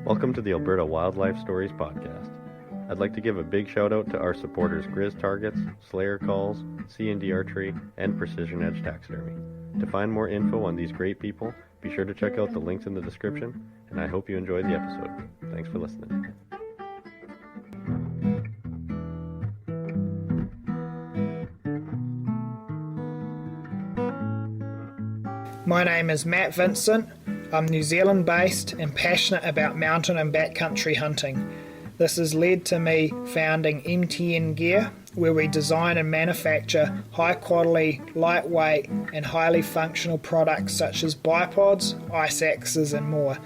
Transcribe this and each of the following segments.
Welcome to the Alberta Wildlife Stories podcast. I'd like to give a big shout out to our supporters Grizz Targets, Slayer Calls, C&D Archery, and Precision Edge Taxidermy. To find more info on these great people, be sure to check out the links in the description, and I hope you enjoyed the episode. Thanks for listening. My name is Matt Vincent. I'm New Zealand based and passionate about mountain and backcountry hunting. This has led to me founding MTN Gear, where we design and manufacture high quality, lightweight and highly functional products such as bipods, ice axes and more.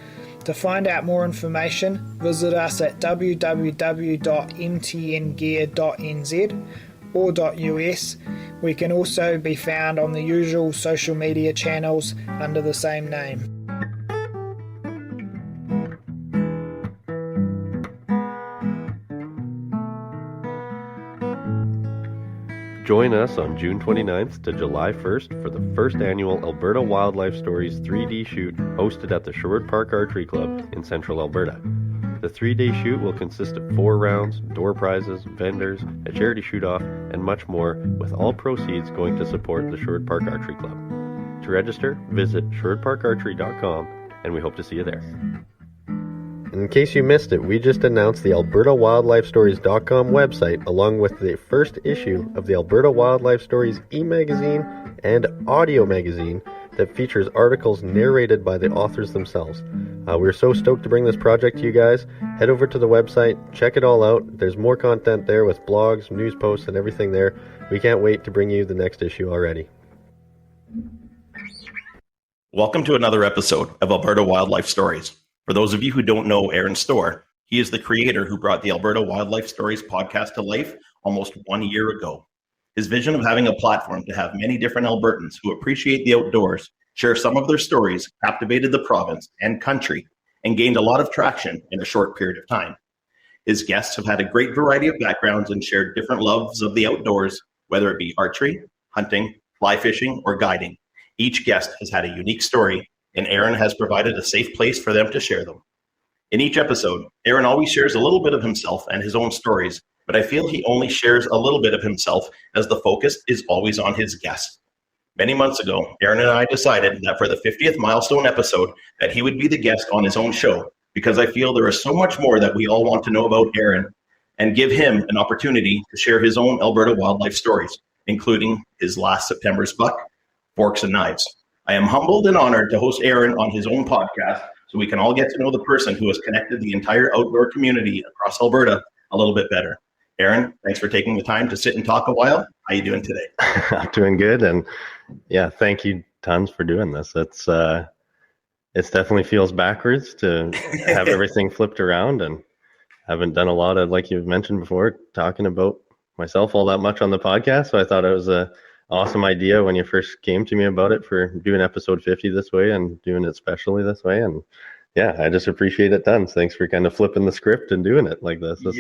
To find out more information, visit us at www.mtngear.nz or .us. We can also be found on the usual social media channels under the same name. Join us on June 29th to July 1st for the first annual Alberta Wildlife Stories 3D shoot hosted at the Sherwood Park Archery Club in central Alberta. The 3-day shoot will consist of 4 rounds, door prizes, vendors, a charity shoot-off, and much more, with all proceeds going to support the Sherwood Park Archery Club. To register, visit sherwoodparkarchery.com, and we hope to see you there. In case you missed it, we just announced the AlbertaWildlifeStories.com website along with the first issue of the Alberta Wildlife Stories e-magazine and audio magazine that features articles narrated by the authors themselves. We're so stoked to bring this project to you guys. Head over to the website, check it all out. There's more content there with blogs, news posts, and everything there. We can't wait to bring you the next issue already. Welcome to another episode of Alberta Wildlife Stories. For those of you who don't know Aaron Storr, he is the creator who brought the Alberta Wildlife Stories podcast to life almost 1 year ago. His vision of having a platform to have many different Albertans who appreciate the outdoors share some of their stories captivated the province and country and gained a lot of traction in a short period of time. His guests have had a great variety of backgrounds and shared different loves of the outdoors, whether it be archery, hunting, fly fishing, or guiding. Each guest has had a unique story, and Aaron has provided a safe place for them to share them. In each episode, Aaron always shares a little bit of himself and his own stories, but I feel he only shares a little bit of himself as the focus is always on his guest. Many months ago, Aaron and I decided that for the 50th milestone episode that he would be the guest on his own show, because I feel there is so much more that we all want to know about Aaron and give him an opportunity to share his own Alberta wildlife stories, including his last September's buck, forks and knives. I am humbled and honored to host Aaron on his own podcast so we can all get to know the person who has connected the entire outdoor community across Alberta a little bit better. Aaron, thanks for taking the time to sit and talk a while. How you doing today? I'm doing good, and yeah, thank you tons for doing this. It definitely feels backwards to have everything flipped around, and haven't done a lot of, like you've mentioned before, talking about myself all that much on the podcast, so I thought it was a awesome idea when you first came to me about it for doing episode 50 this way and doing it specially this way. And yeah, I just appreciate it tons. Thanks for kind of flipping the script and doing it like this. I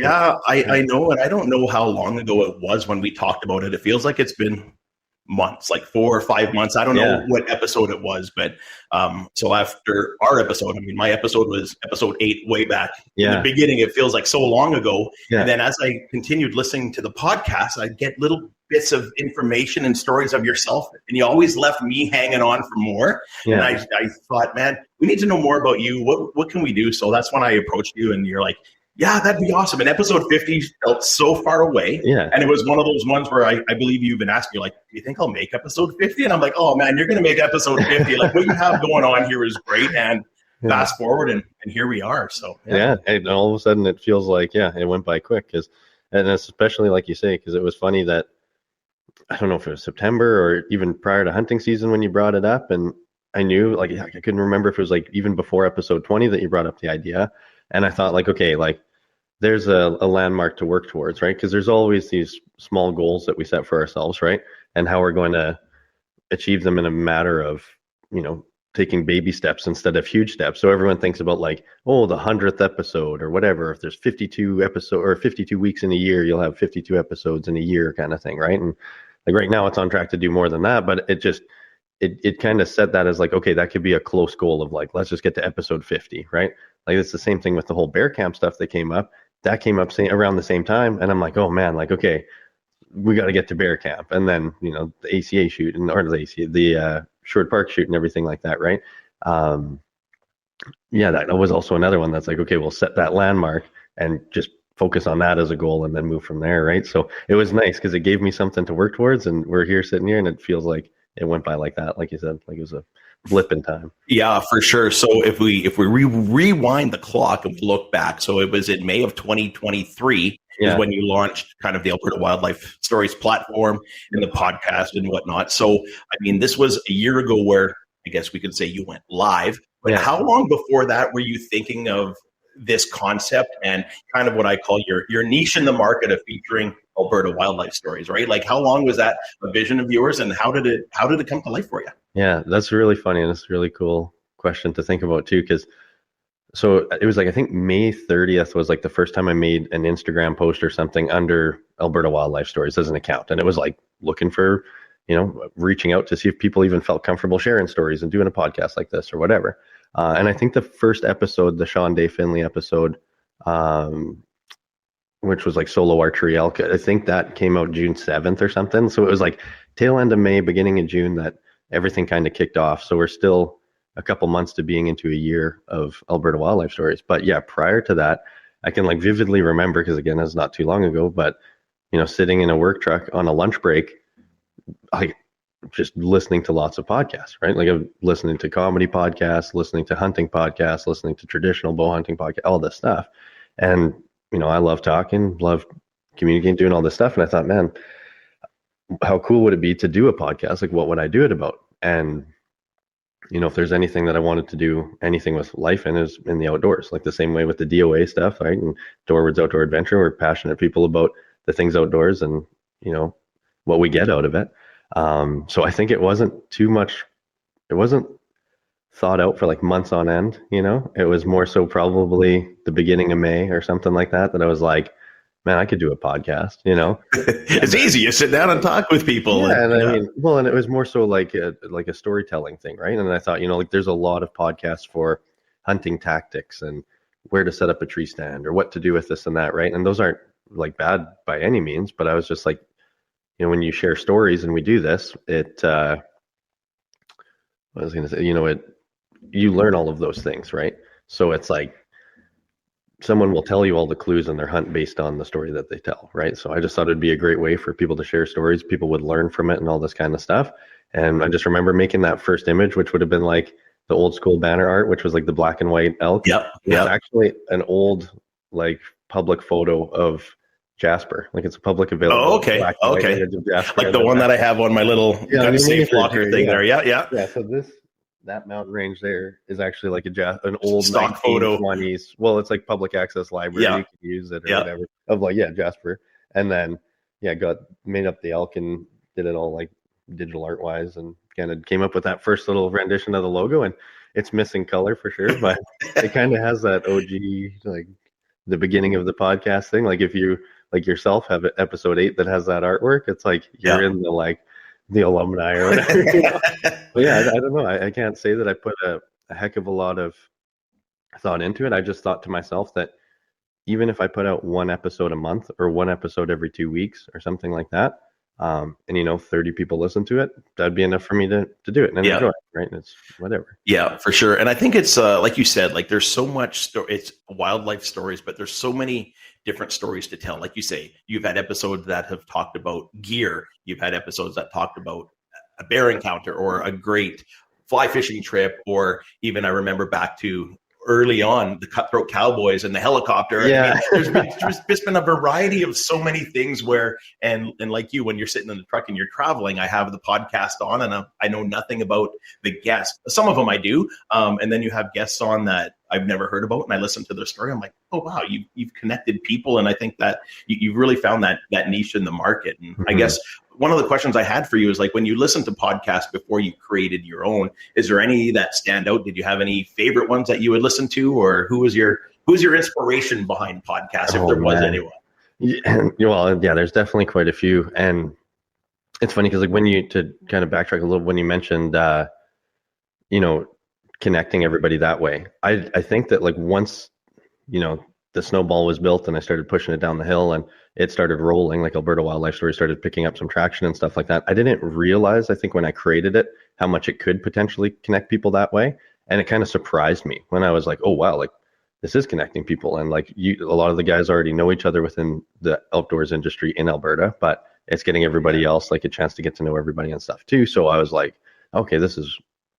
know. And I don't know how long ago it was when we talked about it. It feels like it's been months, like 4 or 5 months. I don't know what episode it was, but so after our episode, I mean, my episode was episode 8 way back in the beginning. It feels like so long ago. And then as I continued listening to the podcast, I get little bits of information and stories of yourself, and you always left me hanging on for more. And I thought, man, we need to know more about you. What can we do? So that's when I approached you, and you're like, yeah, that'd be awesome. And episode 50 felt so far away. Yeah. And it was one of those ones where I believe you've been asking, you're like, do you think I'll make episode 50? And I'm like, oh man, you're going to make episode 50. Like what you have going on here is great. And fast forward and here we are. So and all of a sudden it feels like, it went by quick. And especially like you say, because it was funny that, I don't know if it was September or even prior to hunting season when you brought it up. And I knew, like, I couldn't remember if it was like even before episode 20 that you brought up the idea. And I thought, like, okay, like there's a landmark to work towards, right? Because there's always these small goals that we set for ourselves, right? And how we're going to achieve them in a matter of, taking baby steps instead of huge steps. So everyone thinks about like, oh, the 100th episode or whatever. If there's 52 episodes or 52 weeks in a year, you'll have 52 episodes in a year kind of thing, right? And like right now it's on track to do more than that, but it kind of set that as like, okay, that could be a close goal of like, let's just get to episode 50, right? Like it's the same thing with the whole bear camp stuff that came up around the same time. And I'm like, oh man, like, okay, we got to get to bear camp. And then, the ACA shoot the Sherwood Park shoot and everything like that, right? That was also another one that's like, okay, we'll set that landmark and just focus on that as a goal and then move from there, right? So it was nice because it gave me something to work towards, and we're here sitting here and it feels like it went by like that, like you said, like it was a blip in time. Yeah, for sure. So if we rewind the clock and look back, so it was in May of 2023 is when you launched kind of the Alberta Wildlife Stories platform and the podcast and whatnot. So, I mean, this was a year ago where I guess we could say you went live. But how long before that were you thinking of this concept and kind of what I call your niche in the market of featuring Alberta wildlife stories, right? Like how long was that a vision of yours, and how did it come to life for you? Yeah, that's really funny, and it's a really cool question to think about too, because so it was like, I think May 30th was like the first time I made an Instagram post or something under Alberta Wildlife Stories as an account. And it was like looking for, reaching out to see if people even felt comfortable sharing stories and doing a podcast like this or whatever. And I think the first episode, the Sean Day Finley episode, which was like solo archery elk, I think that came out June 7th or something. So it was like tail end of May, beginning of June that everything kind of kicked off. So we're still a couple months to being into a year of Alberta Wildlife Stories. But yeah, prior to that, I can like vividly remember, because again, it's not too long ago, but sitting in a work truck on a lunch break, like just listening to lots of podcasts, right? Like I'm listening to comedy podcasts, listening to hunting podcasts, listening to traditional bow hunting podcasts, all this stuff. And, I love talking, love communicating, doing all this stuff. And I thought, man, how cool would it be to do a podcast? Like, what would I do it about? And if there's anything that I wanted to do, anything with life in, is in the outdoors, like the same way with the DOA stuff, right? And Dorward's Outdoor Adventure, we're passionate people about the things outdoors and, what we get out of it. So I think it wasn't thought out for like months on end, it was more so probably the beginning of May or something like that I was like, man, I could do a podcast, It's easy. You sit down and talk with people. Yeah, and I mean, well, and it was more so like a storytelling thing, right? And I thought, like there's a lot of podcasts for hunting tactics and where to set up a tree stand or what to do with this and that, right? And those aren't like bad by any means, but I was just like, when you share stories and we do this, I was going to say, you learn all of those things, right? So it's like, someone will tell you all the clues in their hunt based on the story that they tell, right? So I just thought it'd be a great way for people to share stories. People would learn from it and all this kind of stuff. And I just remember making that first image, which would have been like the old school banner art, which was like the black and white elk. Yep. It's actually an old like public photo of Jasper. Like it's a public available. Oh, okay. Okay. Like the one that I have on my little kind of safe locker thing there. Yeah. Yeah. Yeah. So that mountain range there is actually like an old stock photo. Well, it's like public access library. You can use it or whatever. Of like, Jasper. And then, made up the elk and did it all like digital art wise and kind of came up with that first little rendition of the logo. And it's missing color for sure, but it kind of has that OG, like the beginning of the podcast thing. Like if you like yourself have episode 8 that has that artwork, it's like you're in the alumni or whatever. But I don't know. I can't say that I put a heck of a lot of thought into it. I just thought to myself that even if I put out one episode a month or one episode every 2 weeks or something like that, and 30 people listen to it, that'd be enough for me to do it and enjoy it, right? It's whatever. Yeah, for sure. And I think it's like you said, like there's so much it's wildlife stories, but there's so many different stories to tell. Like you say, you've had episodes that have talked about gear. You've had episodes that talked about a bear encounter or a great fly fishing trip, or even I remember back to early on the Cutthroat Cowboys and the helicopter. Yeah. I mean, there's just been a variety of so many things where, and like you, when you're sitting in the truck and you're traveling, I have the podcast on and I know nothing about the guests. Some of them I do. And then you have guests on that I've never heard about, and I listen to their story. I'm like, oh wow, you've connected people, and I think that you've really found that niche in the market. And I guess one of the questions I had for you is like, when you listen to podcasts before you created your own, is there any that stand out? Did you have any favorite ones that you would listen to, or who's your inspiration behind podcasts, if there was anyone? Well, yeah, there's definitely quite a few, and it's funny because like to kind of backtrack a little, when you mentioned connecting everybody that way, I think that like once the snowball was built and I started pushing it down the hill and it started rolling, like Alberta Wildlife Stories started picking up some traction and stuff like that, I didn't realize, I think when I created it, how much it could potentially connect people that way. And it kind of surprised me when I was like, oh wow, like this is connecting people. And like a lot of the guys already know each other within the outdoors industry in Alberta, but it's getting everybody else like a chance to get to know everybody and stuff too. So I was like, okay, this is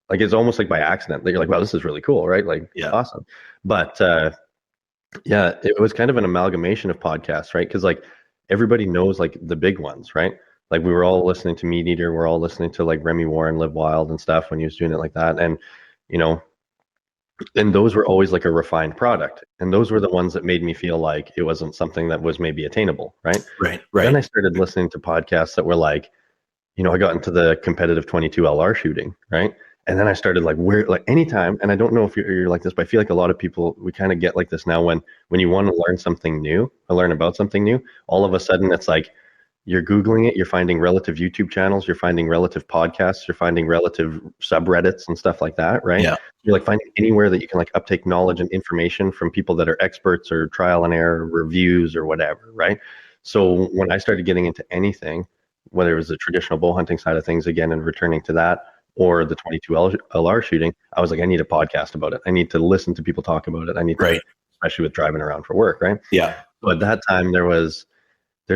like, it's almost like by accident that you're like, wow, this is really cool, right? Like, awesome. But yeah, it was kind of an amalgamation of podcasts, right? Because like everybody knows like the big ones, right? Like we were all listening to Meat Eater, we're all listening to like Remy Warren, Live Wild and stuff when he was doing it like that. And and those were always like a refined product. And those were the ones that made me feel like it wasn't something that was maybe attainable, right? Right. Then I started listening to podcasts that were like, I got into the competitive 22 LR shooting, right? And then I started like anytime, and I don't know if you're like this, but I feel like a lot of people, we kind of get like this now when you want to learn something new or learn about something new, all of a sudden it's like, you're Googling it, you're finding relative YouTube channels, you're finding relative podcasts, you're finding relative subreddits and stuff like that, right? Yeah. You're like finding anywhere that you can like uptake knowledge and information from people that are experts or trial and error reviews or whatever, right? So when I started getting into anything, whether it was the traditional bow hunting side of things again and returning to that, or the 22 LR shooting, I was like, I need a podcast about it. I need to listen to people talk about it. I need to, especially with driving around for work, right? Yeah. So at that time there's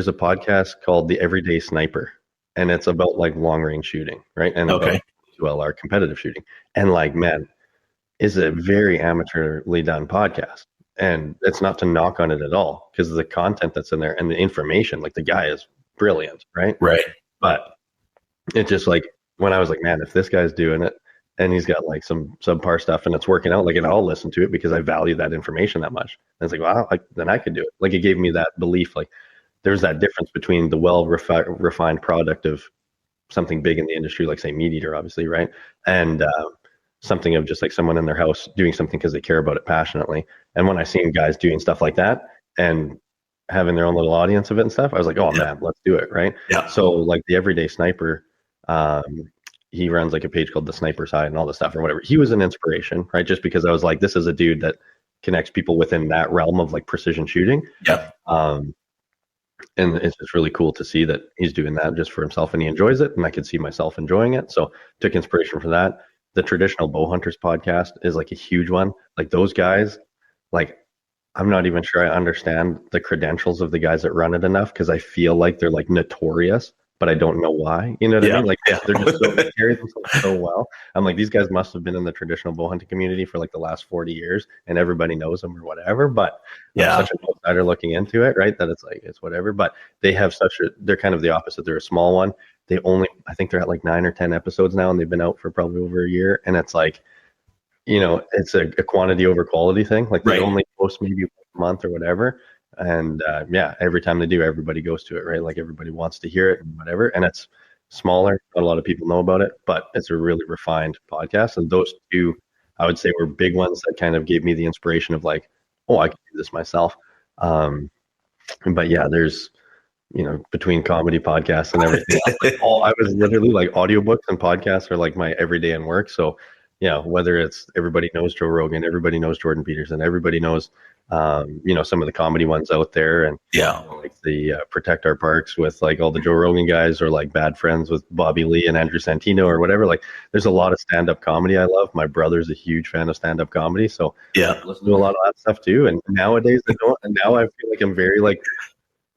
a podcast called The Everyday Sniper, and it's about like long range shooting, right? And about 22LR competitive shooting. And like, man, is a very amateurly done podcast. And it's not to knock on it at all, because the content that's in there and the information, like the guy is brilliant, right? Right. But it just like, when I was like, man, if this guy's doing it and he's got like some subpar stuff and it's working out, like, and I'll listen to it because I value that information that much. And it's like, wow, then I could do it. Like, it gave me that belief, like there's that difference between the refined product of something big in the industry, like say Meat Eater, obviously, right? And something of just like someone in their house doing something because they care about it passionately. And when I seen guys doing stuff like that and having their own little audience of it and stuff, I was like, oh man, let's do it, right? Yeah. So like the Everyday Sniper, he runs like a page called The Sniper Side and all this stuff or whatever. He was an inspiration, right? Just because I was like, this is a dude that connects people within that realm of like precision shooting. Yeah. And it's just really cool to see that he's doing that just for himself and he enjoys it. And I could see myself enjoying it. So took inspiration from that. The Traditional Bow Hunters podcast is like a huge one. Like those guys, like, I'm not even sure I understand the credentials of the guys that run it enough, because I feel like they're like notorious, but I don't know why. You know what I mean? Like they're just they carry themselves so well. I'm like, these guys must have been in the traditional bow hunting community for like the last 40 years and everybody knows them or whatever. But I'm such an outsider looking into it, right? That it's like, it's whatever. But they have they're kind of the opposite. They're a small one. I think they're at like 9 or 10 episodes now, and they've been out for probably over a year. And it's like, it's a quantity over quality thing. Like they only post maybe a month or whatever. And every time they do, everybody goes to it, right? Like everybody wants to hear it and whatever. And it's smaller. Not a lot of people know about it, but it's a really refined podcast. And those two, I would say, were big ones that kind of gave me the inspiration of like, oh, I can do this myself. But yeah, there's, between comedy podcasts and everything else, like I was literally like audiobooks and podcasts are like my everyday in work. So whether it's everybody knows Joe Rogan, everybody knows Jordan Peterson, everybody knows, some of the comedy ones out there, and like the Protect Our Parks with like all the Joe Rogan guys, or like Bad Friends with Bobby Lee and Andrew Santino or whatever. Like there's a lot of stand-up comedy I love. My brother's a huge fan of stand-up comedy, so I listen to a lot of that stuff too. And nowadays I don't, and now I feel like I'm very like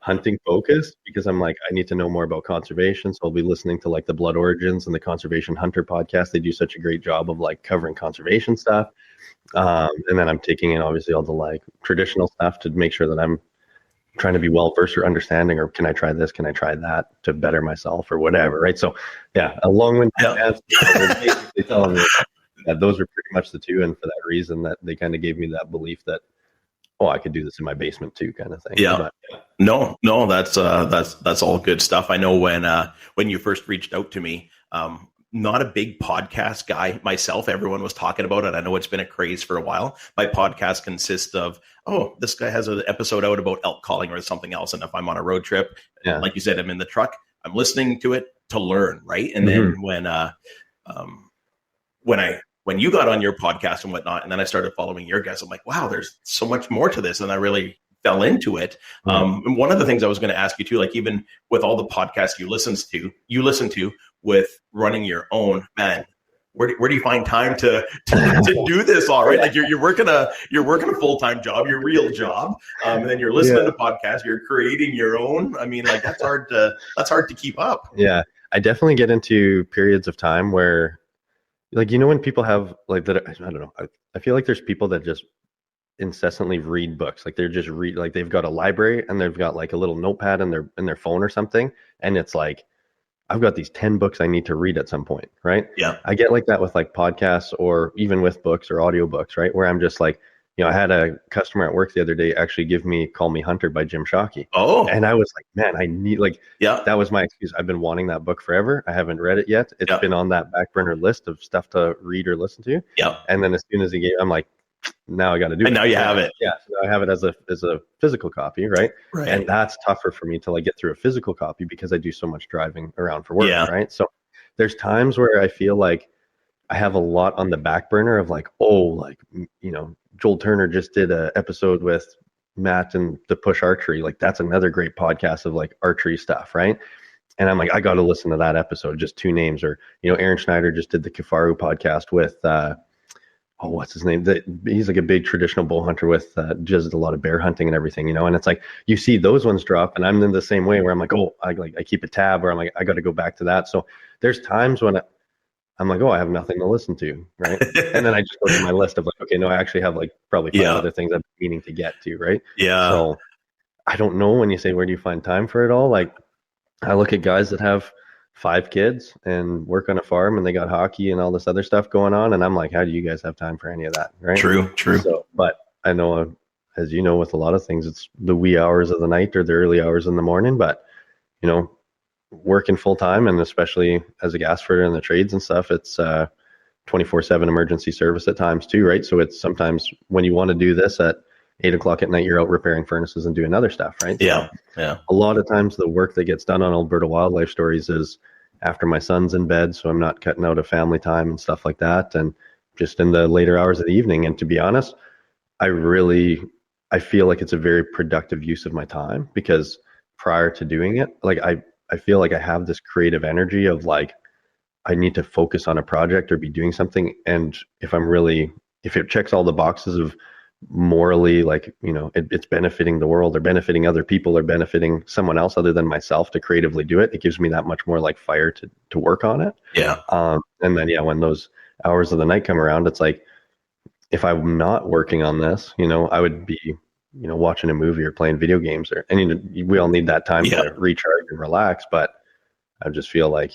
hunting focused, because I'm like, I need to know more about conservation. So I'll be listening to like the Blood Origins and the Conservation Hunter podcast. They do such a great job of like covering conservation stuff. And then I'm taking in obviously all the like traditional stuff to make sure that I'm trying to be well versed or understanding, or can I try this? Can I try that to better myself or whatever? Right. So a long-winded answer. Basically telling me those are pretty much the two. And for that reason, that they kind of gave me that belief that, oh, I could do this in my basement too, kind of thing. Yeah. But, No, that's all good stuff. I know when you first reached out to me, not a big podcast guy myself. Everyone was talking about it. I know it's been a craze for a while. My podcast consists of, oh, this guy has an episode out about elk calling or something else. And if I'm on a road trip, like you said, I'm in the truck, I'm listening to it to learn, right? And then when you got on your podcast and whatnot, and then I started following your guests, I'm like, wow, there's so much more to this. And I really fell into it. And one of the things I was going to ask you too, like even with all the podcasts you listen to with running your own, man, where do you find time to do this all, right? Like you're working a full-time job, your real job. And then you're listening to podcasts, you're creating your own. I mean, like that's hard to keep up. Yeah. I definitely get into periods of time where, like, when people have like that, I don't know. I feel like there's people that just incessantly read books. Like they're just like they've got a library and they've got like a little notepad in their phone or something. And it's like, I've got these 10 books I need to read at some point. Right. Yeah. I get like that with like podcasts or even with books or audiobooks, right? Where I'm just like, I had a customer at work the other day actually give me Call Me Hunter by Jim Shockey. Oh. And I was like, man, I need that was my excuse. I've been wanting that book forever. I haven't read it yet. It's been on that back burner list of stuff to read or listen to. Yeah. And then as soon as he gave, I'm like, now I got to do it. And now you have it. Yeah. So now I have it as a physical copy. Right. And that's tougher for me to like get through a physical copy because I do so much driving around for work. Yeah. Right. So there's times where I feel like I have a lot on the back burner of like, Joel Turner just did an episode with Matt and the Push Archery. Like that's another great podcast of like archery stuff. Right. And I'm like, I got to listen to that episode, just 2 names. Or, Aaron Schneider just did the Kifaru podcast with, what's his name? He's like a big traditional bow hunter with just a lot of bear hunting and everything, and it's like, you see those ones drop and I'm in the same way where I'm like, I keep a tab or I'm like, I got to go back to that. So there's times when I'm like, I have nothing to listen to. Right. And then I just go to my list of like, okay, no, I actually have like probably 5 other things I'm meaning to get to. Right. Yeah. So I don't know when you say, where do you find time for it all? Like I look at guys that have 5 kids and work on a farm and they got hockey and all this other stuff going on. And I'm like, how do you guys have time for any of that? Right. True. So, but I know, as you know, with a lot of things, it's the wee hours of the night or the early hours in the morning, but working full time and especially as a gas fitter in the trades and stuff, it's 24/7 emergency service at times too. Right. So it's sometimes when you want to do this at 8 o'clock at night, you're out repairing furnaces and doing other stuff, right? Yeah. So yeah. A lot of times the work that gets done on Alberta Wildlife Stories is after my son's in bed, so I'm not cutting out of family time and stuff like that, and just in the later hours of the evening. And to be honest, I feel like it's a very productive use of my time because prior to doing it, like I feel like I have this creative energy of like, I need to focus on a project or be doing something. And if it checks all the boxes of morally, like, it's benefiting the world or benefiting other people or benefiting someone else other than myself to creatively do it, it gives me that much more like fire to work on it. Yeah. And then, when those hours of the night come around, it's like, if I'm not working on this, I would be, watching a movie or playing video games we all need that time to recharge and relax. But I just feel like,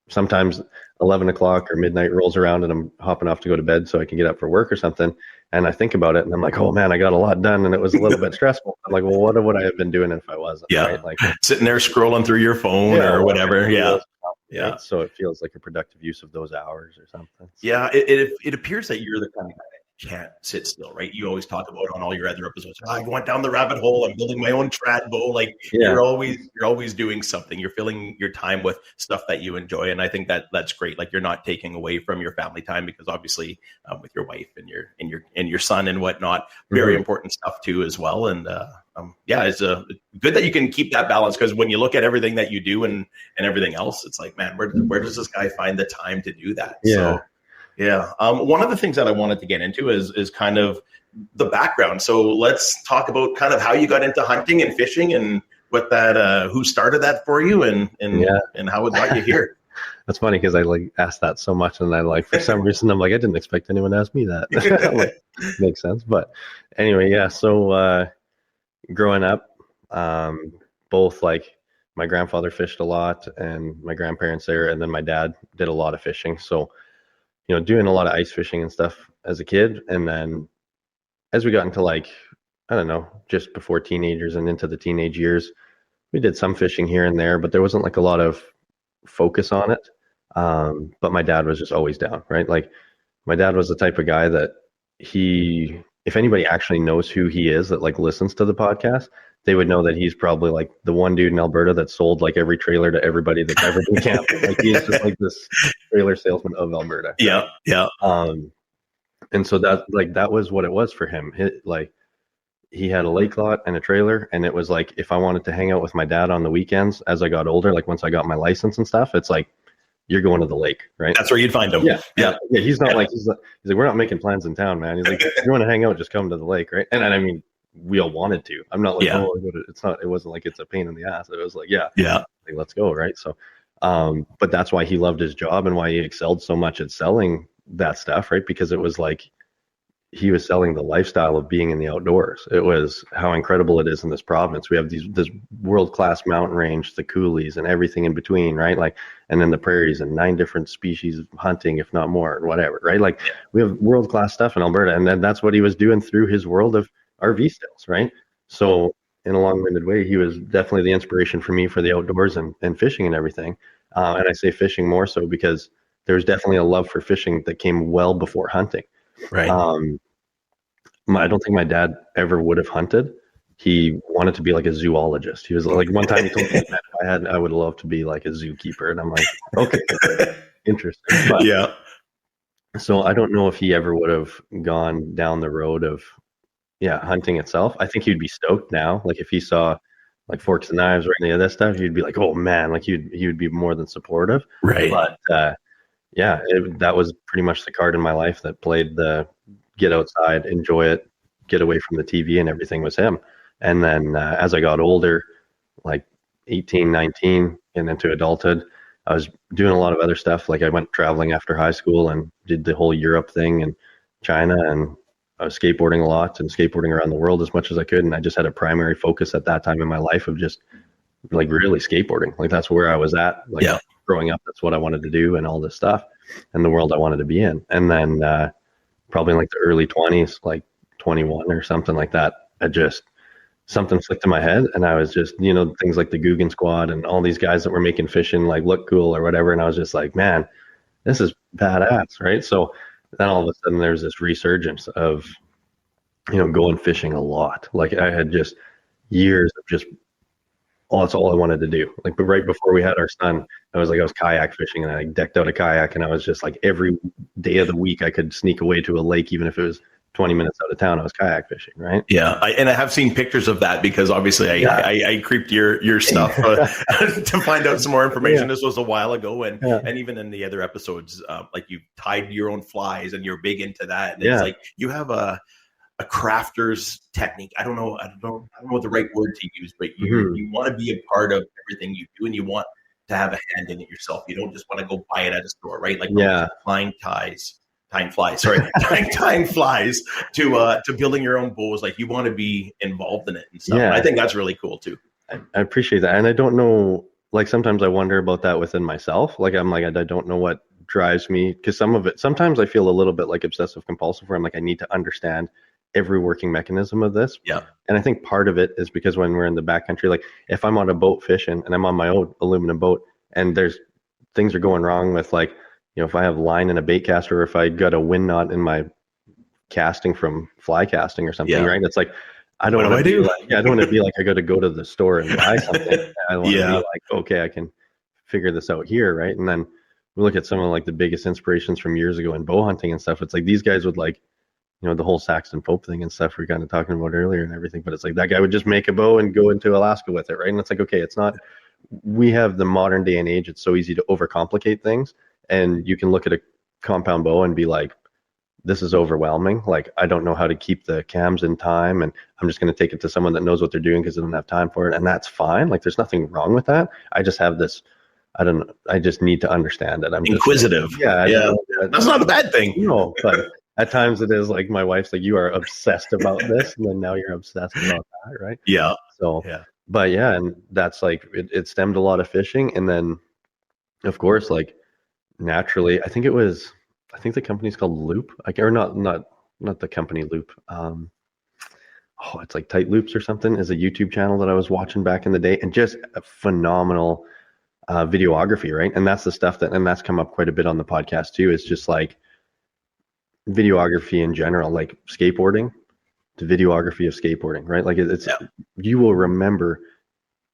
sometimes 11 o'clock or midnight rolls around and I'm hopping off to go to bed so I can get up for work or something. And I think about it and I'm like, oh man, I got a lot done and it was a little bit stressful. I'm like, well, what would I have been doing if I wasn't? Yeah. Right? Like sitting there scrolling through your phone or whatever. Yeah. Yeah. Right? So it feels like a productive use of those hours or something. Yeah. It appears that you're the kind of guy that can't sit still, right? You always talk about on all your other episodes, I went down the rabbit hole. I'm building my own trad bow. Like you're always doing something. You're filling your time with stuff that you enjoy. And I think that's great. Like you're not taking away from your family time because obviously with your wife and your son and whatnot, very important stuff too as well. And it's good that you can keep that balance because when you look at everything that you do and everything else, it's like, man, where does this guy find the time to do that? Yeah. So, yeah. One of the things that I wanted to get into is kind of the background. So let's talk about kind of how you got into hunting and fishing and what that, who started that for you and how it got you here. That's funny because I like asked that so much and I like, for some reason, I'm like, I didn't expect anyone to ask me that. Like, makes sense. But anyway, yeah. So growing up, both like my grandfather fished a lot and my grandparents there, and then my dad did a lot of fishing. So doing a lot of ice fishing and stuff as a kid. And then as we got into like, I don't know, just before teenagers and into the teenage years, we did some fishing here and there, but there wasn't like a lot of focus on it. But my dad was just always down, right? Like my dad was the type of guy that if anybody actually knows who he is that like listens to the podcast, they would know that he's probably like the one dude in Alberta that sold like every trailer to everybody that's ever been camping. Like he is just like this trailer salesman of Alberta. Yeah. Yeah. And so that was what it was for him. He had a lake lot and a trailer, and it was like if I wanted to hang out with my dad on the weekends as I got older, like once I got my license and stuff, it's like you're going to the lake, right? That's where you'd find him. Yeah. He's not like he's like we're not making plans in town, man. He's like, if you want to hang out, just come to the lake, right? And I mean, we all wanted to. I'm not like, it wasn't like it's a pain in the ass. It was like, like, let's go, right? So, but that's why he loved his job and why he excelled so much at selling that stuff, right? Because it was like he was selling the lifestyle of being in the outdoors. It was how incredible it is in this province. We have this world-class mountain range, the coulees and everything in between, right? Like, and then the prairies and 9 different species of hunting, if not more, and whatever, right? Like we have world-class stuff in Alberta. And then that's what he was doing through his world of RV sales, right? So in a long-winded way, he was definitely the inspiration for me for the outdoors and fishing and everything. And I say fishing more so because there's definitely a love for fishing that came well before hunting. Right. I don't think my dad ever would have hunted. He wanted to be like a zoologist. He was like, one time he told me that I would love to be like a zookeeper. And I'm like, okay, interesting. But, yeah. So I don't know if he ever would have gone down the road of, hunting itself. I think he'd be stoked now. Like if he saw like forks and knives or any of that stuff, he'd be like, oh man, like he would be more than supportive. Right. But that was pretty much the card in my life that played the get outside, enjoy it, get away from the TV and everything was him. And then as I got older, like 18, 19 and into adulthood, I was doing a lot of other stuff. Like I went traveling after high school and did the whole Europe thing in China, and I was skateboarding a lot and skateboarding around the world as much as I could. And I just had a primary focus at that time in my life of just like really skateboarding. Like that's where I was at. Like growing up, that's what I wanted to do and all this stuff and the world I wanted to be in. And then probably in like the early 20s, like 21 or something like that, something clicked in my head. And I was just, things like the Guggen Squad and all these guys that were making fishing like look cool or whatever. And I was just like, man, this is badass, right? So then all of a sudden there's this resurgence of, going fishing a lot. Like I had just years of just, that's all I wanted to do. Like, but right before we had our son, I was kayak fishing and I decked out a kayak and I was just like every day of the week I could sneak away to a lake, even if it was 20 minutes out of town, I was kayak fishing, right? Yeah, I have seen pictures of that because obviously I creeped your stuff to find out some more information. This was a while ago, and even in the other episodes, like you tied your own flies and you're big into that. And it's like you have a crafter's technique. I don't know what the right word to use, but you want to be a part of everything you do, and you want to have a hand in it yourself. You don't just want to go buy it at a store, right? Like tying flies to building your own bows. Like you want to be involved in it and stuff. I think that's really cool too. I appreciate that. And I don't know, like sometimes I wonder about that within myself. Like I'm like, I don't know what drives me, because sometimes I feel a little bit like obsessive compulsive where I'm like, I need to understand every working mechanism of this. Yeah. And I think part of it is because when we're in the backcountry, like if I'm on a boat fishing and I'm on my own aluminum boat and things are going wrong with like, if I have line in a bait caster, or if I got a wind knot in my casting from fly casting or something, right? It's like, I don't want to be like, I got to go to the store and buy something. I want to be like, okay, I can figure this out here. Right. And then we look at some of like the biggest inspirations from years ago in bow hunting and stuff. It's like these guys would like, the whole Saxon Pope thing and stuff we were kind of talking about earlier and everything, but it's like that guy would just make a bow and go into Alaska with it. Right. And it's like, okay, it's not, we have the modern day and age. It's so easy to overcomplicate things. And you can look at a compound bow and be like, this is overwhelming. Like, I don't know how to keep the cams in time. And I'm just going to take it to someone that knows what they're doing because they don't have time for it. And that's fine. Like, there's nothing wrong with that. I just have this, I just need to understand it. I'm inquisitive. Just, yeah. That's not a bad thing. No, but at times it is like my wife's like, you are obsessed about this. And then now you're obsessed about that. Right. Yeah. So, but and that's like, it stemmed a lot of fishing. And then of course, like, naturally, I think it was I think the company's called Loop, or not the company Loop. It's like Tight Loops or something, is a YouTube channel that I was watching back in the day, and just a phenomenal videography, right? And that's the stuff and that's come up quite a bit on the podcast too. It's just like videography in general, like skateboarding, the videography of skateboarding, right? Like it's you will remember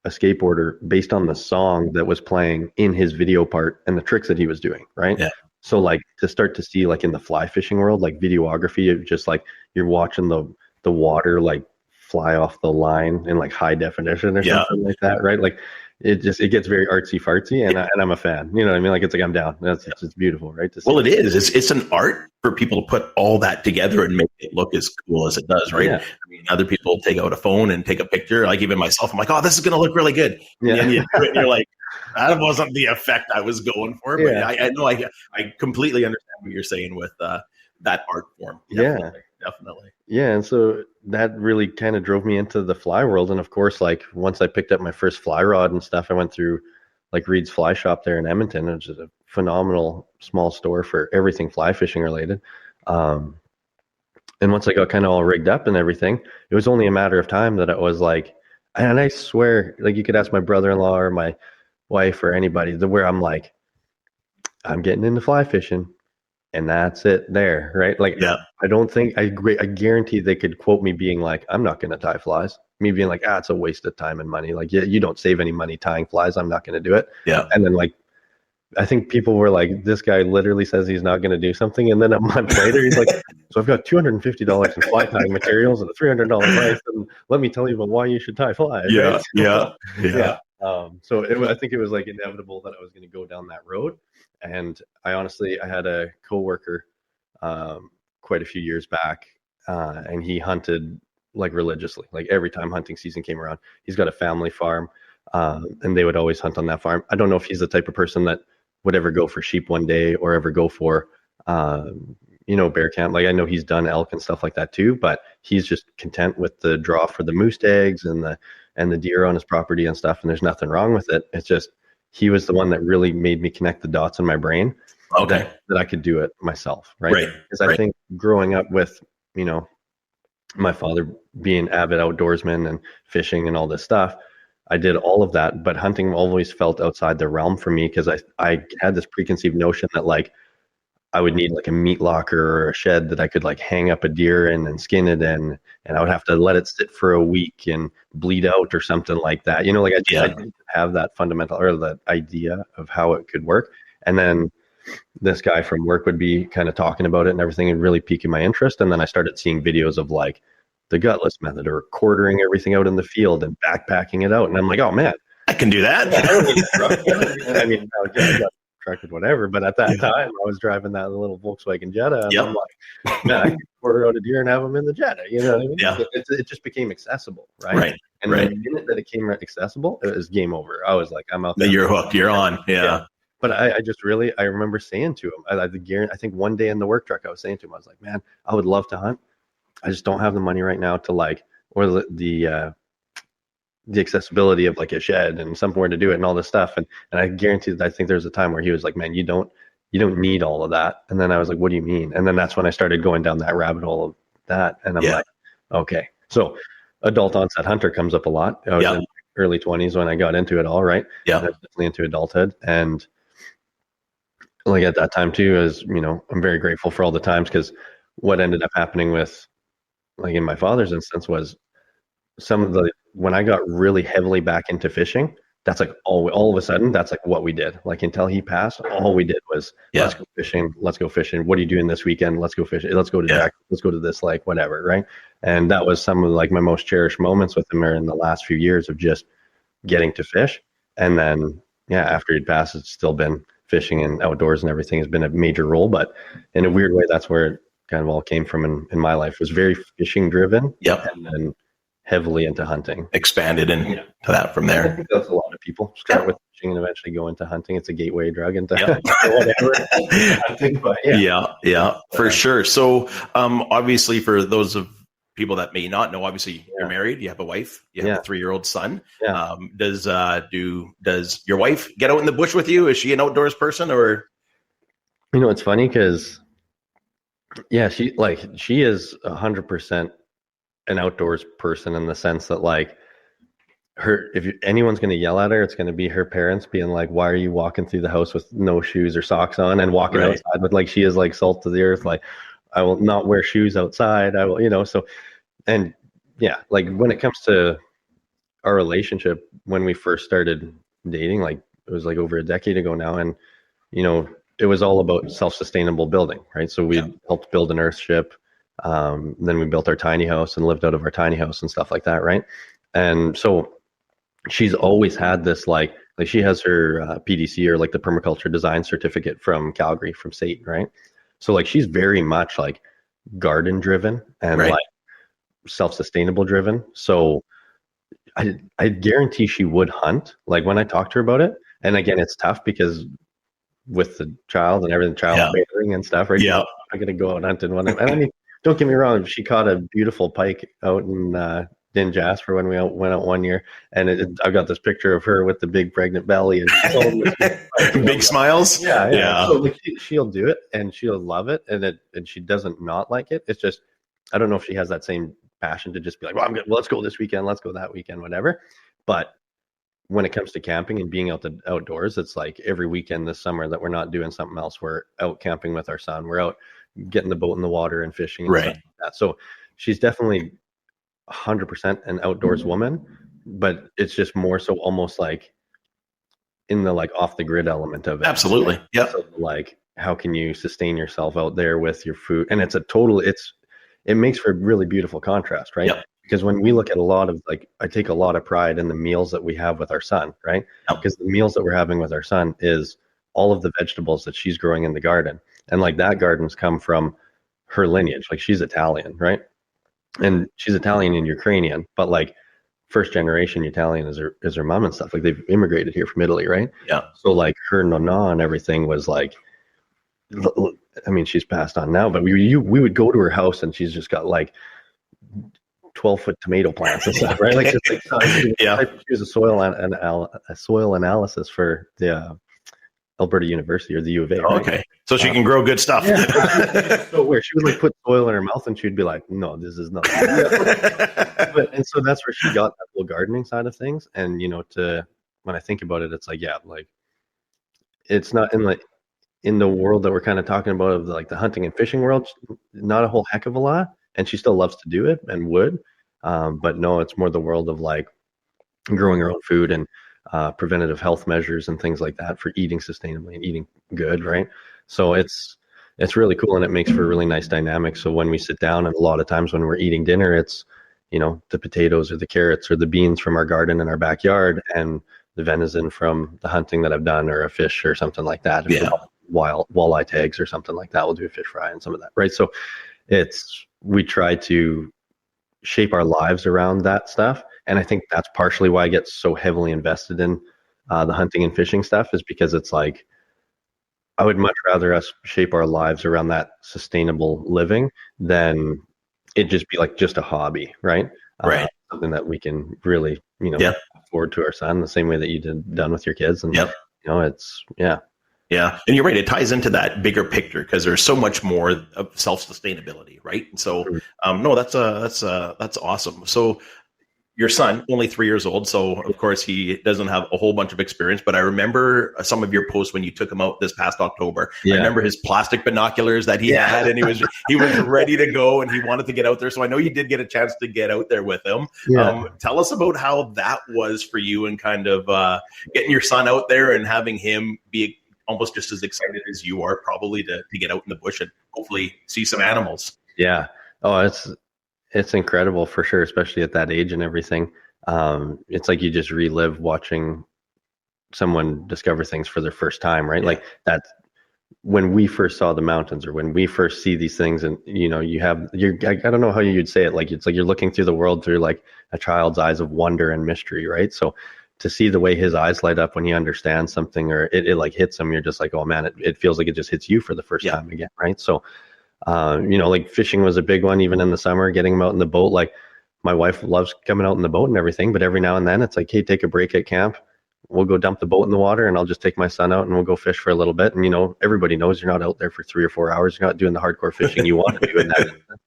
a skateboarder based on the song that was playing in his video part and the tricks that he was doing, right? Yeah. So like to start to see like in the fly fishing world, like videography, of just like you're watching the water like fly off the line in like high definition or something like that, right? Like it gets very artsy fartsy, and I'm a fan. You know what I mean? Like it's like I'm down. It's beautiful, right? To see. Well, it is. It's an art for people to put all that together and make it look as cool as it does, right? Yeah. I mean, other people take out a phone and take a picture. Like even myself, I'm like, oh, this is going to look really good. Yeah. And you do it, and you're like, that wasn't the effect I was going for. But I know I completely understand what you're saying with that art form. Definitely. Yeah, and so that really kind of drove me into the fly world. And of course, like once I picked up my first fly rod and stuff, I went through like Reed's Fly Shop there in Edmonton, which is a phenomenal small store for everything fly fishing related. And once I got kind of all rigged up and everything, it was only a matter of time that it was like, and I swear, like you could ask my brother-in-law or my wife or anybody, where I'm like, I'm getting into fly fishing. And that's it there, right? Like, I don't think, I guarantee they could quote me being like, I'm not going to tie flies. Me being like, it's a waste of time and money. Like, you don't save any money tying flies. I'm not going to do it. Yeah. And then like, I think people were like, this guy literally says he's not going to do something. And then a month later, he's like, so I've got $250 in fly tying materials and a $300 price. And let me tell you about why you should tie flies. Yeah. Right? Yeah. So I think it was like inevitable that I was going to go down that road. And I had a coworker quite a few years back, and he hunted like religiously. Like every time hunting season came around, he's got a family farm, and they would always hunt on that farm. I don't know if he's the type of person that would ever go for sheep one day or ever go for, bear camp. Like I know he's done elk and stuff like that too, but he's just content with the draw for the moose eggs and the deer on his property and stuff. And there's nothing wrong with it. It's just, he was the one that really made me connect the dots in my brain that I could do it myself. Right. Because I think growing up with, my father being avid outdoorsman and fishing and all this stuff, I did all of that, but hunting always felt outside the realm for me. Cause I had this preconceived notion that like, I would need like a meat locker or a shed that I could like hang up a deer in and skin it in, and I would have to let it sit for a week and bleed out or something like that. Like I didn't have that fundamental or that idea of how it could work. And then this guy from work would be kind of talking about it and everything and really piquing my interest. And then I started seeing videos of like the gutless method or quartering everything out in the field and backpacking it out. And I'm like, oh man, I can do that. I mean, with whatever, but at that time I was driving that little Volkswagen Jetta, and I'm like, man, I could quarter out a deer and have them in the Jetta. You know what I mean? Yeah. It just became accessible, right? And the minute that it came accessible, it was game over. I was like, I'm out there. You're hooked. You're on. Yeah. But I remember saying to him, I think one day in the work truck, I was saying to him, I was like, man, I would love to hunt. I just don't have the money right now to like, or the accessibility of like a shed and somewhere to do it and all this stuff. And I guarantee that I think there's a time where he was like, man, you don't need all of that. And then I was like, what do you mean? And then that's when I started going down that rabbit hole of that. And I'm like, okay. So adult onset hunter comes up a lot. I was in early 20s when I got into it all, right? Yeah. I was definitely into adulthood. And like at that time too, I'm very grateful for all the times, because what ended up happening with like in my father's instance was when I got really heavily back into fishing, that's like all of a sudden, that's like what we did. Like until he passed, all we did was let's go fishing. What are you doing this weekend? Let's go fishing. Let's go to Jack. Let's go to this lake, whatever. Right. And that was some of like my most cherished moments with him in the last few years of just getting to fish. And then, after he'd passed, it's still been fishing and outdoors and everything has been a major role, but in a weird way, that's where it kind of all came from in my life. It was very fishing driven. And then heavily into hunting. Expanded into that from there. I think that's a lot of people start with fishing and eventually go into hunting. It's a gateway drug into whatever. Hunting, but for sure. So obviously for those of people that may not know, obviously you're married, you have a wife, you have a 3-year-old son. Does your wife get out in the bush with you? Is she an outdoors person or? It's funny because Yeah, she is 100% an outdoors person in the sense that like anyone's going to yell at her, it's going to be her parents being like, "Why are you walking through the house with no shoes or socks on and walking Right. outside with like she is like salt to the earth? Like, I will not wear shoes outside. I will, so and yeah, like when it comes to our relationship when we first started dating, like it was like over a decade ago now, and you know, it was all about self-sustainable building, right? So we helped build an earthship. Then we built our tiny house and lived out of our tiny house and stuff like that, right? And so she's always had this like she has her PDC or like the permaculture design certificate from Calgary from SAIT, right? So like she's very much like garden driven and Right. like self-sustainable driven. So I guarantee she would hunt. Like when I talked to her about it, and again, it's tough because with the child and everything, child bearing and stuff, right? Yeah. I'm gonna go out hunting one. And I mean, don't get me wrong, she caught a beautiful pike out in Jasper when we went out one year, and I've got this picture of her with the big pregnant belly and big smiles. Yeah. So like she'll do it and she'll love it, and she doesn't not like it. It's just I don't know if she has that same passion to just be like, well, let's go this weekend, let's go that weekend, whatever. But when it comes to camping and being outdoors, it's like every weekend this summer that we're not doing something else. We're out camping with our son. We're out getting the boat in the water and fishing and stuff like that. So she's definitely 100% an outdoors woman, but it's just more so almost like in the like off the grid element of it. Absolutely. Right? Yeah. So like how can you sustain yourself out there with your food? And it makes for a really beautiful contrast, right? Yep. Because when we look at a lot of I take a lot of pride in the meals that we have with our son, right? Because the meals that we're having with our son is all of the vegetables that she's growing in the garden. And like that garden's come from her lineage. Like she's Italian, right? And she's Italian and Ukrainian, but like first generation Italian is her mom and stuff. Like they've immigrated here from Italy, right? Yeah. So like her nonna and everything was like, I mean, she's passed on now, but we would go to her house and she's just got like 12-foot tomato plants and stuff, right? Like, just like she was a soil analysis for the Alberta University or the U of A. Right? Okay, so she can grow good stuff. Yeah, so weird. She would like put soil in her mouth and she'd be like, "No, this is not." And so that's where she got that whole gardening side of things. And when I think about it, it's like it's not in the world that we're kind of talking about of like the hunting and fishing world, not a whole heck of a lot. And she still loves to do it and would. But no, it's more the world of like growing her own food and preventative health measures and things like that for eating sustainably and eating good, right? So it's really cool and it makes for a really nice dynamic. So when we sit down, and a lot of times when we're eating dinner, it's, the potatoes or the carrots or the beans from our garden in our backyard and the venison from the hunting that I've done or a fish or something like that. Yeah. Walleye tags or something like that. We'll do a fish fry and some of that, right? So we try to shape our lives around that stuff. And I think that's partially why I get so heavily invested in the hunting and fishing stuff, is because it's like, I would much rather us shape our lives around that sustainable living than it just be like just a hobby, right? Right. Something that we can really, afford to our son the same way that you done with your kids. And, Yeah. And you're right. It ties into that bigger picture because there's so much more of self-sustainability. Right. And so, no, that's awesome. So your son, only 3 years old. So of course he doesn't have a whole bunch of experience, but I remember some of your posts when you took him out this past October. Yeah. I remember his plastic binoculars that he had, and he was ready to go and he wanted to get out there. So I know you did get a chance to get out there with him. Yeah. Tell us about how that was for you and kind of getting your son out there and having him be almost just as excited as you are probably to get out in the bush and hopefully see some animals. Yeah. Oh, it's incredible for sure, especially at that age and everything. It's like you just relive watching someone discover things for their first time, right? Yeah. Like that when we first saw the mountains or when we first see these things and, I don't know how you'd say it. Like, it's like you're looking through the world through like a child's eyes of wonder and mystery, right? So to see the way his eyes light up when he understands something or it like hits him, you're just like, oh man, it feels like it just hits you for the first time again, right? So, like fishing was a big one, even in the summer, getting him out in the boat. Like my wife loves coming out in the boat and everything, but every now and then it's like, hey, take a break at camp, we'll go dump the boat in the water, and I'll just take my son out and we'll go fish for a little bit. And, everybody knows you're not out there for 3 or 4 hours. You're not doing the hardcore fishing you want to do in that instant.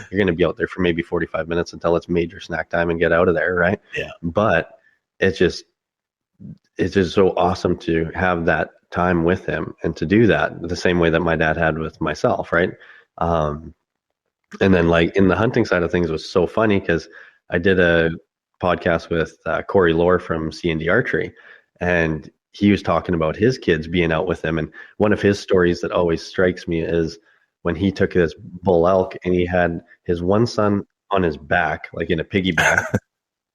You're going to be out there for maybe 45 minutes until it's major snack time and get out of there, right? Yeah. But it's just so awesome to have that time with him and to do that the same way that my dad had with myself, right? And then like in the hunting side of things was so funny because I did a podcast with Corey Lohr from C&D Archery, and he was talking about his kids being out with him. And one of his stories that always strikes me is when he took this bull elk and he had his one son on his back, like in a piggyback,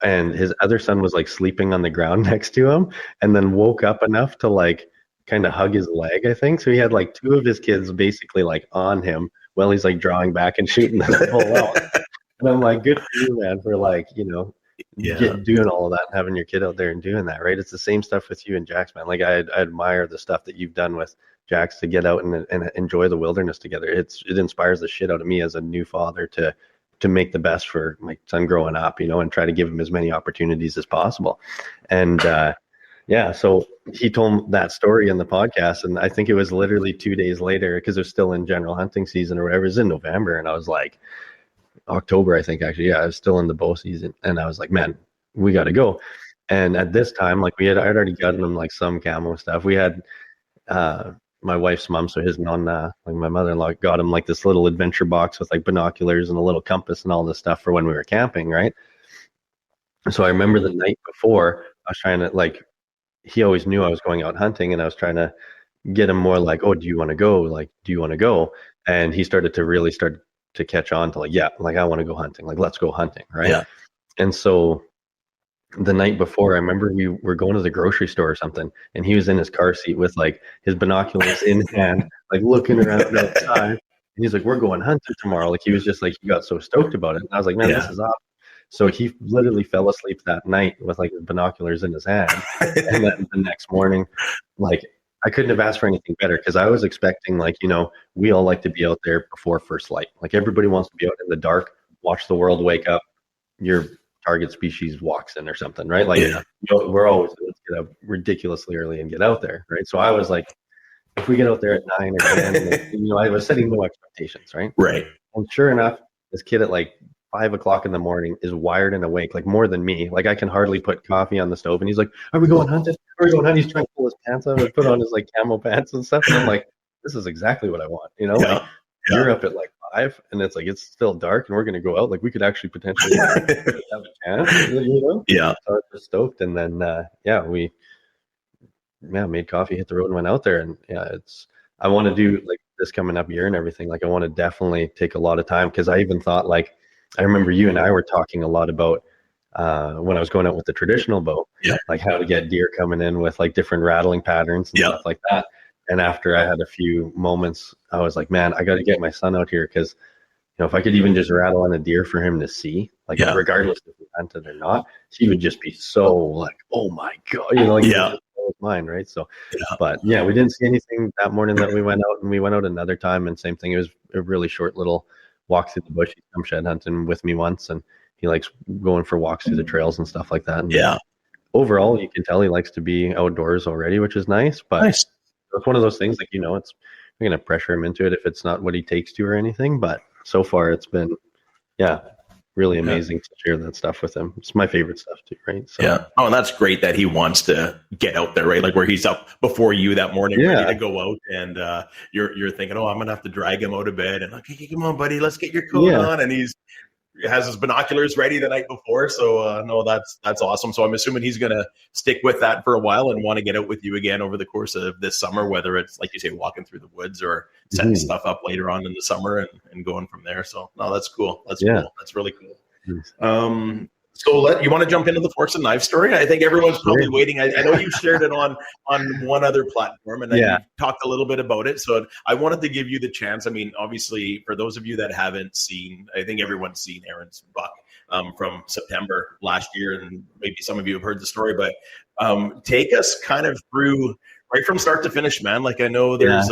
and his other son was like sleeping on the ground next to him, and then woke up enough to like kind of hug his leg, I think. So he had like 2 of his kids basically like on him while he's like drawing back and shooting the bull elk. And I'm like, good for you, man, for like, doing all of that and having your kid out there and doing that, right? It's the same stuff with you and Jax, man. Like I admire the stuff that you've done with Jax to get out and enjoy the wilderness together. It inspires the shit out of me as a new father to make the best for my son growing up, and try to give him as many opportunities as possible. And so he told that story in the podcast, and I think it was literally 2 days later because it was still in general hunting season or whatever. It was in November, and I was like, October, I think, actually. Yeah, I was still in the bow season, and I was like, man, we got to go. And at this time, like I'd already gotten him like some camo stuff. We had my wife's mom, so his nonna, like my mother-in-law, got him like this little adventure box with like binoculars and a little compass and all this stuff for when we were camping, right? So I remember the night before, I was trying to like, he always knew I was going out hunting, and I was trying to get him more like, oh, do you want to go? Like, do you want to go? And he started to really start to catch on to like, yeah, like I want to go hunting, like let's go hunting, right? Yeah. And so the night before, I remember we were going to the grocery store or something, and he was in his car seat with like his binoculars in hand, like looking around outside. And he's like, we're going hunting tomorrow. Like he was just like, he got so stoked about it. And I was like, man, this is awesome. So he literally fell asleep that night with like his binoculars in his hand. And then the next morning, like I couldn't have asked for anything better because I was expecting like, we all like to be out there before first light. Like everybody wants to be out in the dark, watch the world wake up, your target species walks in or something, right? Like we're always, let's get up ridiculously early and get out there, right? So I was like, if we get out there at 9 or 10, I was setting no expectations, right? Right. And sure enough, this kid at like 5 o'clock in the morning is wired and awake, like more than me. Like I can hardly put coffee on the stove, and he's like, are we going hunting? Are we going hunting? He's trying to pull his pants up and put on his like camo pants and stuff. And I'm like, this is exactly what I want. Like you're up at like 5 and it's like, it's still dark and we're going to go out. Like we could actually potentially have a chance, Yeah. So I was just stoked. And then, we made coffee, hit the road and went out there. And I want to do like this coming up year and everything. Like I want to definitely take a lot of time. Cause I even thought like, I remember you and I were talking a lot about when I was going out with the traditional bow, like how to get deer coming in with like different rattling patterns and stuff like that. And after I had a few moments, I was like, man, I got to get my son out here because, if I could even just rattle on a deer for him to see, like regardless if he hunted or not, he would just be so like, oh my God, like his mind, right? So, but we didn't see anything that morning that we went out, and we went out another time, and same thing. It was a really short little walk through the bush. He come shed hunting with me once, and he likes going for walks through the trails and stuff like that. And overall, you can tell he likes to be outdoors already, which is nice. But it's one of those things, like, it's you're going to pressure him into it if it's not what he takes to or anything. But so far, it's been, really amazing to share that stuff with him. It's my favorite stuff too, right? So, Oh, and that's great that he wants to get out there, right? Like where he's up before you that morning, ready to go out, and you're thinking, oh, I'm gonna have to drag him out of bed, and like, hey, come on, buddy, let's get your coat on, and he has his binoculars ready the night before. So no, that's awesome. So I'm assuming he's gonna stick with that for a while and want to get out with you again over the course of this summer, whether it's like you say, walking through the woods or setting stuff up later on in the summer and going from there. So no, that's cool. That's cool. That's really cool. So you want to jump into the forks and knives story? I think everyone's probably waiting. I know you shared it on one other platform, and then you talked a little bit about it. So I wanted to give you the chance. I mean, obviously, for those of you that haven't seen, I think everyone's seen Aaron's buck from September last year, and maybe some of you have heard the story. But take us kind of through right from start to finish, man. Like I know there's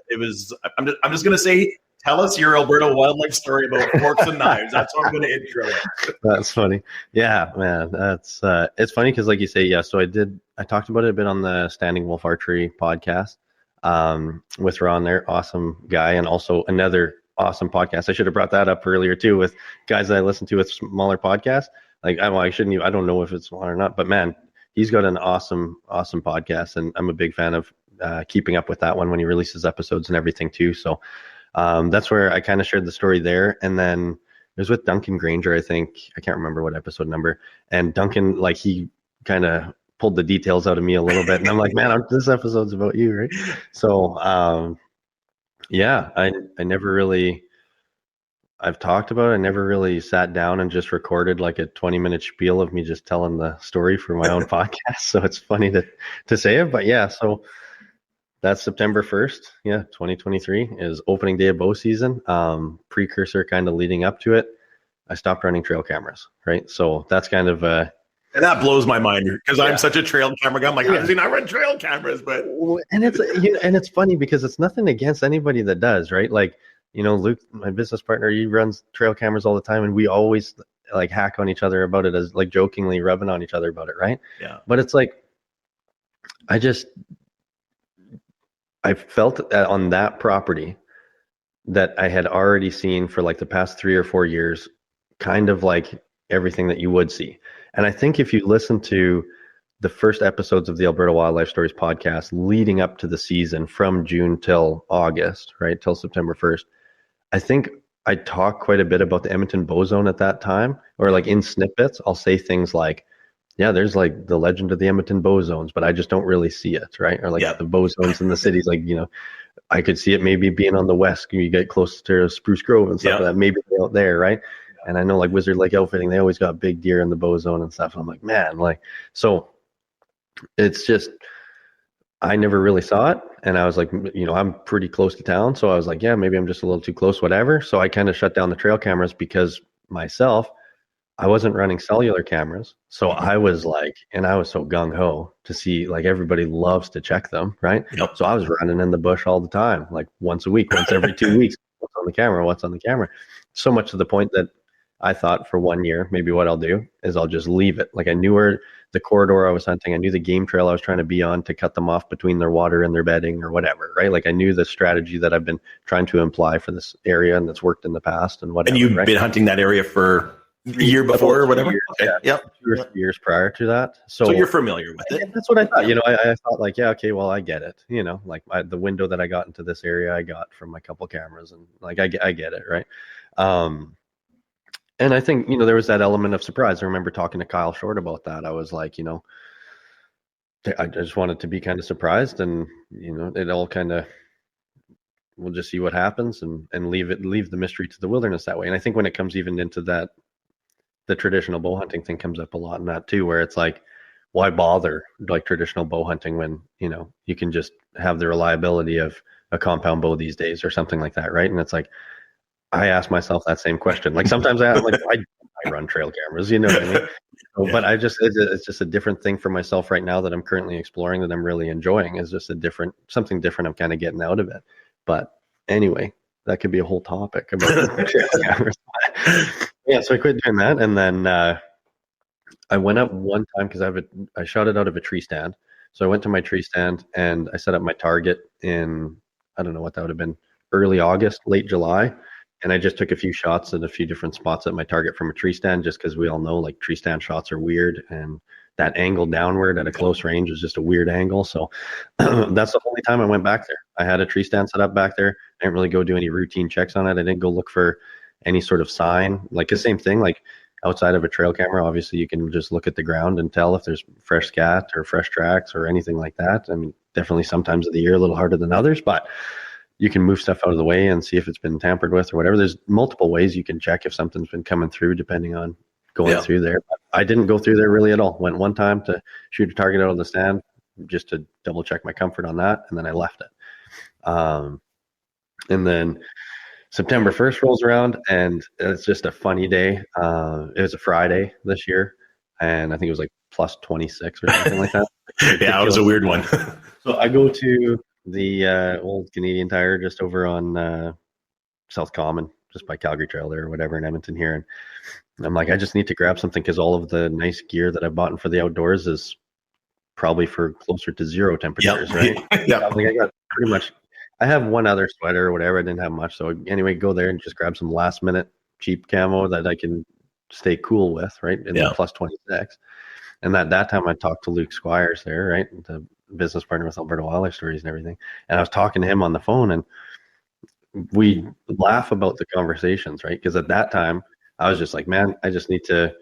it was. I'm just gonna say Tell us your Alberta wildlife story about forks and knives. That's how I'm going to intro it. That's funny. Yeah, man. That's it's funny because, like you say, yeah. So I talked about it a bit on the Standing Wolf Archery podcast with Ron there, awesome guy, and also another awesome podcast. I should have brought that up earlier too, with guys that I listen to with smaller podcasts. Like I shouldn't even, I don't know if it's small or not, but man, he's got an awesome podcast, and I'm a big fan of keeping up with that one when he releases episodes and everything too. So that's where I kind of shared the story there. And then it was with Duncan Granger, I think. I can't remember what episode number. And Duncan, like, he kind of pulled the details out of me a little bit. And I'm like, man, this episode's about you, right? So, yeah, I never really, I've talked about it. I never really sat down and just recorded like a 20-minute spiel of me just telling the story for my own podcast. So it's funny to say it. But yeah, so that's September 1st. Yeah, 2023 is opening day of bow season. Precursor kind of leading up to it. I stopped running trail cameras, right? So that's kind of and that blows my mind because I'm such a trail camera guy. I'm like, how does he not run trail cameras? But and it's funny because it's nothing against anybody that does, right? Like, you know, Luke, my business partner, he runs trail cameras all the time, and we always like hack on each other about it, as like jokingly rubbing on each other about it, right? Yeah. But it's like, I felt on that property that I had already seen for like the past 3 or 4 years, kind of like everything that you would see. And I think if you listen to the first episodes of the Alberta Wildlife Stories podcast leading up to the season from June till August, right, till September 1st, I think I talked quite a bit about the Edmonton bow zone at that time, or like in snippets, I'll say things like, yeah, there's like the legend of the Edmonton bow zones, but I just don't really see it, right? Or like the bow zones in the cities, like, you know, I could see it maybe being on the west, you get close to Spruce Grove and stuff like that, maybe out there, right? And I know like Wizard Lake Outfitting, they always got big deer in the bow zone and stuff. I'm like, man, like, so it's just, I never really saw it. And I was like, you know, I'm pretty close to town. So I was like, yeah, maybe I'm just a little too close, whatever. So I kind of shut down the trail cameras because myself, I wasn't running cellular cameras. So I was like, and I was so gung ho to see, like, everybody loves to check them, right? Yep. So I was running in the bush all the time, like once a week, once every 2 weeks. What's on the camera? So much to the point that I thought for 1 year, maybe what I'll do is I'll just leave it. Like, I knew where the corridor I was hunting, I knew the game trail I was trying to be on to cut them off between their water and their bedding or whatever, right? Like, I knew the strategy that I've been trying to imply for this area and that's worked in the past and whatever. And you've been hunting that area for a year before or whatever? Years, okay. Yeah, 2 or 3 years prior to that. So you're familiar with it. That's what I thought. You know, I thought like, yeah, okay, well, I get it. You know, like the window that I got into this area, I got from a couple cameras, and like I get it, right? And I think, you know, there was that element of surprise. I remember talking to Kyle Short about that. I was like, you know, I just wanted to be kind of surprised, and, you know, it all kind of, we'll just see what happens and leave the mystery to the wilderness that way. And I think when it comes even into that, the traditional bow hunting thing comes up a lot in that too, where it's like, why bother like traditional bow hunting when, you know, you can just have the reliability of a compound bow these days or something like that, right? And it's like, I ask myself that same question. Like, sometimes I run trail cameras, you know what I mean? So, yeah. But it's just a different thing for myself right now that I'm currently exploring, that I'm really enjoying. Is just something different I'm kind of getting out of it. But anyway, that could be a whole topic about trail cameras. Yeah, so I quit doing that, and then I went up one time because I shot it out of a tree stand. So I went to my tree stand and I set up my target in, I don't know what that would have been, early August, late July. And I just took a few shots at a few different spots at my target from a tree stand, just because we all know like tree stand shots are weird, and that angle downward at a close range is just a weird angle. So that's the only time I went back there. I had a tree stand set up back there. I didn't really go do any routine checks on it. I didn't go look for any sort of sign. Like the same thing, like outside of a trail camera, obviously you can just look at the ground and tell if there's fresh scat or fresh tracks or anything like that. I mean, definitely sometimes of the year a little harder than others, but you can move stuff out of the way and see if it's been tampered with or whatever. There's multiple ways you can check if something's been coming through depending on going through there. But I didn't go through there really at all. Went one time to shoot a target out of the stand just to double check my comfort on that, and then I left it. And then September 1st rolls around, and it's just a funny day. It was a Friday this year, and I think it was like plus 26 or something like that. Yeah, it was a weird one. So I go to the old Canadian Tire just over on South Common, just by Calgary Trail there or whatever in Edmonton here. And I'm like, I just need to grab something because all of the nice gear that I've bought for the outdoors is probably for closer to zero temperatures, right? Yeah. Like I got pretty much, I have one other sweater or whatever. I didn't have much. So anyway, go there and just grab some last minute cheap camo that I can stay cool with, right? In the plus 26. And at that time I talked to Luke Squires there, right? The business partner with Alberta Wildlife Stories and everything. And I was talking to him on the phone, and we laugh about the conversations, right? Because at that time I was just like, man, I just need to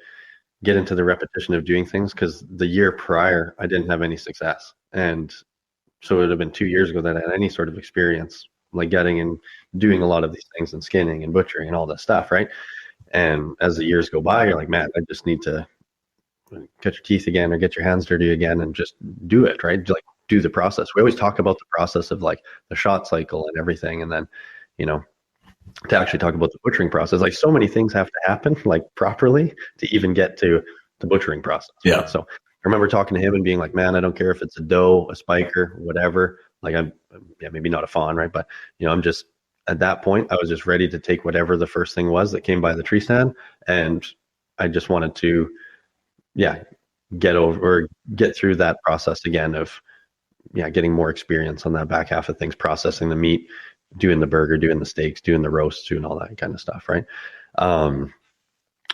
get into the repetition of doing things, because the year prior I didn't have any success. And so it would have been 2 years ago that I had any sort of experience, like getting and doing a lot of these things and skinning and butchering and all this stuff, right? And as the years go by, you're like, man, I just need to cut your teeth again or get your hands dirty again and just do it, right? Like do the process. We always talk about the process of like the shot cycle and everything. And then, you know, to actually talk about the butchering process, like so many things have to happen like properly to even get to the butchering process. Yeah. Right? So I remember talking to him and being like, man, I don't care if it's a doe, a spiker, whatever. Like maybe not a fawn, right? But you know, I'm just at that point, I was just ready to take whatever the first thing was that came by the tree stand. And I just wanted to, get over or get through that process again of, getting more experience on that back half of things, processing the meat, doing the burger, doing the steaks, doing the roasts, doing all that kind of stuff, right?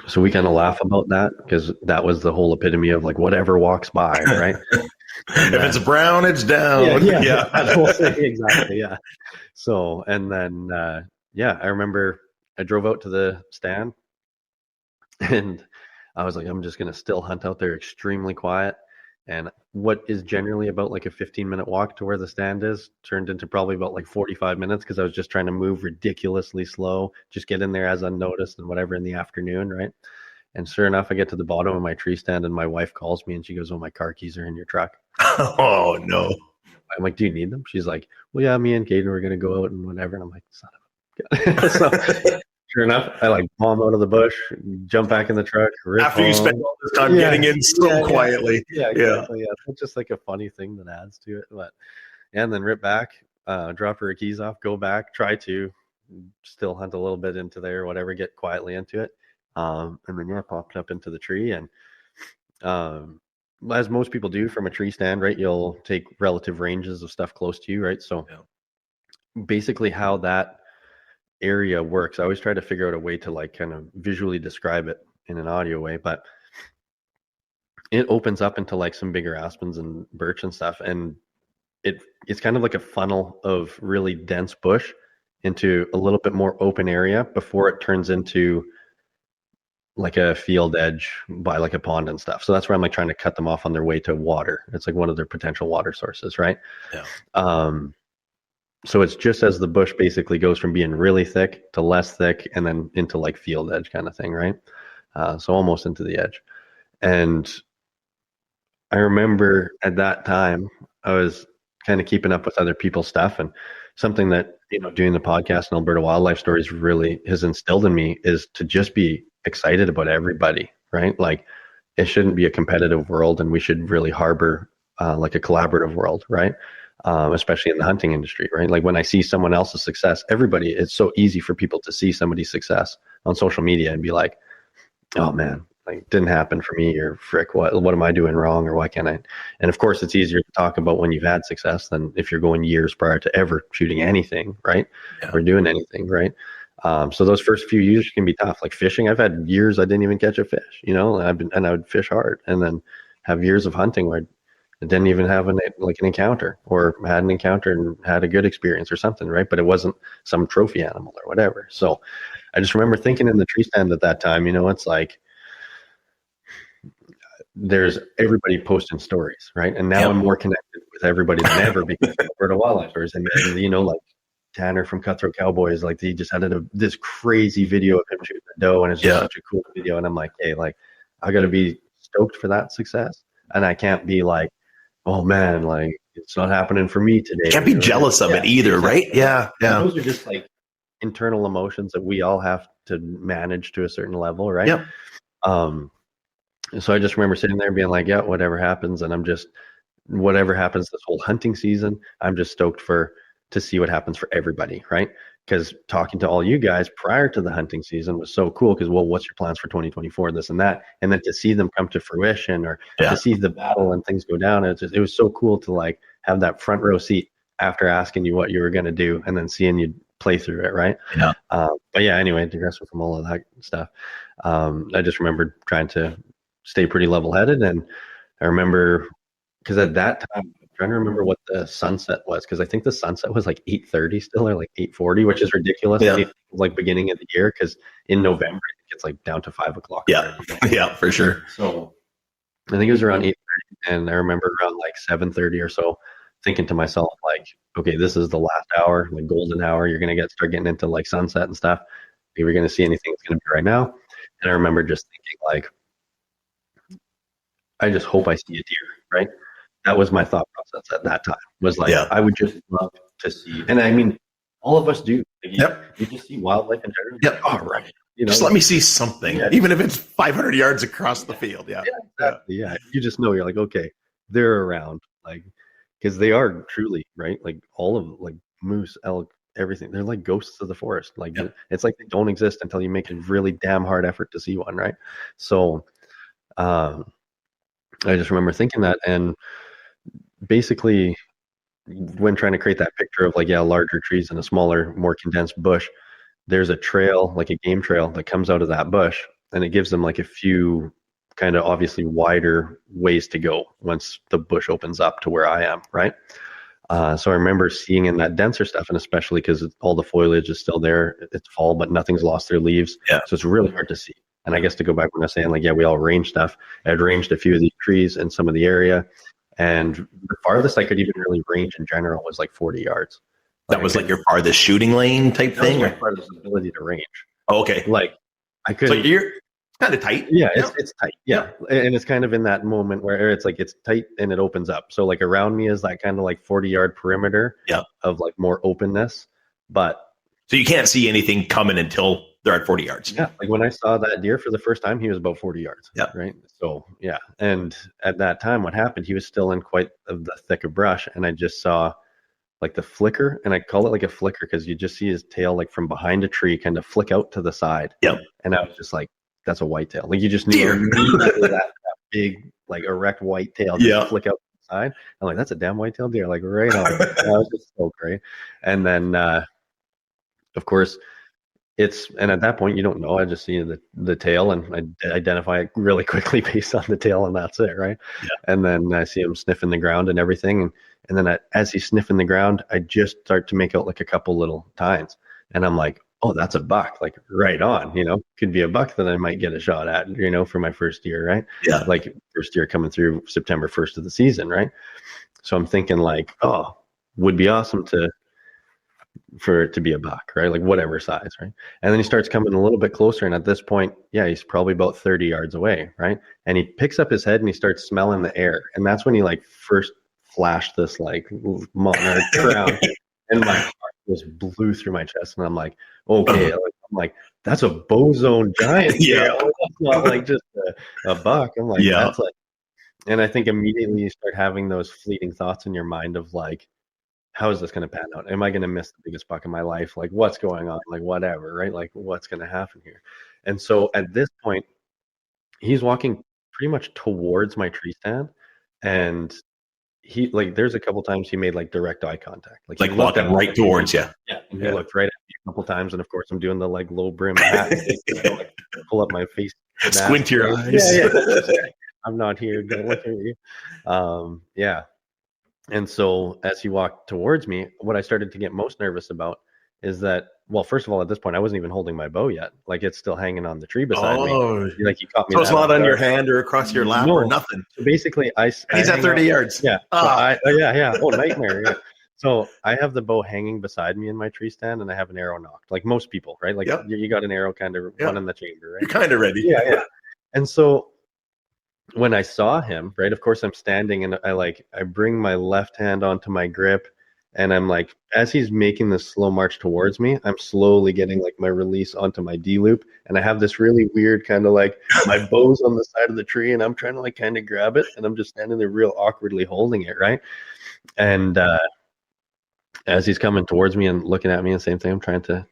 So we kind of laugh about that because that was the whole epitome of like whatever walks by, right? And, if it's brown, it's down. Yeah. Exactly. Yeah. So, and then, I remember I drove out to the stand and I was like, I'm just going to still hunt out there extremely quiet. And what is generally about like a 15-minute walk to where the stand is turned into probably about like 45 minutes because I was just trying to move ridiculously slow, just get in there as unnoticed and whatever in the afternoon, right? And sure enough, I get to the bottom of my tree stand and my wife calls me and she goes, oh, my car keys are in your truck. Oh, no. I'm like, do you need them? She's like, well, yeah, me and Caden, we're going to go out and whatever. And I'm like, son of a So sure enough, I like bomb out of the bush, jump back in the truck. After you spend all this time getting in so quietly. Yeah, exactly. Yeah. It's just like a funny thing that adds to it. But and then rip back, drop her keys off, go back, try to still hunt a little bit into there, whatever, get quietly into it. And then popped up into the tree. And as most people do from a tree stand, right, you'll take relative ranges of stuff close to you, right? So basically how that area works, I always try to figure out a way to like kind of visually describe it in an audio way, but it opens up into like some bigger aspens and birch and stuff, and it's kind of like a funnel of really dense bush into a little bit more open area before it turns into like a field edge by like a pond and stuff. So that's where I'm like trying to cut them off on their way to water. It's like one of their potential water sources, right? So it's just as the bush basically goes from being really thick to less thick and then into like field edge kind of thing, right? So almost into the edge. And I remember at that time, I was kind of keeping up with other people's stuff, and something that, doing the podcast and Alberta Wildlife Stories really has instilled in me is to just be excited about everybody, right? Like it shouldn't be a competitive world, and we should really harbor like a collaborative world, right? Especially in the hunting industry, right? Like when I see someone else's success, it's so easy for people to see somebody's success on social media and be like, oh man, like it didn't happen for me, or frick, what am I doing wrong, or why can't I? And of course it's easier to talk about when you've had success than if you're going years prior to ever shooting anything, right? Or doing anything, right? So those first few years can be tough. Like fishing, I've had years I didn't even catch a fish, and I would fish hard, and then have years of hunting where I didn't even have an encounter, or had an encounter and had a good experience or something, right? But it wasn't some trophy animal or whatever. So I just remember thinking in the tree stand at that time, it's like there's everybody posting stories, right? And now I'm more connected with everybody than ever because of Alberta Wildlife Stories. And like Tanner from Cutthroat Cowboys, like he just had this crazy video of him shooting a doe, and it's just such a cool video. And I'm like, hey, like I got to be stoked for that success, and I can't be like, oh man, like it's not happening for me today. Can't be jealous of it either, right? Yeah. Those are just like internal emotions that we all have to manage to a certain level, right? So I just remember sitting there being like, whatever happens, and whatever happens this whole hunting season, I'm just stoked to see what happens for everybody, right? because talking to all you guys prior to the hunting season was so cool because, well, what's your plans for 2024, this and that, and then to see them come to fruition or to see the battle and things go down, it was so cool to like have that front row seat after asking you what you were going to do and then seeing you play through it, right? But yeah, anyway, digressing from all of that stuff, I just remember trying to stay pretty level-headed, and I remember because at that time, I'm trying to remember what the sunset was, because I think the sunset was like 8:30 still, or like 8:40, which is ridiculous. Like beginning of the year, because in November it gets like down to 5 o'clock. Yeah, for sure. So I think it was around 8:30, and I remember around like 7:30 or so, thinking to myself like, okay, this is the last hour, like golden hour. You're gonna start getting into like sunset and stuff. If you're gonna see anything, it's gonna be right now. And I remember just thinking like, I just hope I see a deer, right? That was my thought process at that time. Was like, I would just love to see, and I mean, all of us do. Like, you just see wildlife in general. Oh, right. Just let me see something, even if it's 500 yards across the field. Exactly. You just know, you're like, okay, they're around, like, because they are truly, right? Like all of like moose, elk, everything. They're like ghosts of the forest. Like it's like they don't exist until you make a really damn hard effort to see one, right? So, I just remember thinking that, and basically when trying to create that picture of like larger trees and a smaller, more condensed bush, there's a trail, like a game trail, that comes out of that bush, and it gives them like a few kind of obviously wider ways to go once the bush opens up to where I am, right? So I remember seeing in that denser stuff, and especially because all the foliage is still there, it's fall, but nothing's lost their leaves, so it's really hard to see. And I guess to go back when I was saying like, we all range stuff, I'd ranged a few of these trees in some of the area, and the farthest I could even really range in general was like 40 yards. That was like your farthest shooting lane type thing? My farthest ability to range. Oh, okay. Like I could. So you're kind of tight. Yeah, it's tight. Yeah. And it's kind of in that moment where it's like it's tight and it opens up. So like around me is that kind of like 40-yard perimeter of like more openness. But so you can't see anything coming until they're at 40 yards. Yeah. Like when I saw that deer for the first time, he was about 40 yards. Yeah. Right. So yeah. And at that time, what happened, he was still in quite the thick of brush, and I just saw like the flicker, and I call it like a flicker because you just see his tail like from behind a tree kind of flick out to the side. And I was just like, that's a whitetail. Like you just knew immediately that big like erect white tail just flick out to the side. I'm like, that's a damn whitetail deer, like right on. That was just so great. And then of course and at that point you don't know. I just see the tail, and I identify it really quickly based on the tail, and that's it, right? And then I see him sniffing the ground and everything, and then as he's sniffing the ground, I just start to make out like a couple little tines, and I'm like, oh, that's a buck, like right on, could be a buck that I might get a shot at, for my first year, right? Like first year coming through September 1st of the season, right? So I'm thinking like, oh, would be awesome for it to be a buck, right? Like whatever size, right? And then he starts coming a little bit closer, and at this point, he's probably about 30 yards away, right? And he picks up his head and he starts smelling the air, and that's when he like first flashed this like crown, and my heart just blew through my chest, and I'm like, okay, I'm like, that's a bow-zone giant. That's not like just a buck. I'm like, that's like, and I think immediately you start having those fleeting thoughts in your mind of like, how is this going to pan out? Am I going to miss the biggest buck in my life? Like, what's going on? Like, whatever, right? Like, what's going to happen here? And so at this point, he's walking pretty much towards my tree stand, and he like, there's a couple times he made like direct eye contact, like walking right towards you. And he looked right at me a couple times, and of course I'm doing the like low brim hat, like, pull up my face, squint your eyes. I'm not here. Don't look at me. And so as he walked towards me, what I started to get most nervous about is that, well, first of all, at this point, I wasn't even holding my bow yet. Like it's still hanging on the tree beside me. Like you caught me. So it's not on your hand or across your lap or nothing. So basically, he's at 30 yards. Yeah. Oh, nightmare. Yeah. So I have the bow hanging beside me in my tree stand, and I have an arrow nocked, like most people, right? Like you got an arrow kind of one in the chamber, right? You're kind of ready. Yeah. And so when I saw him, right, of course I'm standing, and I bring my left hand onto my grip, and I'm like, as he's making this slow march towards me, I'm slowly getting like my release onto my D loop, and I have this really weird kind of like, my bow's on the side of the tree, and I'm trying to like kind of grab it, and I'm just standing there real awkwardly holding it, right? And as he's coming towards me and looking at me, and same thing, I'm trying to,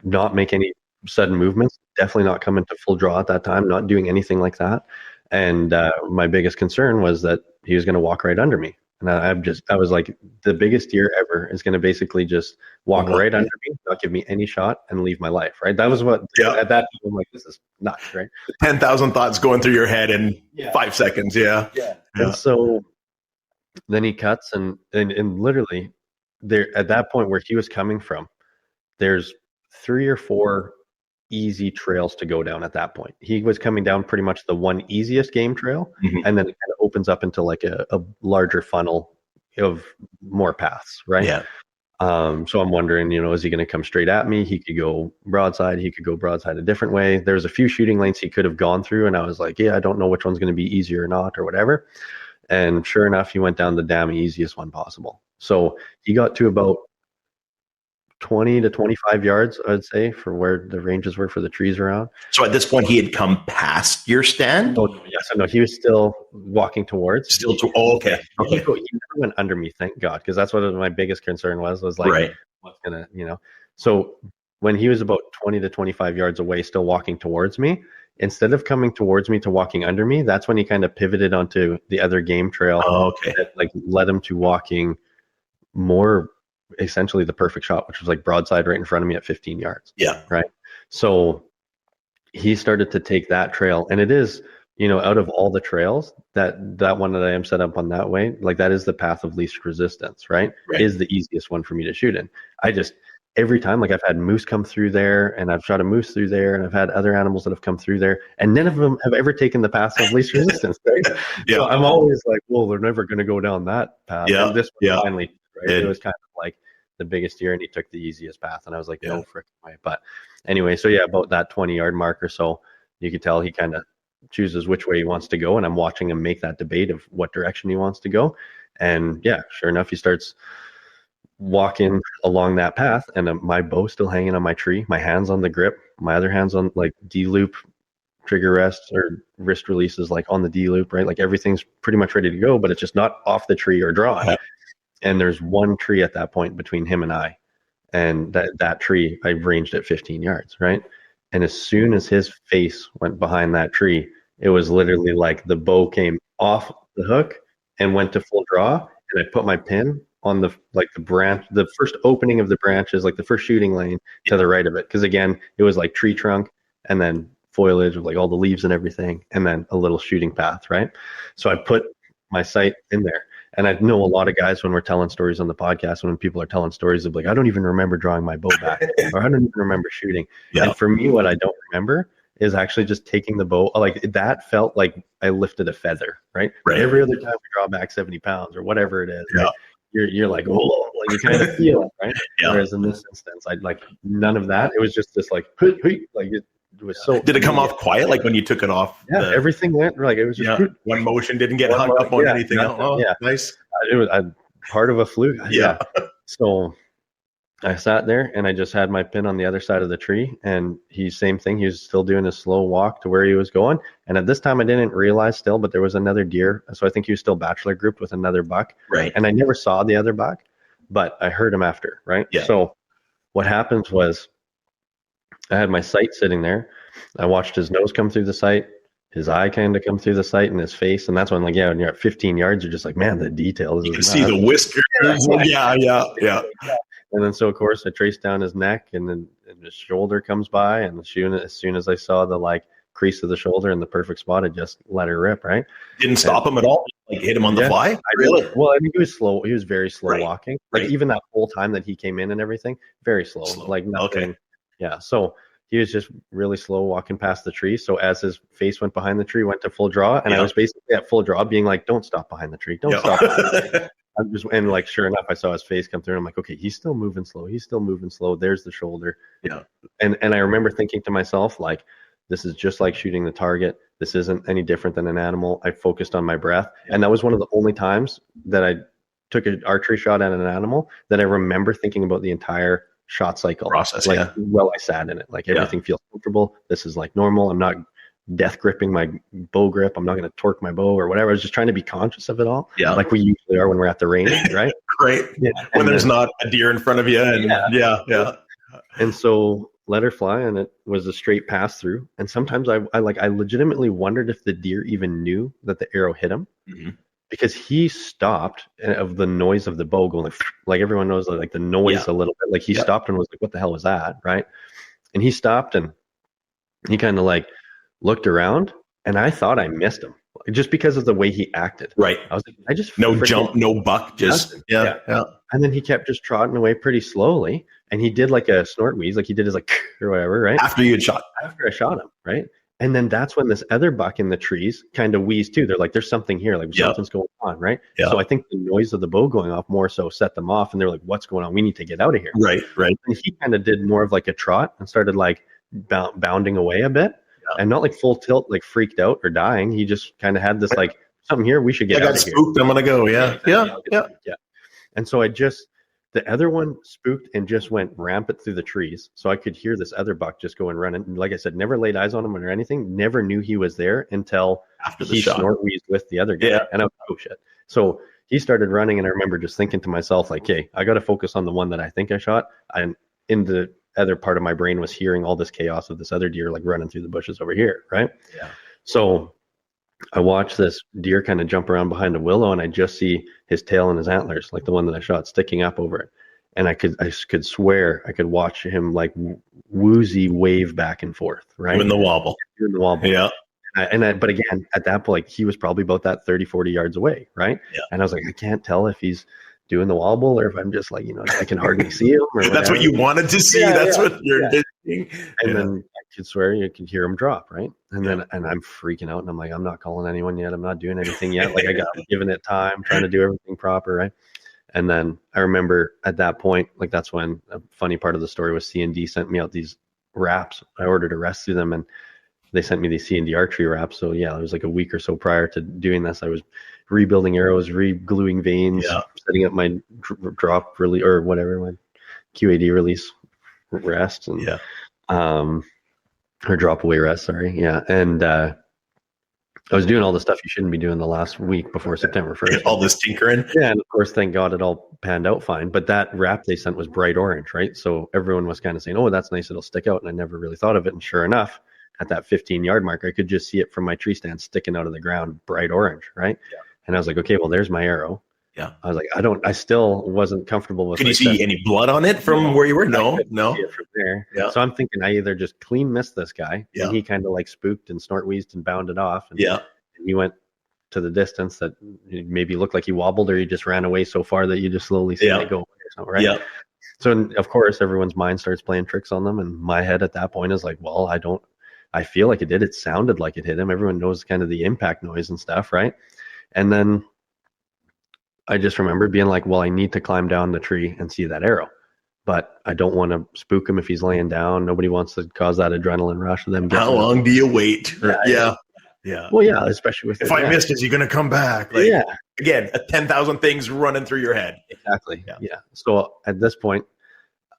not make any sudden movements, definitely not coming to full draw at that time, not doing anything like that. And my biggest concern was that he was going to walk right under me. And I was like, the biggest deer ever is going to basically just walk right under me, not give me any shot, and leave my life, right? That was what, at that time, I'm like, this is nuts, right? 10,000 thoughts going through your head in 5 seconds, yeah. And so then he cuts, and literally, there at that point where he was coming from, there's 3 or 4 easy trails to go down at that point. He was coming down pretty much the one easiest game trail, and then it kind of opens up into like a larger funnel of more paths, right? Yeah. So I'm wondering, is he going to come straight at me? He could go broadside. He could go broadside a different way. There's a few shooting lanes he could have gone through, and I was like, I don't know which one's going to be easier or not or whatever. And sure enough, he went down the damn easiest one possible. So he got to about 20 to 25 yards, I'd say, for where the ranges were for the trees around. So at this point, he had come past your stand? Oh, yes. No, he was still walking towards. Okay. He never went under me, thank God, because that's what my biggest concern was like, what's going to, So when he was about 20 to 25 yards away, still walking towards me, instead of coming towards me to walking under me, that's when he kind of pivoted onto the other game trail. That like led him to walking more essentially the perfect shot, which was like broadside right in front of me at 15 yards. Yeah. Right. So he started to take that trail, and it is, out of all the trails, that one that I am set up on that way, like that is the path of least resistance, right? Is the easiest one for me to shoot in. Every time, like I've had moose come through there, and I've shot a moose through there, and I've had other animals that have come through there, and none of them have ever taken the path of least resistance, right? So I'm always like, well, they're never going to go down that path. And this one finally, right? It was kind of like the biggest deer, and he took the easiest path, and I was like, no freaking way. But anyway, so about that 20-yard mark or so, you could tell he kind of chooses which way he wants to go, and I'm watching him make that debate of what direction he wants to go. And sure enough, he starts walking along that path, and my bow still hanging on my tree, my hands on the grip, my other hands on like D-loop trigger rests or wrist releases, like on the D-loop, right? Like everything's pretty much ready to go, but it's just not off the tree or drawn. And there's one tree at that point between him and I, and that tree I ranged at 15 yards, right? And as soon as his face went behind that tree, it was literally like the bow came off the hook and went to full draw, and I put my pin on the branch, the first opening of the branches, like the first shooting lane to the right of it. Because again, it was like tree trunk and then foliage of like all the leaves and everything, and then a little shooting path, right? So I put my sight in there. And I know a lot of guys, when we're telling stories on the podcast, when people are telling stories of like, I don't even remember drawing my bow back, or I don't even remember shooting. And for me, what I don't remember is actually just taking the bow. Like that felt like I lifted a feather, right? Every other time we draw back 70 pounds or whatever it is, right? You're like, oh, like you kind of feel it, right? Whereas in this instance, I like none of that. It was just this like, like it was so. Did it come off quiet, like when you took it off? Yeah, everything went like it was just one motion, didn't get hung up on anything else. Oh, nice. It was part of a fluke. Yeah. So I sat there and I just had my pin on the other side of the tree, and same thing. He was still doing a slow walk to where he was going. And at this time I didn't realize still, but there was another deer. So I think he was still bachelor grouped with another buck. Right. And I never saw the other buck, but I heard him after. Right. Yeah. So what happens was I had my sight sitting there. I watched his nose come through the sight, his eye kind of come through the sight, and his face. And that's when, like, when you're at 15 yards, you're just like, man, the details. You can see the whiskers. Yeah. And then, so of course, I traced down his neck, and then his shoulder comes by. And as soon as I saw the like crease of the shoulder in the perfect spot, I just let her rip. Right. Didn't stop him at all. Like hit him on the fly. Really? Well, I mean, he was slow. He was very slow walking. Like even that whole time that he came in and everything, very slow. Like nothing. Okay. Yeah. So he was just really slow walking past the tree. So as his face went behind the tree, went to full draw. And I was basically at full draw being like, don't stop behind the tree. Don't stop. And like, sure enough, I saw his face come through. And I'm like, okay, he's still moving slow. He's still moving slow. There's the shoulder. Yeah. And I remember thinking to myself, like, this is just like shooting the target. This isn't any different than an animal. I focused on my breath. Yeah. And that was one of the only times that I took an archery shot at an animal that I remember thinking about the entire shot cycle process. Like, well, I sat in it. Like everything feels comfortable. This is like normal. I'm not death gripping my bow grip. I'm not going to torque my bow or whatever. I was just trying to be conscious of it all. Yeah. Like we usually are when we're at the range, right? Right. Yeah. When there's not a deer in front of you. And yeah. And so let her fly, and it was a straight pass through. And sometimes I legitimately wondered if the deer even knew that the arrow hit him, because he stopped of the noise of the bow going like everyone knows, like the noise a little bit. Like he stopped and was like, "What the hell was that?" Right? And he stopped and he kind of like looked around, and I thought I missed him just because of the way he acted. Right. I was like, I just no jump, no buck, just yeah. And then he kept just trotting away pretty slowly, and he did like a snort wheeze, like he did his like or whatever, right? After you had shot. After I shot him, right? And then that's when this other buck in the trees kind of wheezed too. They're like, "There's something here, like something's going on," right? Yeah. So I think the noise of the bow going off more so set them off, and they're like, "What's going on? We need to get out of here." Right. And he kind of did more of like a trot and started like bounding away a bit, and not like full tilt, like freaked out or dying. He just kind of had this like, something here, we should get out of here. I got spooked, I'm gonna go. Yeah. And so the other one spooked and just went rampant through the trees. So I could hear this other buck just go and run. And like I said, never laid eyes on him or anything. Never knew he was there until after the he shot. snort wheezed with the other guy. Yeah. And I was like, oh shit. So he started running, and I remember just thinking to myself, like, hey, I got to focus on the one that I think I shot. And in the other part of my brain was hearing all this chaos of this other deer like running through the bushes over here, right? Yeah. So I watched this deer kind of jump around behind a willow, and I just see his tail and his antlers, like the one that I shot, sticking up over it. And I could swear I could watch him like woozy wave back and forth, right? Doing the wobble. Yeah. But again, at that point, like, he was probably about that 30, 40 yards away, right? Yeah. And I was like, I can't tell if he's doing the wobble or if I'm just like, I can hardly see him. Or that's what you wanted to see. That's what you're envisioning. And then I could swear you could hear him drop, right? And then I'm freaking out, and I'm like, I'm not calling anyone yet. I'm not doing anything yet. Like, I got giving it time, trying to do everything proper, right? And then I remember at that point, like, that's when a funny part of the story was C&D sent me out these wraps. I ordered a rest through them, and they sent me these C&D archery wraps. So yeah, it was like a week or so prior to doing this. I was rebuilding arrows, re-gluing veins, setting up my drop release or whatever, my QAD release rest, and or drop away rest. Sorry, and I was doing all the stuff you shouldn't be doing the last week before September 1st. All this tinkering. Yeah, and of course, thank God it all panned out fine. But that wrap they sent was bright orange, right? So everyone was kind of saying, "Oh, that's nice, it'll stick out." And I never really thought of it. And sure enough, at that 15-yard mark, I could just see it from my tree stand sticking out of the ground, bright orange, right? Yeah. And I was like, okay, well, there's my arrow. Yeah. I was like, I still wasn't comfortable with it. Could you see any blood on it from where you were? No. See it from there. Yeah. So I'm thinking I either just clean missed this guy, and he kind of like spooked and snort wheezed and bounded off. And and he went to the distance that maybe looked like he wobbled, or he just ran away so far that you just slowly see it go away or something, right? Yeah. So of course, everyone's mind starts playing tricks on them, and my head at that point is like, well, I feel like it did. It sounded like it hit him. Everyone knows kind of the impact noise and stuff, right? And then I just remember being like, well, I need to climb down the tree and see that arrow, but I don't want to spook him if he's laying down. Nobody wants to cause that adrenaline rush of them. How long do you wait? Yeah. Well, yeah, especially with if I missed, is he going to come back? Like, again, 10,000 things running through your head. Exactly. Yeah. So at this point,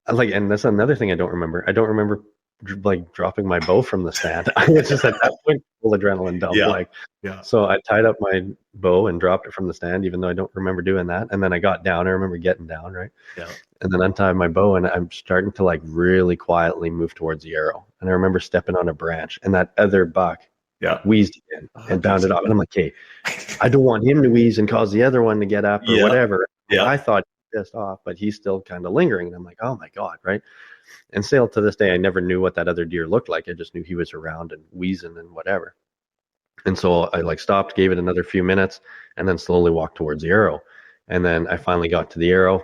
and that's another thing I don't remember. I don't remember like dropping my bow from the stand. It's just at that point, full adrenaline dump. So I tied up my bow and dropped it from the stand, even though I don't remember doing that. And then I got down. I remember getting down, right? Yeah. And then untied my bow, and I'm starting to like really quietly move towards the arrow. And I remember stepping on a branch, and that other buck wheezed again and bounded off. And I'm like, hey, I don't want him to wheeze and cause the other one to get up or whatever. Yeah. I thought he pissed off, but he's still kind of lingering. And I'm like, oh my God, right? And still to this day, I never knew what that other deer looked like. I just knew he was around and wheezing and whatever. And so I like stopped, gave it another few minutes, and then slowly walked towards the arrow. And then I finally got to the arrow,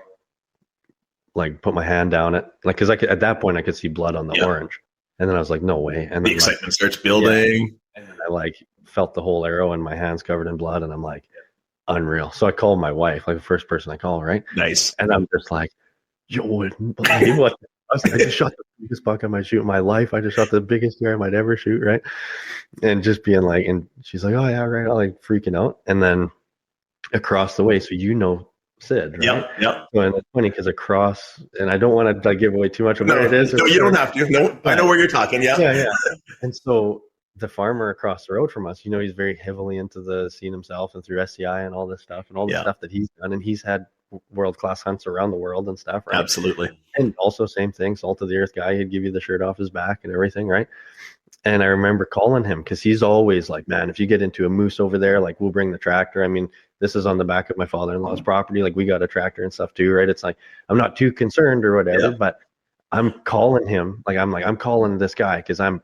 like put my hand down it, like, cause at that point I could see blood on the orange. And then I was like, no way. And the excitement starts building. And I like felt the whole arrow and my hands covered in blood. And I'm like, unreal. So I called my wife, like the first person I call, right? Nice. And I'm just like, you wouldn't believe what I just shot the biggest buck I might shoot in my life. I just shot the biggest deer I might ever shoot, right? And just being like, and she's like, oh yeah, right. I'm like freaking out. And then across the way, so Sid, right? Yeah. So, and it's funny because across, and I don't want to like give away too much of where it is. No, you don't have to. No, I know where you're talking. Yeah. And so the farmer across the road from us, he's very heavily into the scene himself and through SCI and all this stuff and all the stuff that he's done. And he's had world-class hunts around the world and stuff, right? Absolutely. And also same thing, salt of the earth guy, he'd give you the shirt off his back and everything, right? And I remember calling him because he's always like, man, if you get into a moose over there, like we'll bring the tractor. I mean, this is on the back of my father-in-law's property. Like we got a tractor and stuff too, right? It's like, I'm not too concerned or whatever, but I'm calling him. I'm calling this guy because I'm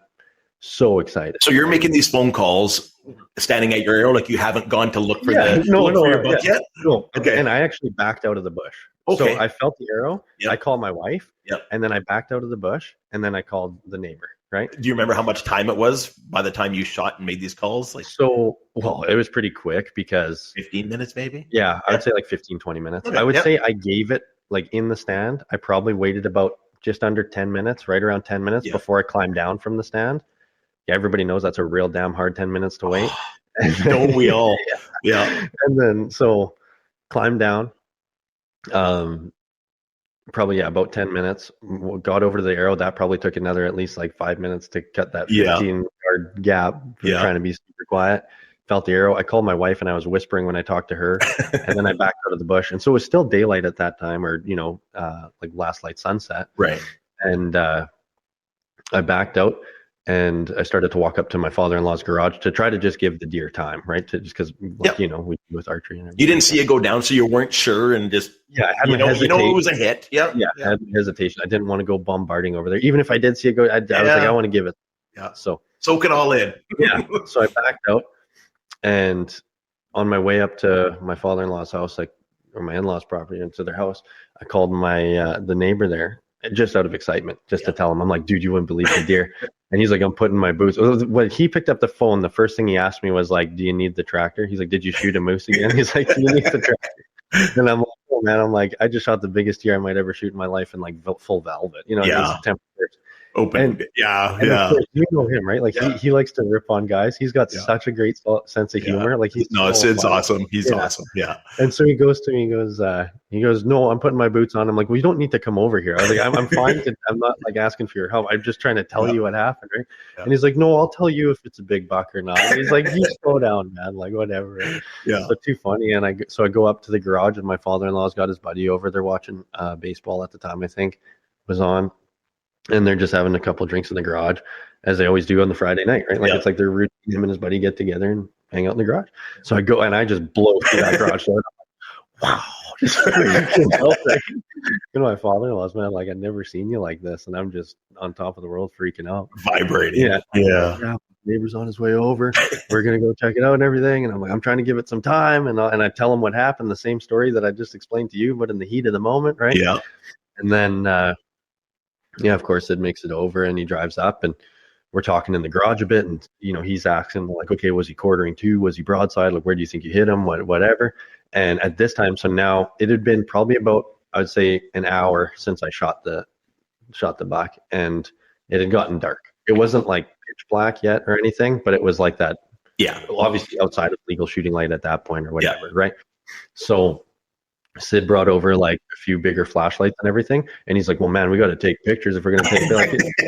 so excited. So you're making these phone calls standing at your arrow, like you haven't gone to look for your buck yet? No. Okay. And I actually backed out of the bush. Okay. So I felt the arrow. I called my wife. And then I backed out of the bush and then I called the neighbor. Right. Do you remember how much time it was by the time you shot and made these calls? It was pretty quick because 15 minutes, maybe. Yeah, I would say like 15, 20 minutes. Okay, I would say I gave it like in the stand. I probably waited about just under 10 minutes, right around 10 minutes before I climbed down from the stand. Yeah, everybody knows that's a real damn hard 10 minutes to wait. Don't we all? Yeah. And then so climbed down. Probably about 10 minutes, got over to the arrow. That probably took another at least like 5 minutes to cut that 15-yard gap. Trying to be super quiet. Felt the arrow. I called my wife and I was whispering when I talked to her, and then I backed out of the bush. And so it was still daylight at that time, or like last light sunset. Right. And I backed out and I started to walk up to my father-in-law's garage to try to just give the deer time, right? To just because we do with archery and everything. You didn't see it go down, so you weren't sure, and just I had it was a hit. I had hesitation. I didn't want to go bombarding over there. Even if I did see it go, I was like, I want to give it. Yeah. So soak it all in. So I backed out, and on my way up to my father-in-law's house, or my in-laws' property, into their house, I called my the neighbor there, just out of excitement, just to tell him, I'm like, dude, you wouldn't believe the deer. And he's like, I'm putting my boots. When he picked up the phone, the first thing he asked me was like, do you need the tractor? He's like, did you shoot a moose again? He's like, do you need the tractor? And I'm like, oh man, I'm like, I just shot the biggest deer I might ever shoot in my life in like full velvet, temperatures. Open. And you know him, right? Like he likes to rip on guys. He's got such a great sense of humor. Like Sid's awesome. He's awesome. Yeah. And so he goes to me, he goes, no, I'm putting my boots on. I'm like, well, you don't need to come over here. I was like, I'm fine. I'm not like asking for your help. I'm just trying to tell you what happened, right? Yeah. And he's like, no, I'll tell you if it's a big buck or not. And he's like, you slow down, man. Like whatever. Right? Yeah. So too funny. And I go up to the garage, and my father-in-law's got his buddy over there watching baseball at the time, I think, was on. And they're just having a couple drinks in the garage, as they always do on the Friday night, right? Like it's like their routine. Him and his buddy get together and hang out in the garage. So I go and I just blow through that garage door. Wow. My father-in-law's, man, like, I've never seen you like this. And I'm just on top of the world freaking out. Vibrating. Yeah. Neighbor's on his way over. We're going to go check it out and everything. And I'm like, I'm trying to give it some time. And I tell him what happened, the same story that I just explained to you, but in the heat of the moment, right? Yeah. And then, of course, Sid makes it over and he drives up and we're talking in the garage a bit. And, he's asking like, okay, was he quartering to? Was he broadside? Like, where do you think you hit him? Whatever. And at this time, so now it had been probably about, I would say, an hour since I shot the buck, and it had gotten dark. It wasn't like pitch black yet or anything, but it was like that. Yeah. Obviously outside of legal shooting light at that point or whatever. Yeah. Right. So Sid brought over like a few bigger flashlights and everything, and he's like, "Well, man, we got to take pictures if we're gonna take."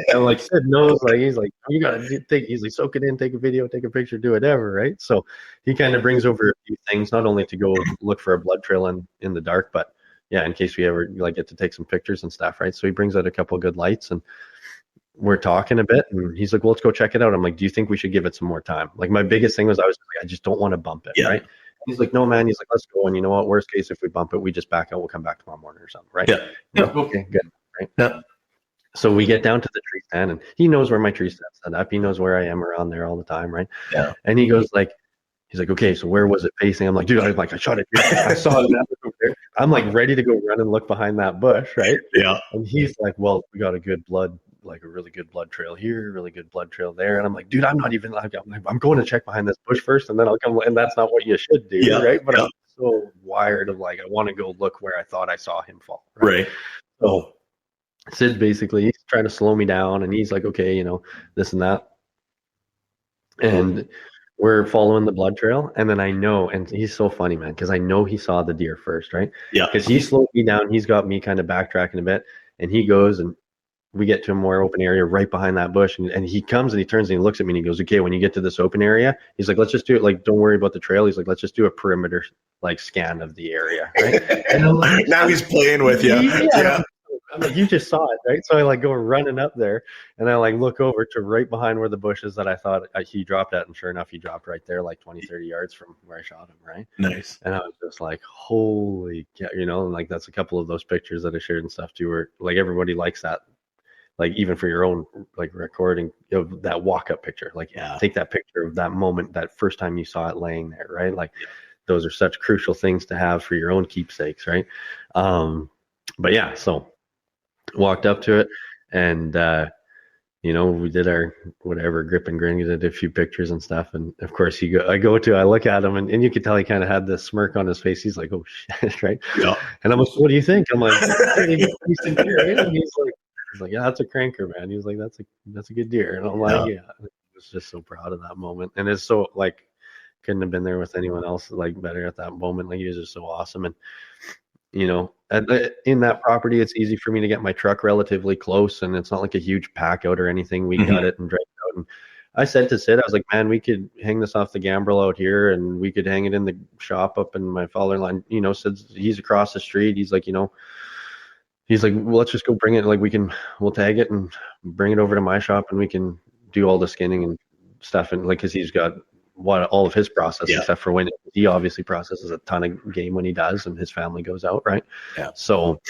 And like Sid knows, like he's like, "You gotta take." He's like, "Soak it in, take a video, take a picture, do whatever." Right. So he kind of brings over a few things, not only to go look for a blood trail in the dark, but in case we ever like get to take some pictures and stuff. Right. So he brings out a couple of good lights, and we're talking a bit, and he's like, "Well, let's go check it out." I'm like, "Do you think we should give it some more time?" Like my biggest thing was I just don't want to bump it. Right. He's like, no, man. He's like, let's go. And you know what? Worst case, if we bump it, we just back out. We'll come back tomorrow morning or something, right? Yeah. Okay, good. Right. Yeah. So we get down to the tree stand, and he knows where my tree stand's set up. He knows where I am around there all the time, right? Yeah. And he's like, okay, so where was it facing? I'm like, dude, I shot it here. I saw it over there. I'm like ready to go run and look behind that bush, right? Yeah. And he's like, well, we got a really good blood trail here, really good blood trail there. And I'm like, dude, I'm not even like, I'm going to check behind this bush first, and then I'll come. And that's not what you should do, right? But I'm so wired of like, I want to go look where I thought I saw him fall. Right. So Sid basically, he's trying to slow me down, and he's like, okay, this and that. And we're following the blood trail. And then I know, and he's so funny, man, because I know he saw the deer first, right? Yeah. Because he slowed me down. He's got me kind of backtracking a bit, and he goes and we get to a more open area right behind that bush, and he comes and he turns and he looks at me and he goes, okay, when you get to this open area, he's like, let's just do it. Like, don't worry about the trail. He's like, let's just do a perimeter like scan of the area. Right. And I'm like, now he's playing with you. Yeah. I'm like, you just saw it, right? So I like go running up there, and I like look over to right behind where the bush is that I thought he dropped at, and sure enough, he dropped right there, like 20, 30 yards from where I shot him, right? Nice. And I was just like, holy cow, you know, and like that's a couple of those pictures that I shared and stuff too, where like everybody likes that, like even for your own like recording of that walk-up picture, like take that picture of that moment, that first time you saw it laying there, right? Like those are such crucial things to have for your own keepsakes, right? But yeah, so walked up to it, and you know, we did our whatever grip and grin, did a few pictures and stuff, and of course I look at him, and you could tell he kind of had this smirk on his face. He's like, oh shit, right? Yeah. And I'm like, what do you think? I'm like, and he's like, yeah, that's a cranker, man. He was like, that's a good deer. And I'm like, yeah. I was just so proud of that moment, and it's so like couldn't have been there with anyone else like better at that moment. Like he was just so awesome. And you know, in that property, it's easy for me to get my truck relatively close, and it's not like a huge pack out or anything. We got it and dragged it out. And I said to Sid, I was like, man, we could hang this off the gambrel out here, and we could hang it in the shop up in my father-in-law. You know, Sid's, he's across the street. He's like, you know, he's like, well, let's just go bring it. Like we'll tag it and bring it over to my shop, and we can do all the skinning and stuff. And like, cause he's got all of his process and stuff for when he obviously processes a ton of game when he does, and his family goes out. Right. Yeah. So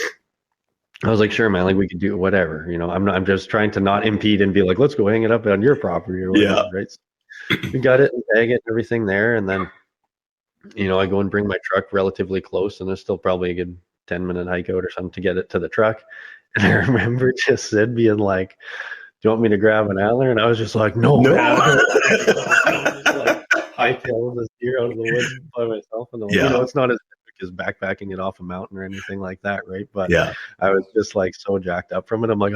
I was like, sure, man, like we could do whatever, you know, I'm just trying to not impede and be like, let's go hang it up on your property or whatever. Right. So we got it and tag it and everything there. And then, you know, I go and bring my truck relatively close, and there's still probably a good 10-minute hike out or something to get it to the truck. And I remember just Sid being like, do you want me to grab an antler? And I was just like, no. Hightailing this deer out of the woods by myself, and you know, it's not as epic as backpacking it off a mountain or anything like that, right? But I was just like so jacked up from it. I'm like,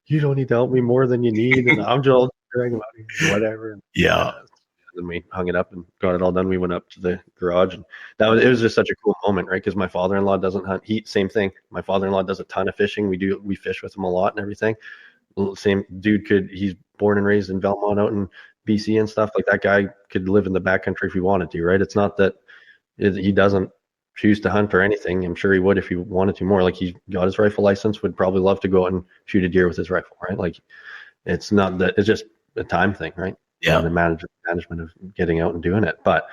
you don't need to help me more than you need, and I'm just dragging him out, whatever. And, and then we hung it up and got it all done. We went up to the garage, and it was just such a cool moment, right? Because my father-in-law doesn't hunt. Same thing. My father-in-law does a ton of fishing. We fish with him a lot and everything. Same dude he's born and raised in Belmont out in BC and stuff. Like that guy could live in the backcountry if he wanted to, right? It's not that he doesn't choose to hunt or anything. I'm sure he would if he wanted to more. Like he's got his rifle license, would probably love to go out and shoot a deer with his rifle, right? Like it's not that, it's just a time thing, right? Yeah. The management of getting out and doing it. But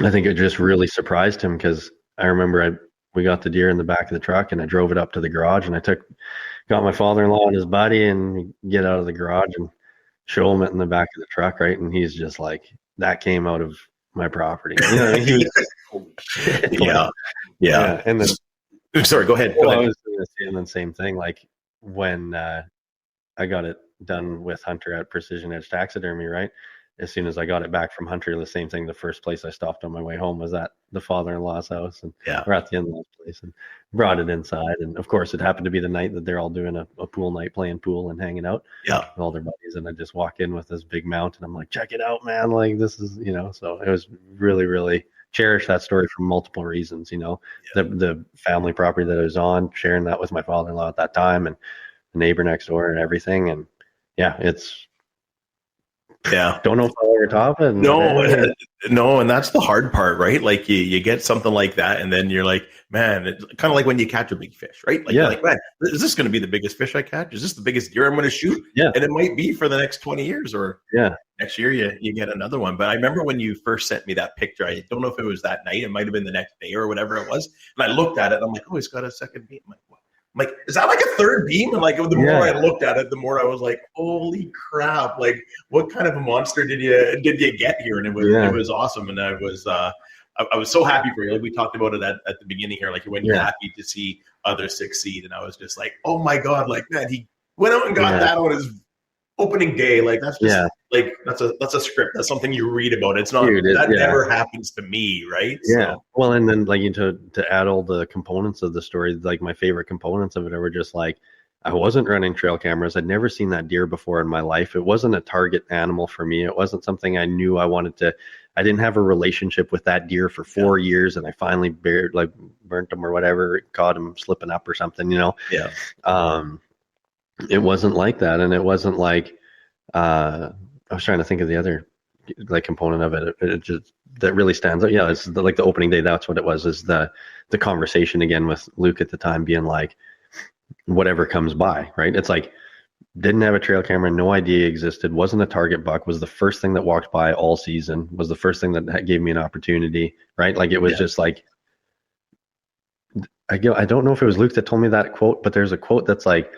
I think it just really surprised him, because I remember we got the deer in the back of the truck, and I drove it up to the garage, and I got my father-in-law and his buddy, and we get out of the garage and show him it in the back of the truck, right? And he's just like, that came out of my property. You know, he was like, yeah. And then, sorry, go ahead. I was going to say, and then same thing, like when I got it done with Hunter at Precision Edge Taxidermy, right? As soon as I got it back from Hunter, the same thing, the first place I stopped on my way home was at the father-in-law's house, and we're at the in-law's place, and brought it inside. And of course, it happened to be the night that they're all doing a pool night, playing pool and hanging out with all their buddies. And I just walk in with this big mount, and I'm like, check it out, man. Like this is, you know, so it was really, really cherish that story for multiple reasons, you know, the family property that I was on, sharing that with my father-in-law at that time, and the neighbor next door and everything. And it's, don't know if I'll ever top it. No, and that's the hard part, right? Like you get something like that, and then you're like, man, it's kind of like when you catch a big fish, right? Like, you're like, man, is this going to be the biggest fish I catch? Is this the biggest deer I'm going to shoot? Yeah. And it might be for the next 20 years, or next year you get another one. But I remember when you first sent me that picture, I don't know if it was that night, it might have been the next day or whatever it was. And I looked at it, and I'm like, oh, it's got a second beam. I'm like, what? I'm like, is that like a third beam? And like, the more I looked at it, the more I was like, holy crap. Like, what kind of a monster did you get here? And it was awesome. And I was so happy for you. Like we talked about it at the beginning here, like when you're happy to see others succeed. And I was just like, oh my God, like, man, he went out and got that on his opening day. Like that's just like, that's a script. That's something you read about. It's not, never happens to me. Right. Yeah. So. Well, and then like to add all the components of the story, like my favorite components of it were just like, I wasn't running trail cameras. I'd never seen that deer before in my life. It wasn't a target animal for me. It wasn't something I knew I wanted to. I didn't have a relationship with that deer for 4 years, and I finally burnt him or whatever, caught him slipping up or something, you know? Yeah. it wasn't like that. And it wasn't like, I was trying to think of the other like component of it. It just, that really stands out. Yeah. It's like the opening day. That's what it was, is the conversation again with Luke at the time being like, whatever comes by, right? It's like, didn't have a trail camera, no idea existed, wasn't a target buck, was the first thing that walked by all season, was the first thing that gave me an opportunity, right? Like it was just like, I don't know if it was Luke that told me that quote, but there's a quote that's like,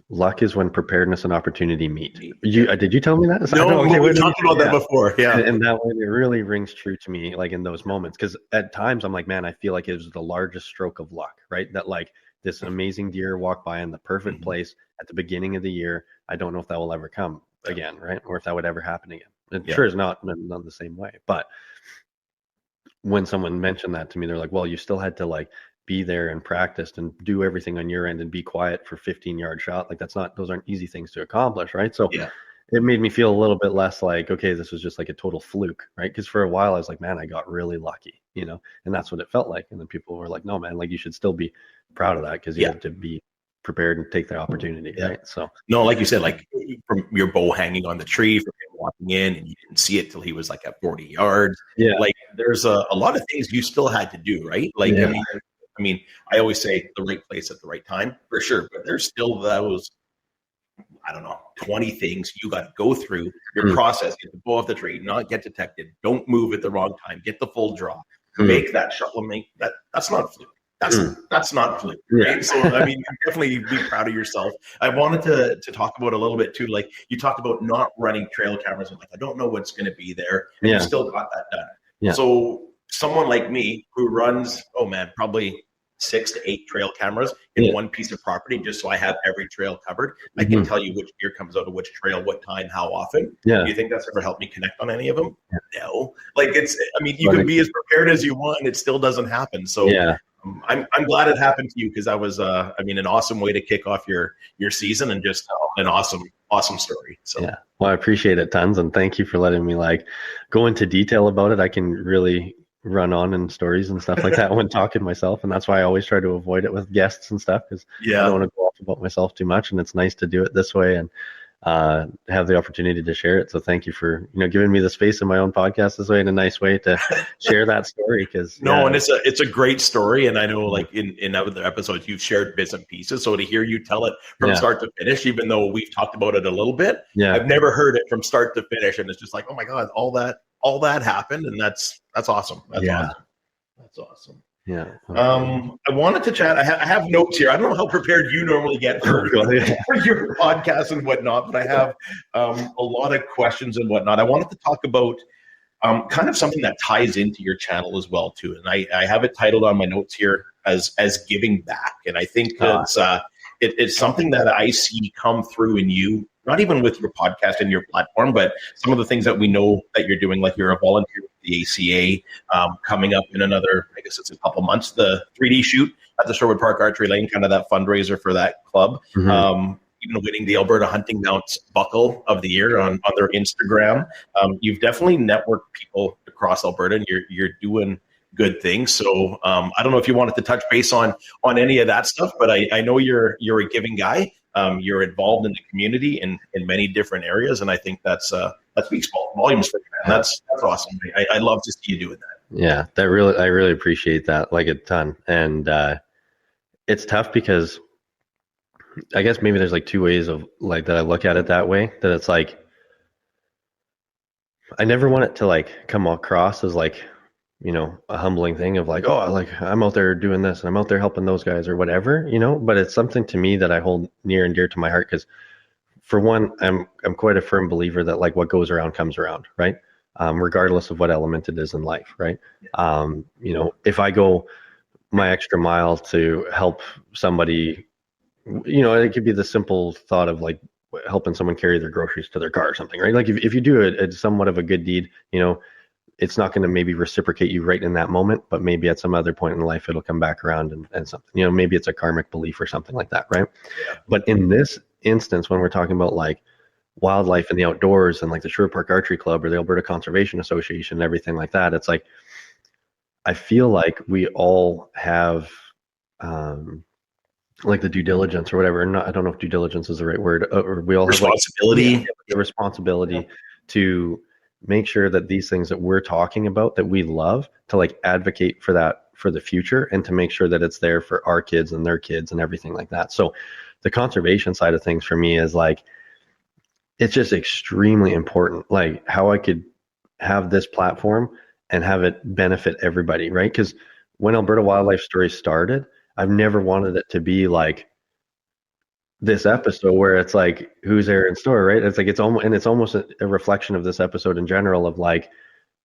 luck is when preparedness and opportunity meet. Did you tell me that? No, we talked about that before. Yeah. And that one, it really rings true to me, like in those moments. Because at times I'm like, man, I feel like it was the largest stroke of luck, right? That like this amazing deer walked by in the perfect place at the beginning of the year. I don't know if that will ever come again, right? Or if that would ever happen again. It sure is not the same way. But when someone mentioned that to me, they're like, well, you still had to like be there and practiced and do everything on your end and be quiet for 15-yard shot. Like those aren't easy things to accomplish, right? So it made me feel a little bit less like, okay, this was just like a total fluke, right? Because for a while I was like, man, I got really lucky, and that's what it felt like. And then people were like, no, man, like you should still be proud of that, because you have to be prepared and take the opportunity, right? So no, like you said, like from your bow hanging on the tree, from him walking in, and you didn't see it till he was like at 40 yards. Yeah, like there's a lot of things you still had to do, right? Like I mean, I always say the right place at the right time, for sure. But there's still those, I don't know, 20 things you got to go through your process, get the bow off the tree, not get detected, don't move at the wrong time, get the full draw, make that shot. That's not fluke. That's not fluke, right? So, I mean, definitely be proud of yourself. I wanted to talk about a little bit too, like you talked about not running trail cameras and like, I don't know what's going to be there. And you still got that done. Yeah. So someone like me who runs, probably 6 to 8 trail cameras in one piece of property, just so I have every trail covered. I can tell you which deer comes out of which trail, what time, how often. Yeah. Do you think that's ever helped me connect on any of them? No. Like you can be as prepared as you want and it still doesn't happen. So I'm glad it happened to you, because that was an awesome way to kick off your season, and just an awesome story. So well, I appreciate it tons, and thank you for letting me like go into detail about it. I can really run on in stories and stuff like that when talking myself, and that's why I always try to avoid it with guests and stuff, because I don't want to go off about myself too much, and it's nice to do it this way and have the opportunity to share it. So thank you for giving me the space in my own podcast this way, in a nice way to share that story. Because and it's a great story, and I know like in other episodes you've shared bits and pieces, so to hear you tell it from start to finish, even though we've talked about it a little bit, I've never heard it from start to finish, and it's just like, oh my god, all that happened, and that's awesome. That's awesome. Yeah. I wanted to chat. I have notes here. I don't know how prepared you normally get for your podcast and whatnot, but I have a lot of questions and whatnot. I wanted to talk about kind of something that ties into your channel as well too. And I have it titled on my notes here as giving back. And I think it's something that I see come through in you, not even with your podcast and your platform, but some of the things that we know that you're doing, like you're a volunteer with the ACA, coming up in another, I guess it's a couple months, the 3D shoot at the Sherwood Park Archery Lane, kind of that fundraiser for that club. Even winning the Alberta Hunting Mounts Buckle of the Year on their Instagram. You've definitely networked people across Alberta, and you're doing good things. So I don't know if you wanted to touch base on any of that stuff, but I know you're a giving guy. You're involved in the community in many different areas, and I think that speaks volumes for you, man. That's awesome. I love to see you doing that. Yeah, I really appreciate that, like a ton. And it's tough because I guess maybe there's like two ways of like that I look at it that way, that it's like I never want it to like come across as like, a humbling thing of like, oh, like I'm out there doing this and I'm out there helping those guys or whatever, but it's something to me that I hold near and dear to my heart, because for one, I'm quite a firm believer that like what goes around comes around, right? Regardless of what element it is in life, right? If I go my extra mile to help somebody, it could be the simple thought of like helping someone carry their groceries to their car or something, right? Like if you do it somewhat of a good deed, it's not going to maybe reciprocate you right in that moment, but maybe at some other point in life, it'll come back around and something, maybe it's a karmic belief or something like that. Right. Yeah. But in this instance, when we're talking about like wildlife in the outdoors and like the Sherwood Park Archery Club or the Alberta Conservation Association and everything like that, it's like, I feel like we all have, like the due diligence or whatever. Not, I don't know if due diligence is the right word. Or we all have responsibility. the responsibility to make sure that these things that we're talking about that we love, to like advocate for that for the future, and to make sure that it's there for our kids and their kids and everything like that. So the conservation side of things for me is like, it's just extremely important, like how I could have this platform and have it benefit everybody, right? Because when Alberta Wildlife Stories started, I've never wanted it to be like this episode where it's like, who's Aaron Store, right? It's like, it's almost a reflection of this episode in general of like,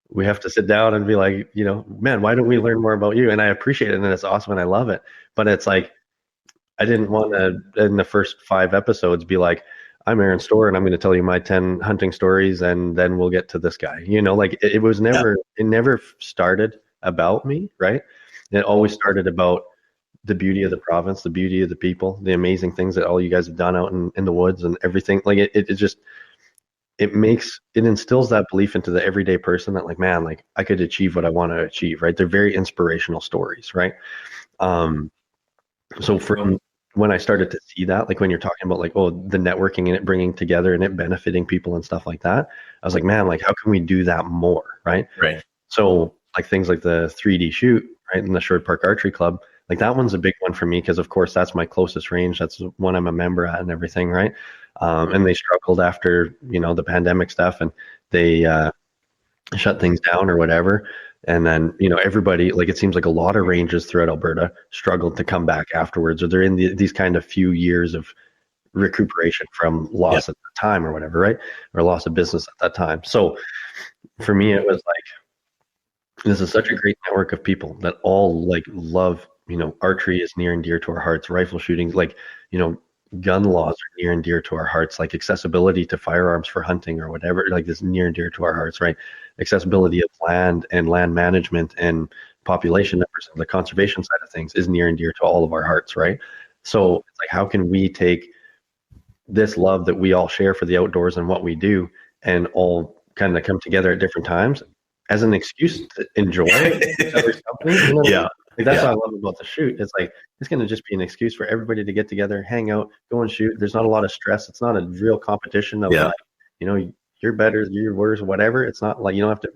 we have to sit down and be like, man, why don't we learn more about you? And I appreciate it, and it's awesome, and I love it. But it's like, I didn't want to, in the first 5 episodes, be like, I'm Aaron Store, and I'm going to tell you my 10 hunting stories, and then we'll get to this guy. Like it was never, it never started about me, right? It always started about the beauty of the province, the beauty of the people, the amazing things that all you guys have done out in the woods and everything. Like it just, it instills that belief into the everyday person that like, man, like I could achieve what I want to achieve, right? They're very inspirational stories, right? So from when I started to see that, like when you're talking about like, oh, the networking and it bringing together and it benefiting people and stuff like that, I was like, man, like how can we do that more, right? Right. So like things like the 3D shoot, right, in the Short Park Archery Club, like that one's a big one for me because of course that's my closest range. That's one I'm a member at and everything, right? And they struggled after the pandemic stuff, and they shut things down or whatever. And then, everybody, like it seems like a lot of ranges throughout Alberta struggled to come back afterwards, or they're in these kind of few years of recuperation from loss at the time or whatever, right? Or loss of business at that time. So for me, it was like, this is such a great network of people that all like love, archery is near and dear to our hearts, rifle shooting, like, gun laws are near and dear to our hearts, like accessibility to firearms for hunting or whatever, like this near and dear to our hearts, right? Accessibility of land and land management and population numbers and the conservation side of things is near and dear to all of our hearts, right? So it's like, how can we take this love that we all share for the outdoors and what we do and all kind of come together at different times as an excuse to enjoy each other's company? Yeah. Like that's what I love about the shoot. It's like, it's going to just be an excuse for everybody to get together, hang out, go and shoot. There's not a lot of stress. It's not a real competition of like, you're better, you're worse, whatever. It's not like you don't have to,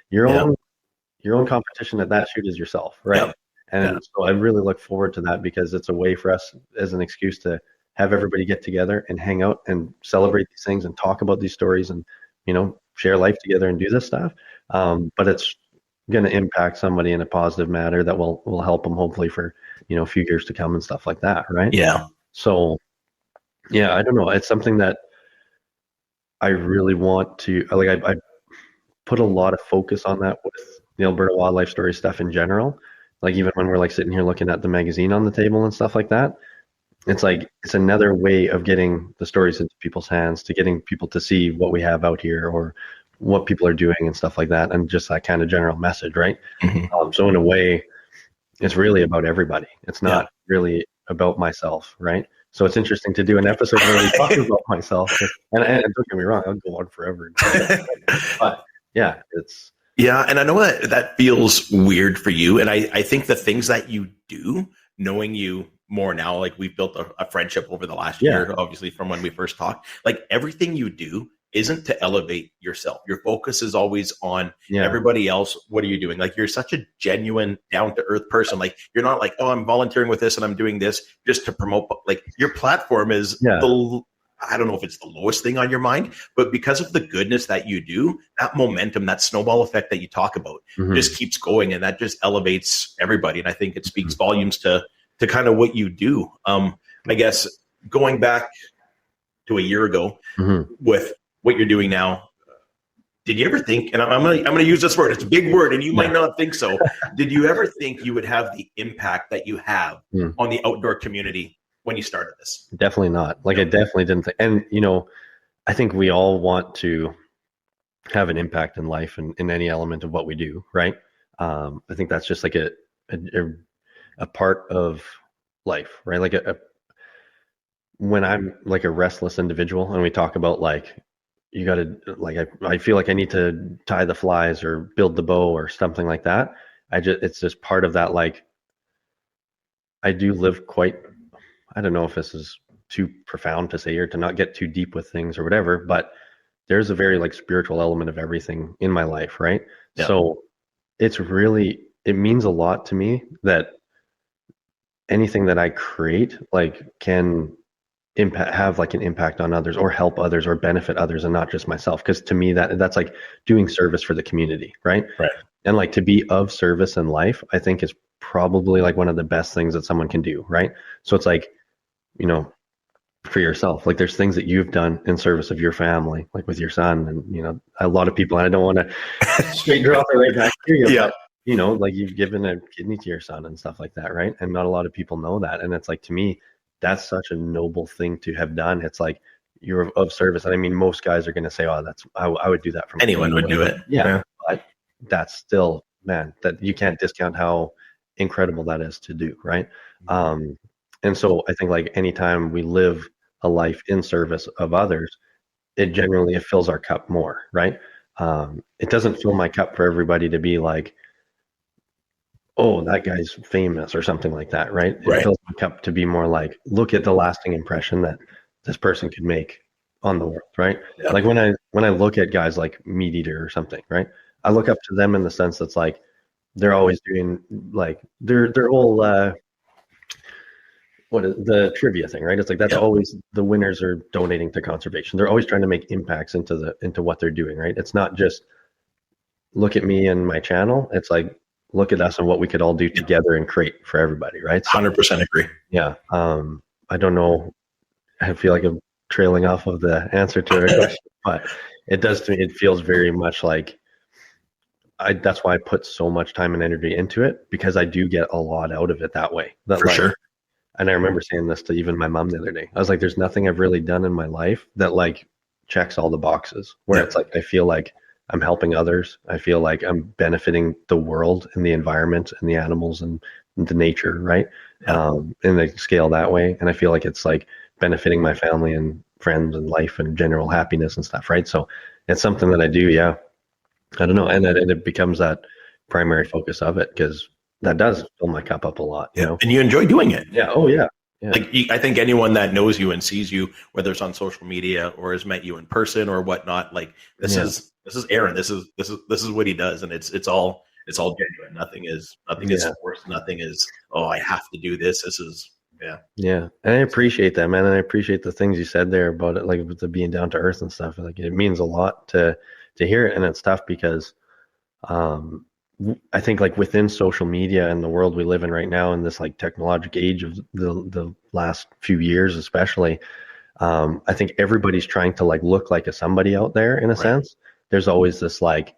your own competition at that shoot is yourself, right? And so I really look forward to that because it's a way for us as an excuse to have everybody get together and hang out and celebrate these things and talk about these stories and, share life together and do this stuff. But it's going to impact somebody in a positive manner that will help them hopefully for a few years to come and stuff like that, right? So I don't know, it's something that I really want to like. I put a lot of focus on that with the Alberta Wildlife Story stuff in general, like even when we're like sitting here looking at the magazine on the table and stuff like that. It's like, it's another way of getting the stories into people's hands, to getting people to see what we have out here or what people are doing and stuff like that, and just that kind of general message, right? So in a way, it's really about everybody. It's not really about myself, right? So it's interesting to do an episode where we talk about myself, and don't get me wrong, I'll go on forever. But it's and I know that feels weird for you, and I think the things that you do, knowing you more now, like we've built a friendship over the last year, obviously from when we first talked, like everything you do isn't to elevate yourself. Your focus is always on everybody else. What are you doing? Like you're such a genuine, down to earth person. Like you're not like, oh, I'm volunteering with this and I'm doing this just to promote. Like your platform is I don't know if it's the lowest thing on your mind, but because of the goodness that you do, that momentum, that snowball effect that you talk about just keeps going, and that just elevates everybody. And I think it speaks volumes to kind of what you do. I guess going back to a year ago with what you're doing now, did you ever think, and I'm gonna use this word, it's a big word and you might not think so, did you ever think you would have the impact that you have on the outdoor community when you started this? Definitely not. Like I definitely didn't think, and I think we all want to have an impact in life and in any element of what we do, right? I think that's just like a part of life, right? Like when I'm like a restless individual and we talk about like, you got to like, I feel like I need to tie the flies or build the bow or something like that. It's just part of that. Like I do live quite, I don't know if this is too profound to say or to not get too deep with things or whatever, but there's a very like spiritual element of everything in my life, right? Yeah. So it means a lot to me that anything that I create like can have like an impact on others or help others or benefit others and not just myself. Because to me that's like doing service for the community, right? Right. And like to be of service in life, I think is probably like one of the best things that someone can do, right? So it's like, you know, for yourself, like there's things that you've done in service of your family, like with your son, and you know, a lot of people, and I don't want to straight drop it right back to you, Yeah. but you know, like you've given a kidney to your son and stuff like that, right? And not a lot of people know that, and it's like, to me, that's such a noble thing to have done. It's like you're of service, and I mean, most guys are going to say, "Oh, I would do that for Anyone would do it." Yeah, but that's still, man, that you can't discount how incredible that is to do, right? And so I think like anytime we live a life in service of others, it fills our cup more, right? It doesn't fill my cup for everybody to be like, oh, that guy's famous or something like that, right? It fills my cup to be more like, look at the lasting impression that this person could make on the world, right? Yeah. Like when I look at guys like Meat Eater or something, right? I look up to them in the sense that's like they're always doing like their whole what is the trivia thing, right? It's like that's always the winners are donating to conservation. They're always trying to make impacts into what they're doing, right? It's not just look at me and my channel. It's like look at us and what we could all do together and create for everybody, right? So, 100% agree. Yeah. I don't know. I feel like I'm trailing off of the answer to the question, but it does to me. It feels very much like that's why I put so much time and energy into it, because I do get a lot out of it that way. For sure. And I remember saying this to even my mom the other day. I was like, there's nothing I've really done in my life that like checks all the boxes where it's like, I feel like I'm helping others. I feel like I'm benefiting the world and the environment and the animals and the nature, right? And they scale that way. And I feel like it's like benefiting my family and friends and life and general happiness and stuff, right? So it's something that I do, yeah. I don't know. And it becomes that primary focus of it, because that does fill my cup up a lot. You know? And you enjoy doing it. Yeah. Oh, yeah. Yeah. Like I think anyone that knows you and sees you, whether it's on social media or has met you in person or whatnot, like this is Aaron. This is what he does, and it's all genuine. Nothing is forced. Nothing is, oh, I have to do this. This is Yeah. And I appreciate that, man. And I appreciate the things you said there about it, like with the being down to earth and stuff. Like it means a lot to hear it, and it's tough because I think like within social media and the world we live in right now, in this like technological age of the last few years, especially, I think everybody's trying to like look like a somebody out there in a sense. There's always this like,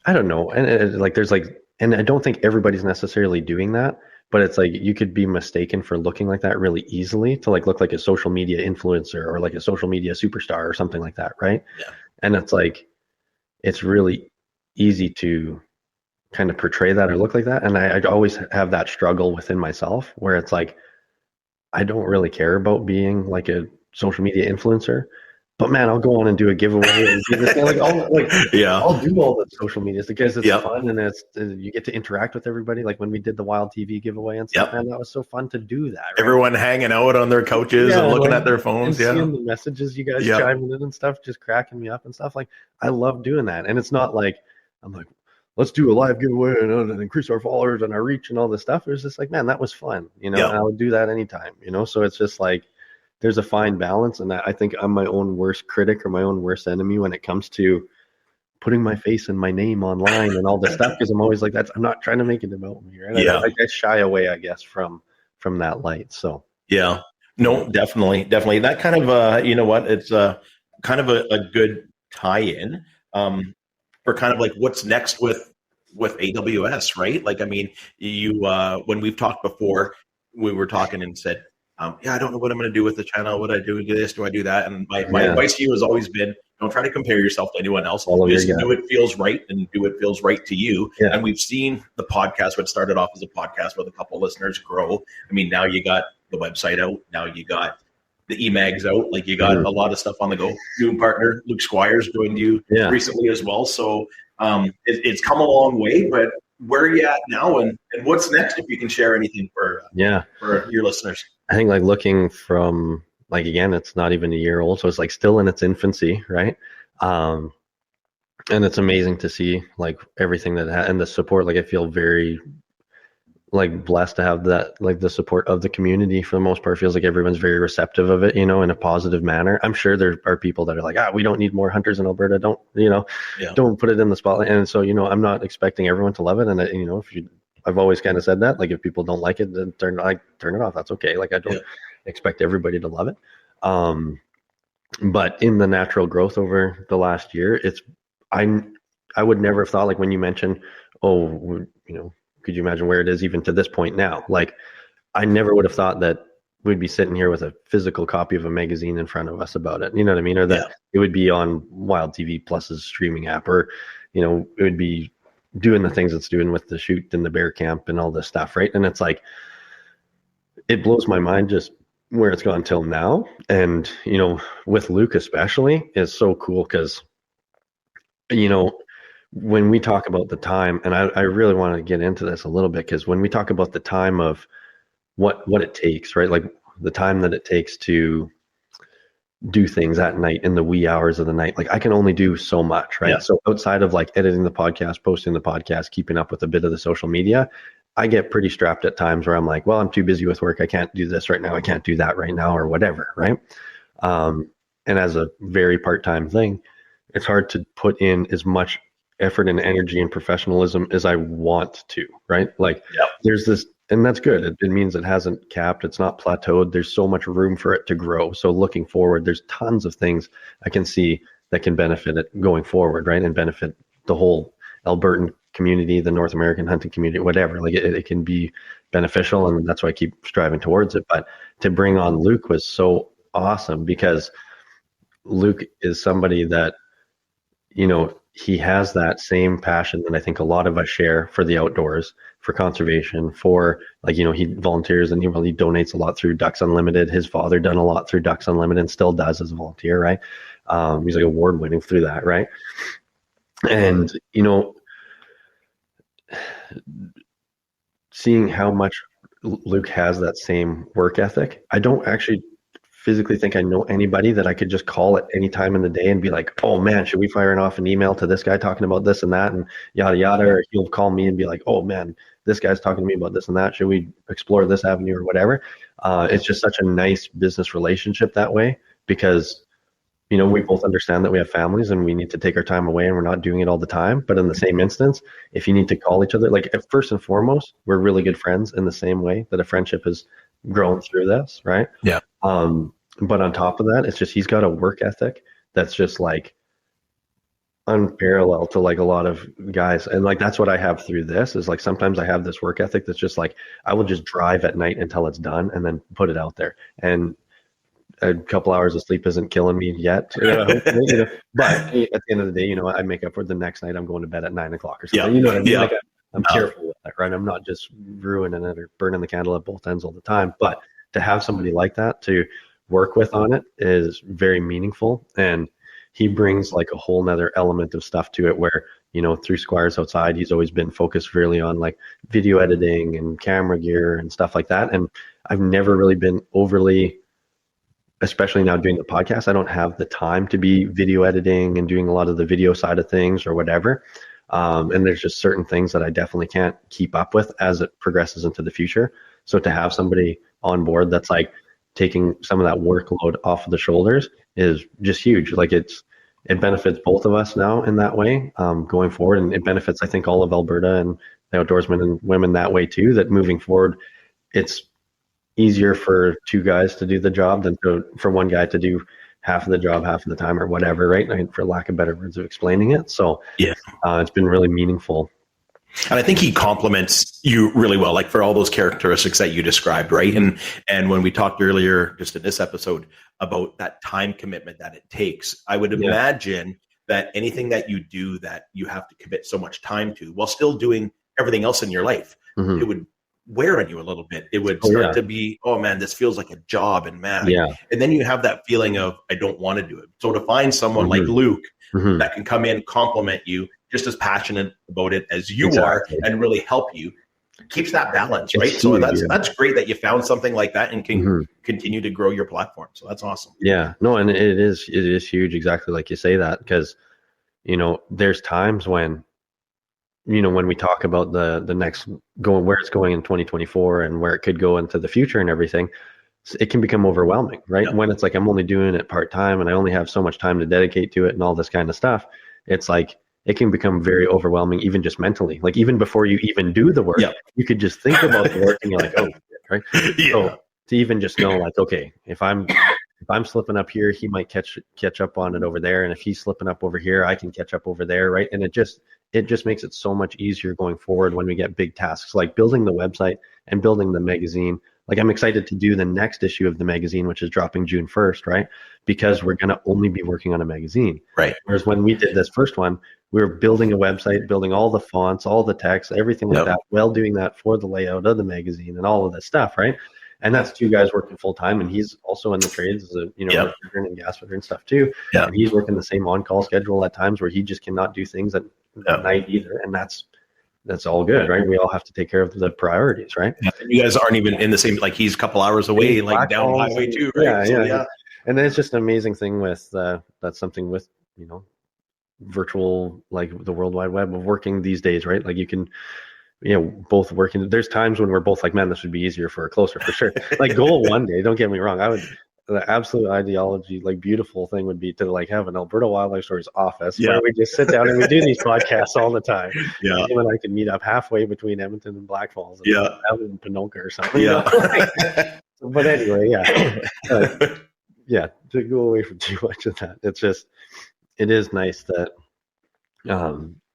I don't know. And like, there's like, and I don't think everybody's necessarily doing that, but it's like, you could be mistaken for looking like that really easily to like look like a social media influencer or like a social media superstar or something like that. Right. Yeah. And it's like, it's really easy to kind of portray that or look like that. And I always have that struggle within myself where it's like, I don't really care about being like a social media influencer, but man, I'll go on and do a giveaway and do this. I'll do all the social medias because it's fun and you get to interact with everybody. Like when we did the Wild TV giveaway and stuff, man, that was so fun to do that. Right? Everyone hanging out on their couches and looking at their phones. And seeing the messages you guys chiming in and stuff, just cracking me up and stuff. Like I love doing that. And it's not like, I'm like, let's do a live giveaway and increase our followers and our reach and all this stuff. It was just like, man, that was fun, and I would do that anytime, So it's just like, there's a fine balance. And I think I'm my own worst critic or my own worst enemy when it comes to putting my face and my name online and all this stuff. Because I'm always like, I'm not trying to make it about me. Right. I shy away, I guess, from that light. So, yeah, no, definitely. That kind of, it's kind of a good tie-in. For kind of like what's next with AWS, right? Like, I mean, you when we've talked before, we were talking and said, I don't know what I'm going to do with the channel. What I do this? Do I do that? And my advice to you has always been, don't try to compare yourself to anyone else. Just do what feels right and do what feels right to you. Yeah. And we've seen the podcast, what started off as a podcast with a couple listeners, grow. I mean, now you got the website out. Now you got the emags out. Like you got a lot of stuff on the go. New partner, Luke Squires, joined you recently as well. So it's come a long way, but where are you at now, and what's next, if you can share anything for your listeners? I think like looking from like, again, it's not even a year old, so it's like still in its infancy, right? And it's amazing to see like everything and the support. Like I feel very like blessed to have that, like the support of the community for the most part. Feels like everyone's very receptive of it, in a positive manner. I'm sure there are people that are like, we don't need more hunters in Alberta. Don't, don't put it in the spotlight. And so, I'm not expecting everyone to love it. And I've always kind of said that, like, if people don't like it, then turn it off. That's okay. Like, I don't expect everybody to love it. But in the natural growth over the last year, I would never have thought, like when you mentioned, could you imagine where it is even to this point now? Like, I never would have thought that we'd be sitting here with a physical copy of a magazine in front of us about it. You know what I mean? Or that it would be on Wild TV Plus's streaming app, or, it would be doing the things it's doing with the shoot and the bear camp and all this stuff. Right. And it's like, it blows my mind just where it's gone till now. And, with Luke especially is so cool because, when we talk about the time, and I really want to get into this a little bit, because when we talk about the time of what it takes, right? Like the time that it takes to do things at night in the wee hours of the night, like I can only do so much, right? Yeah. So outside of like editing the podcast, posting the podcast, keeping up with a bit of the social media, I get pretty strapped at times where I'm like, well, I'm too busy with work. I can't do this right now. I can't do that right now, or whatever, right? And as a very part-time thing, it's hard to put in as much effort and energy and professionalism as I want to, right? Like there's this, and that's good. It means it hasn't capped. It's not plateaued. There's so much room for it to grow. So looking forward, there's tons of things I can see that can benefit it going forward, right? And benefit the whole Albertan community, the North American hunting community, whatever. Like it can be beneficial, and that's why I keep striving towards it. But to bring on Luke was so awesome, because Luke is somebody that, he has that same passion that I think a lot of us share for the outdoors, for conservation, for like, he volunteers and he donates a lot through Ducks Unlimited. His father done a lot through Ducks Unlimited and still does as a volunteer, right? He's like award winning through that, right? And, seeing how much Luke has that same work ethic, I don't actually physically think I know anybody that I could just call at any time in the day and be like, oh man, should we fire off an email to this guy talking about this and that and yada yada, or he'll call me and be like, oh man, this guy's talking to me about this and that, should we explore this avenue or whatever. It's just such a nice business relationship that way, because we both understand that we have families and we need to take our time away and we're not doing it all the time. But in the same instance, if you need to call each other, like first and foremost, we're really good friends in the same way that a friendship has grown through this, right? Yeah. But on top of that, it's just, he's got a work ethic that's just like unparalleled to like a lot of guys. And like, that's what I have through this, is like, sometimes I have this work ethic that's just like, I will just drive at night until it's done and then put it out there. And a couple hours of sleep isn't killing me yet. But at the end of the day, I make up for it the next night. I'm going to bed at 9 o'clock or something. What I mean? Like I'm careful with that, right? I'm not just ruining it or burning the candle at both ends all the time. But to have somebody like that to work with on it is very meaningful. And he brings like a whole nother element of stuff to it where, through Squires Outside, he's always been focused really on like video editing and camera gear and stuff like that. And I've never really been overly, especially now doing the podcast, I don't have the time to be video editing and doing a lot of the video side of things or whatever. And there's just certain things that I definitely can't keep up with as it progresses into the future. So to have somebody on board that's like taking some of that workload off of the shoulders is just huge. Like it benefits both of us now in that way, going forward. And it benefits, I think, all of Alberta and the outdoorsmen and women that way too, that moving forward, it's easier for two guys to do the job than for one guy to do half of the job, half of the time or whatever, right? I mean, for lack of better words of explaining it. So it's been really meaningful. And I think he complements you really well, like for all those characteristics that you described, right? And when we talked earlier, just in this episode, about that time commitment that it takes, I would imagine that anything that you do that you have to commit so much time to while still doing everything else in your life, it would wear on you a little bit. It would start to be, oh man, this feels like a job, and man. And then you have that feeling of, I don't want to do it. So to find someone like Luke Mhm. that can come in, complement you, just as passionate about it as you Exactly. are, and really help you. Keeps that balance, It's right? So huge, yeah. that's great that you found something like that and can Mhm. continue to grow your platform. So that's awesome. Yeah, no, and it is huge, exactly like you say that, because there's times when when we talk about the next going where it's going in 2024 and where it could go into the future and everything, it can become overwhelming, right? Yeah. When it's like I'm only doing it part time and I only have so much time to dedicate to it and all this kind of stuff, it's like it can become very overwhelming, even just mentally. Like even before you even do the work, Yeah. you could just think about the work and you're like, oh, shit, right? Yeah. So to even just know, like, okay, if I'm slipping up here, he might catch up on it over there, and if he's slipping up over here, I can catch up over there, right? And it just makes it so much easier going forward when we get big tasks like building the website and building the magazine. Like I'm excited to do the next issue of the magazine, which is dropping June 1st, right? Because we're going to only be working on a magazine. Right. Whereas when we did this first one, we were building a website, building all the fonts, all the text, everything like Yep. that, while doing that for the layout of the magazine and all of this stuff, right? And that's two guys working full time, and he's also in the trades as a Yep. refrigerant and gas fitter and stuff too. Yeah. And he's working the same on-call schedule at times where he just cannot do things at night either, and that's all good, right? We all have to take care of the priorities, right? Yeah. You guys aren't even in the same, like he's a couple hours away, like down Blackballs highway and- too, right? Yeah. And then it's just an amazing thing with that's something with virtual, like the World Wide Web of working these days, right? Like you can both working. There's times when we're both like, man, this would be easier for a closer for sure. Like goal one day, don't get me wrong, the absolute ideology, like beautiful thing would be to like have an Alberta Wildlife Stories office where we just sit down and we do these podcasts all the time. Yeah. Him and I can meet up halfway between Edmonton and Black Falls, and out in Pinoka or something. Yeah. But anyway, to go away from too much of that, it is nice that,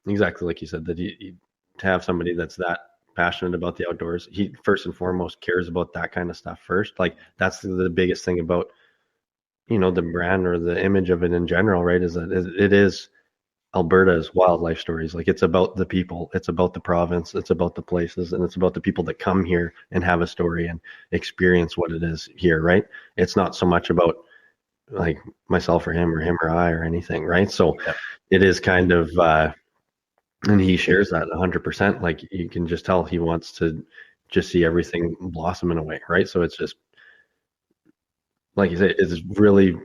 exactly like you said, that you to have somebody that's that passionate about the outdoors. He first and foremost cares about that kind of stuff first. Like that's the biggest thing about the brand or the image of it in general, right? Is that it is Alberta's wildlife stories. Like it's about the people, it's about the province, it's about the places, and it's about the people that come here and have a story and experience what it is here, right? It's not so much about like myself or him or I or anything, right? So it is kind of and he shares that 100%. Like you can just tell he wants to just see everything blossom in a way, right? So it's just like you say, it's really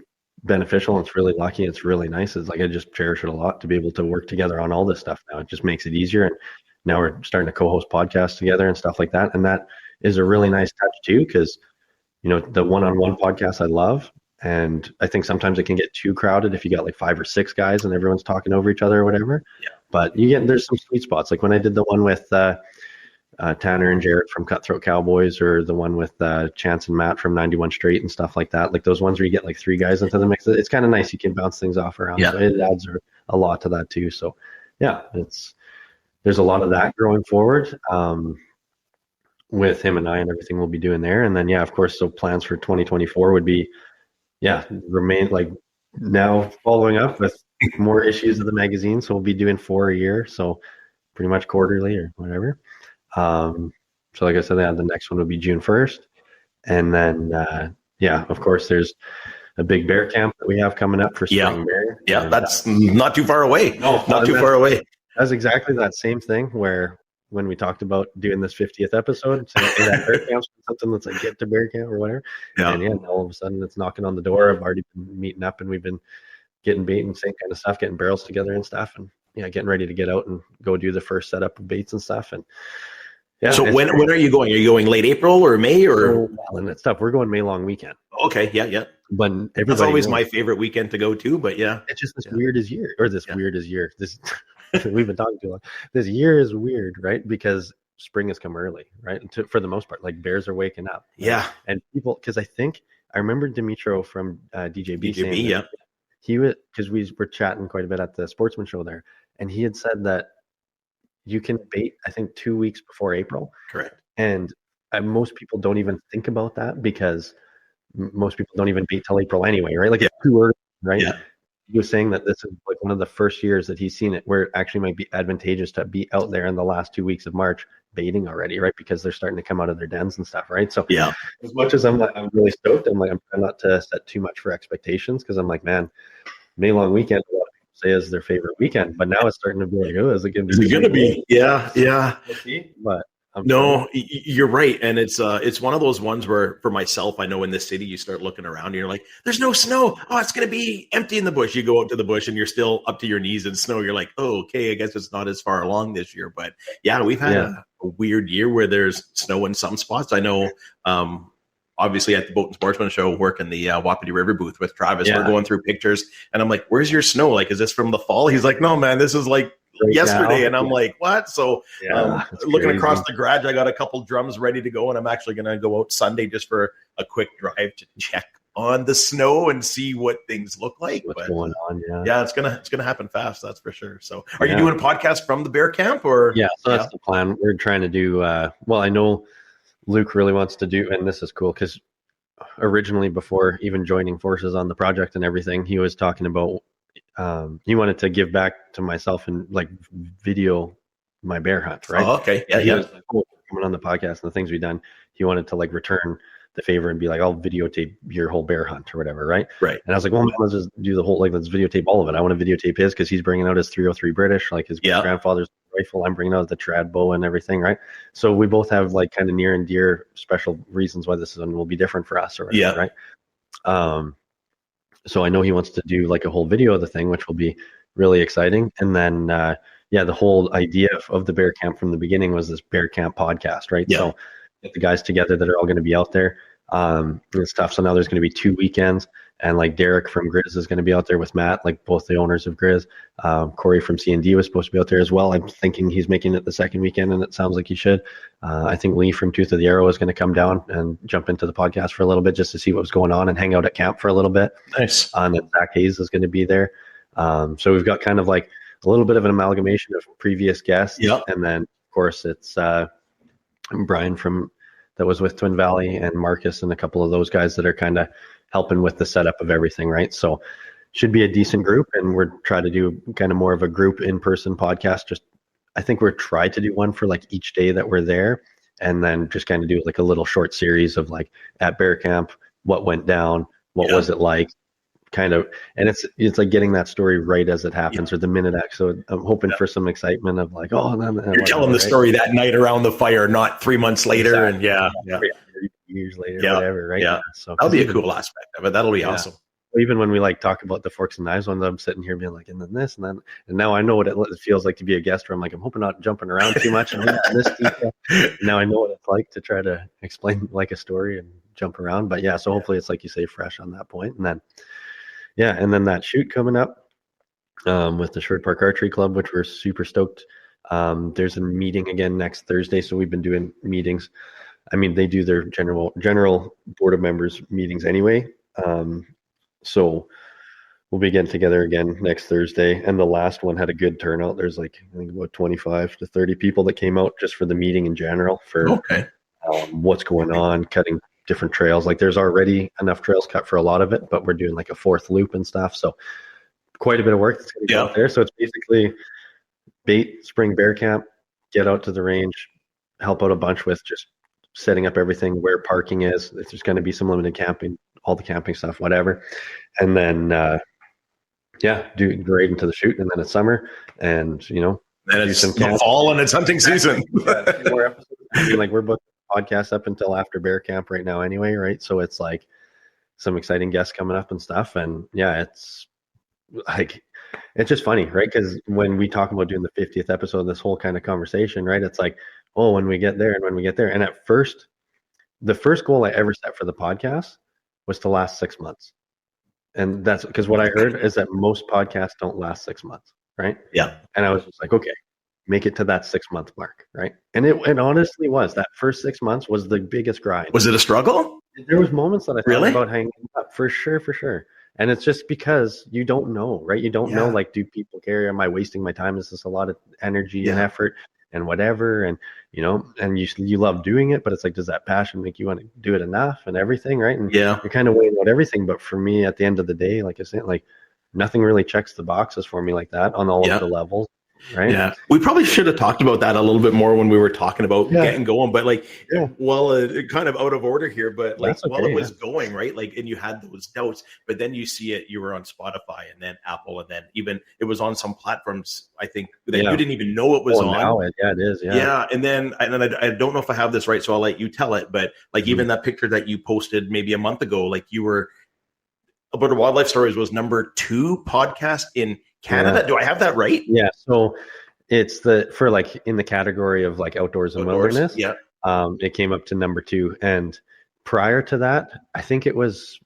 beneficial. It's really lucky. It's really nice. It's like I just cherish it a lot to be able to work together on all this stuff now. It just makes it easier. And now we're starting to co-host podcasts together and stuff like that. And that is a really nice touch too, because the one-on-one podcast I love. And I think sometimes it can get too crowded if you got like 5 or 6 guys and everyone's talking over each other or whatever. Yeah. But there's some sweet spots. Like when I did the one with Tanner and Jarrett from Cutthroat Cowboys, or the one with Chance and Matt from 91 Straight and stuff like that. Like those ones where you get like 3 guys into the mix. It's kind of nice. You can bounce things off around. Yeah. So it adds a lot to that too. So yeah, there's a lot of that growing forward. With him and I and everything we'll be doing there. And then of course, so plans for 2024 would be remain like now following up with more issues of the magazine. So we'll be doing 4 a year, so pretty much quarterly or whatever. So like I said, the next one will be June 1st. And then of course there's a big bear camp that we have coming up for spring bear. Yeah, that's not too far away. No, not too far away. That's exactly that same thing where when we talked about doing this 50th episode, saying, hey, that bear camp's something that's like get to bear camp or whatever. Yeah. And all of a sudden it's knocking on the door. I've already been meeting up and we've been getting bait and same kind of stuff, getting barrels together and stuff, and getting ready to get out and go do the first setup of baits and stuff. And so when are you going? Are you going late April or May or? And that stuff. We're going May long weekend. Okay. Yeah. But that's always my favorite weekend to go to. But it's just this weirdest year, or this weirdest year. This we've been talking too long. This year is weird, right? Because spring has come early, right? And for the most part, like bears are waking up. Right? Yeah. And people, because I remember Dimitro from DJB saying yeah. He was, because we were chatting quite a bit at the Sportsman show there, and he had said that you can bait, I think, 2 weeks before April. Correct. And most people don't even think about that because most people don't even bait till April anyway, right? Like it's too early, right? Yeah. He was saying that this is like one of the first years that he's seen it where it actually might be advantageous to be out there in the last 2 weeks of March baiting already, right? Because they're starting to come out of their dens and stuff, right? So as much as I'm really stoked, I'm trying not to set too much for expectations because I'm like, man, May long weekend, a lot of people say is their favorite weekend, but now it's starting to be like, oh, is it going to be? Is it going to be? Yeah. We'll see. But no, you're right. And it's one of those ones where for myself, I know in this city, you start looking around and you're like, there's no snow. Oh, it's going to be empty in the bush. You go out to the bush and you're still up to your knees in snow. You're like, oh, okay, I guess it's not as far along this year. But yeah, we've had a weird year where there's snow in some spots. I know, obviously at the Boat and Sportsman show, working the Wapiti River booth with Travis, we're going through pictures and I'm like, where's your snow? Like, is this from the fall? He's like, no, man, this is like yesterday. Now. And I'm like, what? So looking across the garage, I got a couple drums ready to go, and I'm actually going to go out Sunday just for a quick drive to check on the snow and see what things look like. What's going on? Yeah, it's gonna happen fast. That's for sure. So, are you doing a podcast from the bear camp, or? Yeah, so that's the plan. We're trying to do. Well, I know Luke really wants to do, and this is cool because originally, before even joining forces on the project and everything, he was talking about. He wanted to give back to myself and like video my bear hunt, right? Oh, okay. Yeah. He was like, oh, coming on the podcast and the things we've done. He wanted to like return the favor and be like, I'll videotape your whole bear hunt or whatever, right? Right. And I was like, well, let's just do the whole, like, let's videotape all of it. I want to videotape his because he's bringing out his 303 British, like his grandfather's rifle. I'm bringing out the trad bow and everything, right? So we both have like kind of near and dear special reasons why this one will be different for us or whatever, right? So I know he wants to do like a whole video of the thing, which will be really exciting. And then, the whole idea of the bear camp from the beginning was this bear camp podcast, right? Yeah. So get the guys together that are all going to be out there and stuff. So now there's going to be 2 weekends, and like Derek from Grizz is going to be out there with Matt, like both the owners of Grizz. Corey from C&D was supposed to be out there as well. I'm thinking he's making it the second weekend, and it sounds like he should. I think Lee from Tooth of the Arrow is going to come down and jump into the podcast for a little bit just to see what was going on and hang out at camp for a little bit. Nice. And then Zach Hayes is going to be there. So we've got kind of like a little bit of an amalgamation of previous guests. Yep. And then, of course, it's Brian that was with Twin Valley, and Marcus and a couple of those guys that are kind of helping with the setup of everything, right? So should be a decent group, and we're trying to do kind of more of a group in-person podcast. Just I think we're trying to do one for like each day that we're there, and then just kind of do like a little short series of like at bear camp, what went down, what was it like, kind of, and it's like getting that story right as it happens or the minute act. So I'm hoping for some excitement of like, oh, you're telling the story that night around the fire, not 3 months later. Exactly. And 30 years later, whatever, right? Yeah. So that'll be a cool aspect of it. That'll be awesome. Even when we like talk about the forks and knives ones, I'm sitting here being like, and then this, and then, and now I know what it feels like to be a guest. Where I'm like, I'm hoping not jumping around too much. And this detail. Now I know what it's like to try to explain like a story and jump around. But so hopefully it's like you say, fresh on that point. And then, and then that shoot coming up with the Sherwood Park Archery Club, which we're super stoked. There's a meeting again next Thursday, so we've been doing meetings. I mean, they do their general board of members meetings anyway. So we'll be getting together again next Thursday. And the last one had a good turnout. There's like, I think about 25 to 30 people that came out just for the meeting in general for what's going on, cutting different trails. Like there's already enough trails cut for a lot of it, but we're doing like a 4th loop and stuff. So quite a bit of work that's going to go out there. So it's basically bait, spring bear camp, get out to the range, help out a bunch with just setting up everything, where parking is, if there's going to be some limited camping, all the camping stuff, whatever. And then, do right into the shoot. And then it's summer, and, then it's fall and it's hunting season. More episodes. I mean, like we're booking podcasts up until after bear camp right now anyway, right? So it's like some exciting guests coming up and stuff. And it's like, it's just funny, right? Because when we talk about doing the 50th episode of this whole kind of conversation, right, it's like, oh, when we get there. And at first, the first goal I ever set for the podcast was to last 6 months. And that's because what I heard is that most podcasts don't last 6 months, right? Yeah. And I was just like, okay, make it to that 6 month mark, right? And it honestly was. That first 6 months was the biggest grind. Was it a struggle? There was moments that I thought about hanging up, for sure. And it's just because you don't know, right? You don't know, like, do people care? Am I wasting my time? Is this a lot of energy and effort and whatever? And, and you love doing it, but it's like, does that passion make you want to do it enough and everything, right? And you're kind of weighing out everything. But for me, at the end of the day, like I said, like nothing really checks the boxes for me like that on all of the levels. right? Yeah, we probably should have talked about that a little bit more when we were talking about getting going. But like, kind of out of order here. But like, That's okay, while it was going, right? Like, and you had those doubts, but then you see it. You were on Spotify, and then Apple, and then even it was on some platforms. I think that you didn't even know it was on. Now it is. Yeah, and then I don't know if I have this right, so I'll let you tell it. But like, even that picture that you posted maybe a month ago, like you were Alberta Wildlife Stories was number 2 podcast in Canada. Do I have that right? Yeah. So it's for like in the category of like outdoors and wilderness. Yeah. It came up to number 2. And prior to that, I think it was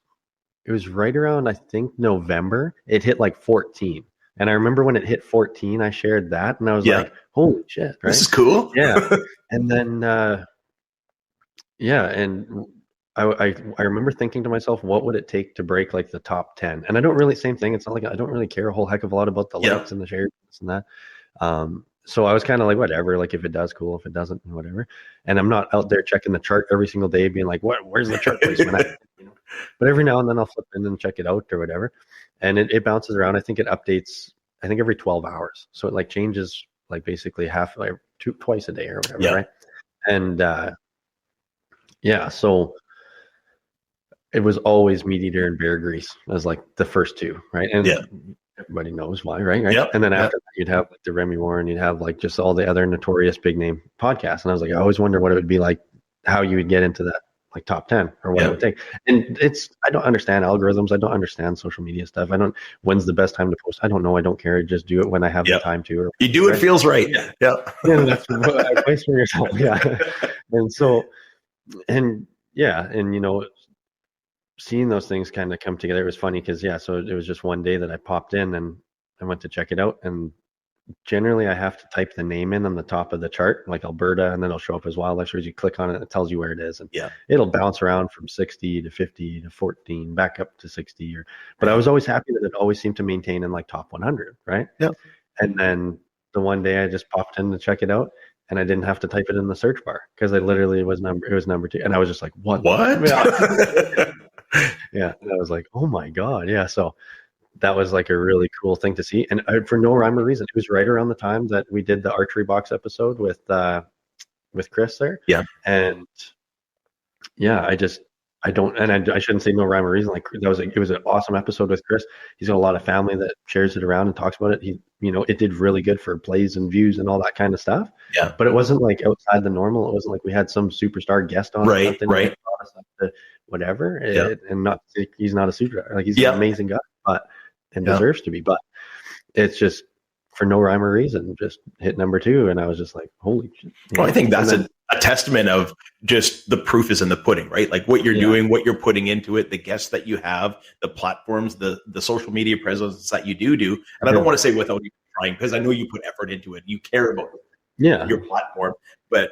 right around, I think November, it hit like 14. And I remember when it hit 14, I shared that and I was like, holy shit. Right? This is cool. Yeah. And then, and I remember thinking to myself, what would it take to break like the top 10? And I don't really, same thing. It's not like I don't really care a whole heck of a lot about the likes and the shares and that. So I was kind of like, whatever, like if it does, cool. If it doesn't, whatever. And I'm not out there checking the chart every single day being like, where's the chart placement? But every now and then I'll flip in and check it out or whatever. And it bounces around. I think it updates, I think every 12 hours. So it like changes like basically twice a day or whatever. Right. And so it was always Meat Eater and Bear Grease as like the first 2, right? And everybody knows why, right? Yep. And then after that, you'd have like the Remy Warren, you'd have like just all the other notorious big name podcasts. And I was like, I always wonder what it would be like, how you would get into that like top 10 or what it would take. And I don't understand algorithms. I don't understand social media stuff. When's the best time to post? I don't know. I don't care. I just do it when I have the time to. You do it feels right. Yeah. That's advice for yourself. Yeah. And so, and seeing those things kind of come together, it was funny because so it was just one day that I popped in and I went to check it out, and generally I have to type the name in on the top of the chart, like Alberta, and then it'll show up as Wildlife Stories. You click on it, it tells you where it is, and it'll bounce around from 60 to 50 to 14 back up to 60 but I was always happy that it always seemed to maintain in like top 100, right? And then the one day I just popped in to check it out, and I didn't have to type it in the search bar because it was number 2, and I was just like, what? And I was like, oh my God. So that was like a really cool thing to see. And for no rhyme or reason, it was right around the time that we did the archery box episode with Chris there. And I shouldn't say no rhyme or reason. Like it was an awesome episode with Chris. He's got a lot of family that shares it around and talks about it. It did really good for plays and views and all that kind of stuff. But it wasn't like outside the normal. It wasn't like we had some superstar guest on. Right. Whatever. And he's not a superstar. Like he's an amazing guy, and deserves to be. But it's just for no rhyme or reason, just hit number 2, and I was just like, holy shit. Well, I think that's a testament of just the proof is in the pudding, right? Like what you're doing, what you're putting into it, the guests that you have, the platforms, the social media presence that you do. And I don't want to say without even trying, because I know you put effort into it. You care about your platform, but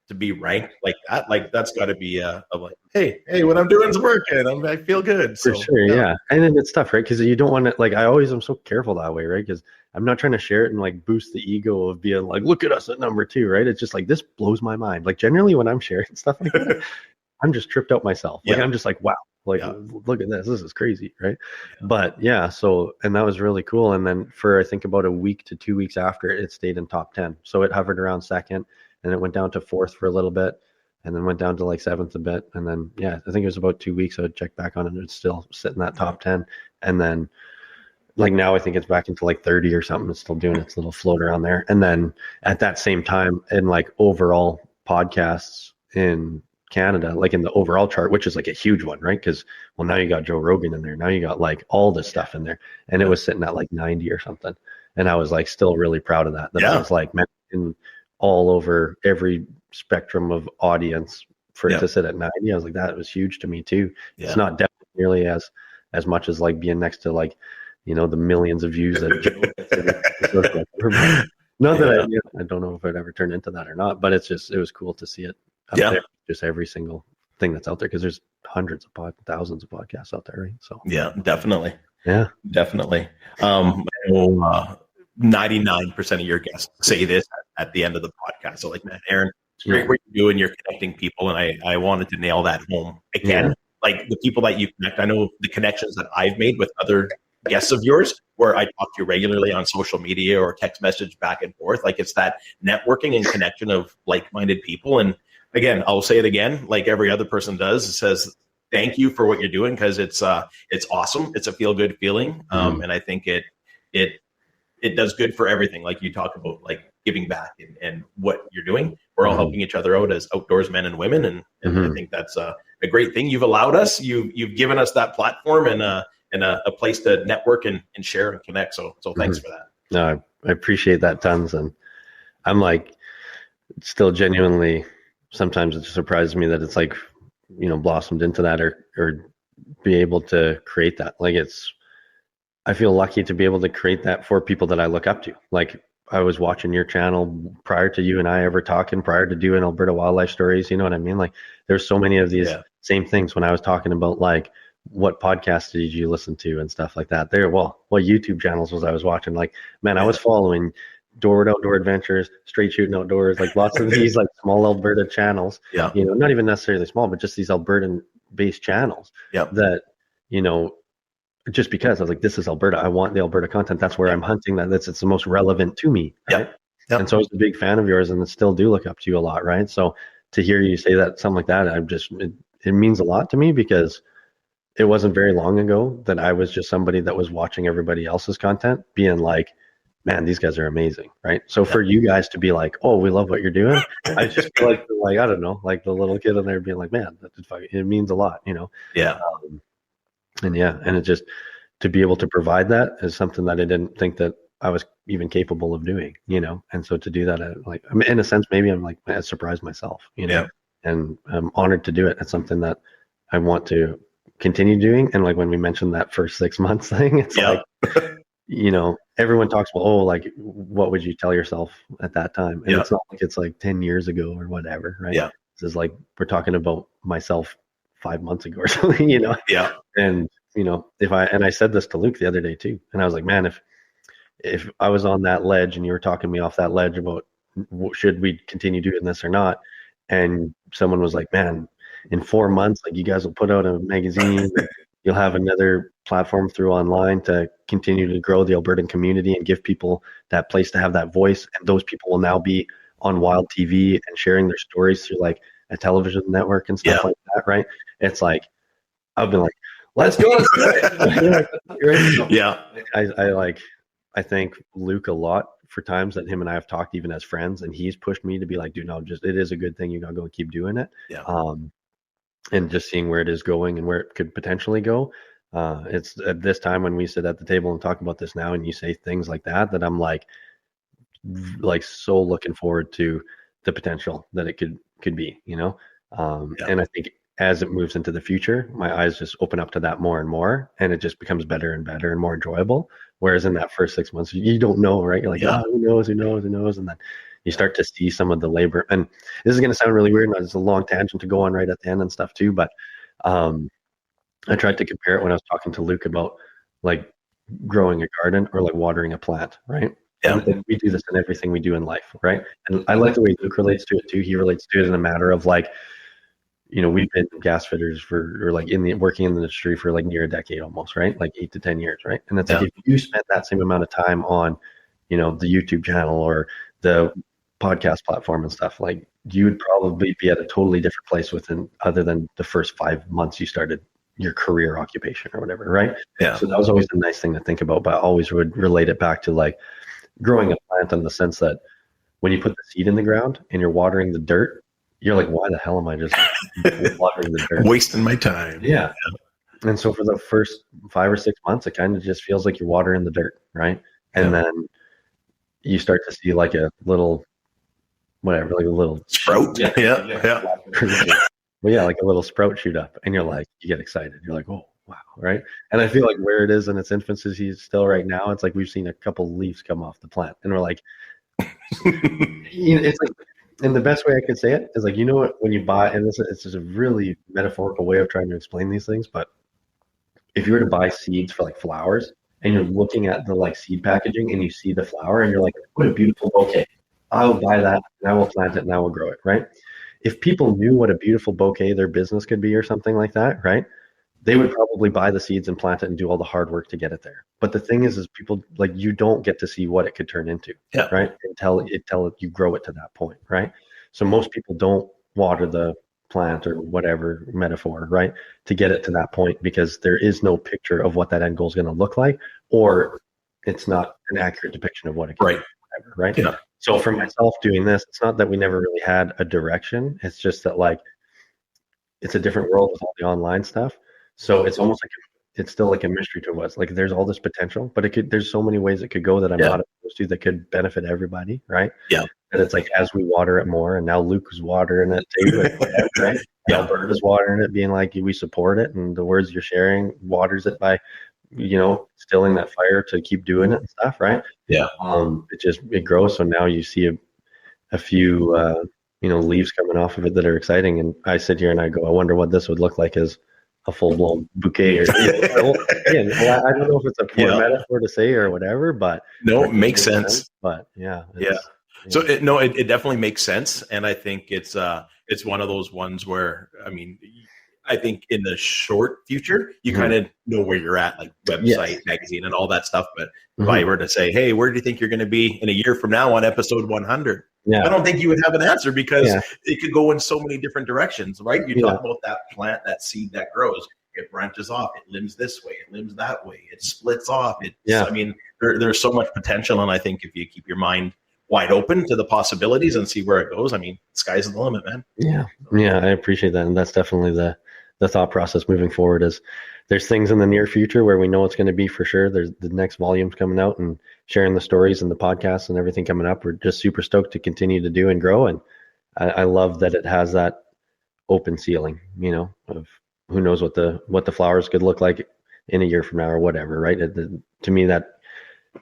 to be ranked like that, like that's got to be like, hey, what I'm doing is working. I feel good. For sure, yeah. And then it's tough, right? Because you don't want to, like, I always am so careful that way, right? Because I'm not trying to share it and like boost the ego of being like, look at us at number 2, right? It's just like, this blows my mind. Like generally when I'm sharing stuff like that, I'm just tripped out myself. Like I'm just like, wow, like look at this is crazy, right? But so, and that was really cool. And then for I think about a week to 2 weeks after, it stayed in top 10. So it hovered around 2nd. And it went down to 4th for a little bit, and then went down to like 7th a bit. And then, I think it was about 2 weeks. I would check back on it, and it's still sitting that top 10. And then like now I think it's back into like 30 or something. It's still doing its little float around there. And then at that same time, in like overall podcasts in Canada, like in the overall chart, which is like a huge one, right? Because, well, now you got Joe Rogan in there. Now you got like all this stuff in there. And it was sitting at like 90 or something. And I was like still really proud of that. I was like, man, all over every spectrum of audience for it to sit at 90. I was like, that was huge to me too. It's not definitely nearly as much as like being next to like, the millions of views that Joe gets. Not that I don't know if I'd ever turn into that or not, but it was cool to see it up there, just every single thing that's out there, because there's hundreds of thousands of podcasts out there, right? So definitely. 99% of your guests say this at the end of the podcast. So like, man, Aaron, it's great what you're doing. You're connecting people. And I wanted to nail that home again. Like the people that you connect, I know the connections that I've made with other guests of yours where I talk to you regularly on social media or text message back and forth. Like it's that networking and connection of like-minded people. And again, I'll say it again, like every other person does, it says, thank you for what you're doing, because it's awesome. It's a feel-good feeling. And I think it does good for everything. Like you talk about like giving back and what you're doing. We're all helping each other out as outdoors men and women. And I think that's a great thing. You've allowed us, you've given us that platform and a place to network and share and connect. So thanks for that. No, I appreciate that tons. And I'm like, still genuinely, sometimes it surprises me that it's like, blossomed into that or be able to create that. Like I feel lucky to be able to create that for people that I look up to. Like I was watching your channel prior to you and I ever talking, prior to doing Alberta Wildlife Stories. You know what I mean? Like there's so many of these same things when I was talking about like, what podcasts did you listen to and stuff like that. What YouTube channels was I was watching? Like, man, I was following Dorward Outdoor Adventures, Straight Shooting Outdoors, like lots of these like small Alberta channels. Yeah. Not even necessarily small, but just these Albertan based channels that, just because I was like, this is Alberta. I want the Alberta content. That's where I'm hunting. It's the most relevant to me. Right? Yep. And so I was a big fan of yours and still do look up to you a lot. Right. So to hear you say that, something like that, it means a lot to me, because it wasn't very long ago that I was just somebody that was watching everybody else's content being like, man, these guys are amazing. Right. So for you guys to be like, oh, we love what you're doing. I just feel like, I don't know, like the little kid in there being like, man, it means a lot, Yeah. And it just, to be able to provide that is something that I didn't think that I was even capable of doing, and so to do that, in a sense, maybe I'm like, I surprised myself, and I'm honored to do it. It's something that I want to continue doing. And like when we mentioned that first 6 months thing, it's like, everyone talks about, like, what would you tell yourself at that time? And it's not like it's like 10 years ago or whatever, right? Yeah. This is like, we're talking about myself 5 months ago or something, Yeah. And, I said this to Luke the other day too. And I was like, man, if I was on that ledge and you were talking me off that ledge about should we continue doing this or not, and someone was like, man, in 4 months, like you guys will put out a magazine, you'll have another platform through online to continue to grow the Albertan community and give people that place to have that voice. And those people will now be on Wild TV and sharing their stories through like a television network and stuff like that. Right. It's like, I've been like, let's go. Yeah. I thank Luke a lot for times that him and I have talked even as friends, and he's pushed me to be like, dude, no, it is a good thing. You gotta go and keep doing it. Yeah. And just seeing where it is going and where it could potentially go. It's at this time when we sit at the table and talk about this now, and you say things like that I'm like so looking forward to the potential that it could be, and I think as it moves into the future, my eyes just open up to that more and more, and it just becomes better and better and more enjoyable. Whereas in that first 6 months, you don't know, right? You're like, who knows? And then you start to see some of the labor. And this is going to sound really weird, and it's a long tangent to go on right at the end and stuff too. But I tried to compare it when I was talking to Luke about like growing a garden or like watering a plant, right? Yeah. And we do this in everything we do in life, right? And I like the way Luke relates to it too. He relates to it in a matter of like, we've been gas fitters working in the industry for like near a decade almost, right? Like 8 to 10 years, right? And it's like, if you spent that same amount of time on, the YouTube channel or the podcast platform and stuff, like you would probably be at a totally different place other than the first 5 months you started your career occupation or whatever, right? Yeah. So that was always a nice thing to think about, but I always would relate it back to like growing a plant in the sense that when you put the seed in the ground and you're watering the dirt, you're like, why the hell am I just watering the dirt? Wasting my time. Yeah. And so for the first 5 or 6 months, it kind of just feels like you're watering the dirt, right? And then you start to see like a little, whatever, like a little sprout. Yeah. Well, yeah, like a little sprout shoot up, and you're like, you get excited. You're like, oh, wow, right? And I feel like where it is in its infancy still right now, it's like we've seen a couple leaves come off the plant, and we're like, it's like, and the best way I could say it is like, what, when you buy, and it's just a really metaphorical way of trying to explain these things, but if you were to buy seeds for like flowers, and you're looking at the like seed packaging, and you see the flower, and you're like, what a beautiful bouquet. I will buy that, and I will plant it, and I will grow it, right? If people knew what a beautiful bouquet their business could be or something like that, right? they would probably buy the seeds and plant it and do all the hard work to get it there. But the thing is people, like, you don't get to see what it could turn into, right? Until you grow it to that point, right? So most people don't water the plant or whatever metaphor, right, to get it to that point, because there is no picture of what that end goal is going to look like, or it's not an accurate depiction of what it can be, right? Yeah. So for myself doing this, it's not that we never really had a direction. It's just that, like, it's a different world with all the online stuff. So it's almost like it's still like a mystery to us. Like, there's all this potential, but there's so many ways it could go that I'm not opposed to, that could benefit everybody, right? Yeah. And it's like, as we water it more, and now Luke is watering it too, right? Alberta's watering it, being like, we support it, and the words you're sharing waters it by, instilling that fire to keep doing it and stuff, right? Yeah. It grows. So now you see a few leaves coming off of it that are exciting, and I sit here and I go, I wonder what this would look like as a full-blown bouquet. Or I don't know if it's a poor metaphor to say or whatever, but no, it makes sense. But yeah. So it definitely makes sense, and I think it's one of those ones where, I think in the short future, you kind of know where you're at, like website, magazine, and all that stuff. But if I were to say, hey, where do you think you're going to be in a year from now on episode 100? Yeah. I don't think you would have an answer, because it could go in so many different directions, right? You talk about that plant, that seed that grows. It branches off. It limbs this way. It limbs that way. It splits off. There's so much potential. And I think if you keep your mind wide open to the possibilities and see where it goes, sky's the limit, man. Yeah. Yeah, I appreciate that. And that's definitely the thought process moving forward. Is there's things in the near future where we know it's going to be for sure. There's the next volume's coming out, and sharing the stories and the podcasts and everything coming up. We're just super stoked to continue to do and grow. And I love that it has that open ceiling, of who knows what the flowers could look like in a year from now or whatever, right? To me, that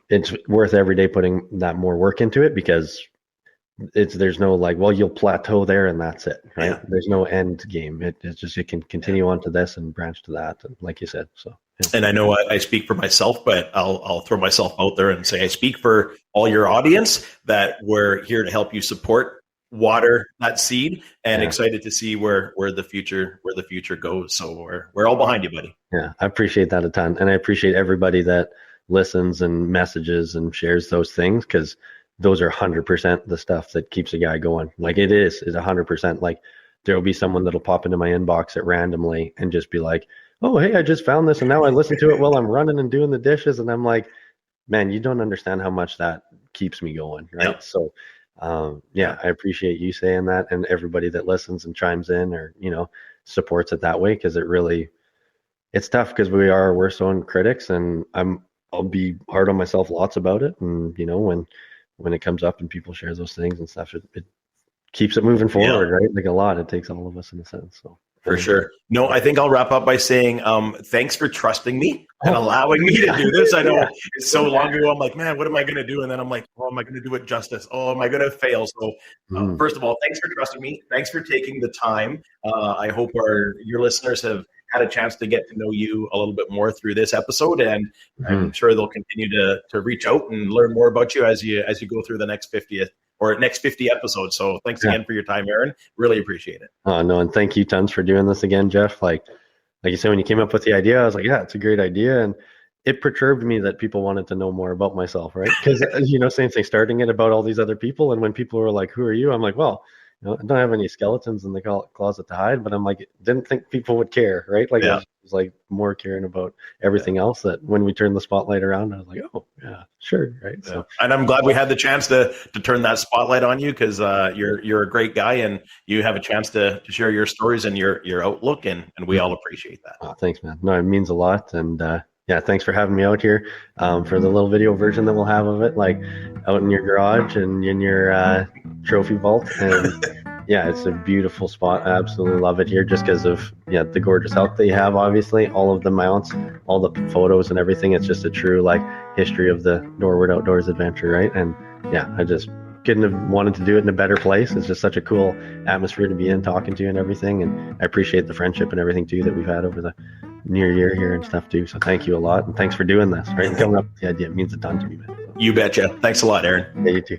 it's worth every day putting that more work into it, because there's no like, well, you'll plateau there and that's it, right? Yeah. There's no end game. It's just, it can continue on to this and branch to that, and like you said. So And I know I speak for myself, but I'll throw myself out there and say I speak for all your audience, that we're here to help you support, water that seed, and excited to see where the future goes. So we're all behind you, buddy. Yeah, I appreciate that a ton, and I appreciate everybody that listens and messages and shares those things, because those are 100% the stuff that keeps a guy going. Like, it's 100%. Like, there will be someone that'll pop into my inbox at randomly and just be like, oh, hey, I just found this and now I listen to it while I'm running and doing the dishes. And I'm like, man, you don't understand how much that keeps me going, right? Yep. So, I appreciate you saying that, and everybody that listens and chimes in or, supports it that way, because it's tough, because we're our worst own critics, and I'll be hard on myself lots about it. And, when it comes up and people share those things and stuff, it keeps it moving forward, right? Like, a lot, it takes all of us in a sense. So for sure. No, I think I'll wrap up by saying, thanks for trusting me and allowing me to do this. I know it's so long ago. I'm like, man, what am I going to do? And then I'm like, oh, am I going to do it justice? Oh, am I going to fail? So first of all, thanks for trusting me. Thanks for taking the time. I hope your listeners have had a chance to get to know you a little bit more through this episode, and I'm sure they'll continue to reach out and learn more about you as you go through the next 50 episodes. So thanks again for your time, Aaron. Really appreciate it. Oh, no, and thank you tons for doing this again, Geoff. Like you said, when you came up with the idea, I was like, yeah, it's a great idea, and it perturbed me that people wanted to know more about myself, right? Because same thing, starting it about all these other people, and when people were like, who are you? I'm like, well, I don't have any skeletons in the closet to hide, but I'm like, didn't think people would care, right? Like, I was like more caring about everything else, that when we turned the spotlight around, I was like, oh yeah, sure, right? Yeah. So, and I'm glad we had the chance to turn that spotlight on you, because you're a great guy, and you have a chance to share your stories and your outlook, and we all appreciate that. Oh, thanks, man. No, it means a lot, and thanks for having me out here for the little video version that we'll have of it, like out in your garage and in your trophy vault. And it's a beautiful spot. I absolutely love it here, just because of the gorgeous elk that you have, obviously, all of the mounts, all the photos and everything. It's just a true history of the Dorward Outdoors adventure, right? And I just couldn't have wanted to do it in a better place. It's just such a cool atmosphere to be in, talking to you and everything. And I appreciate the friendship and everything too that we've had over the near year here and stuff too. So thank you a lot, and thanks for doing this, right? And coming up with the idea, it means a ton to me, man. You betcha. Thanks a lot, Aaron. Yeah, you too.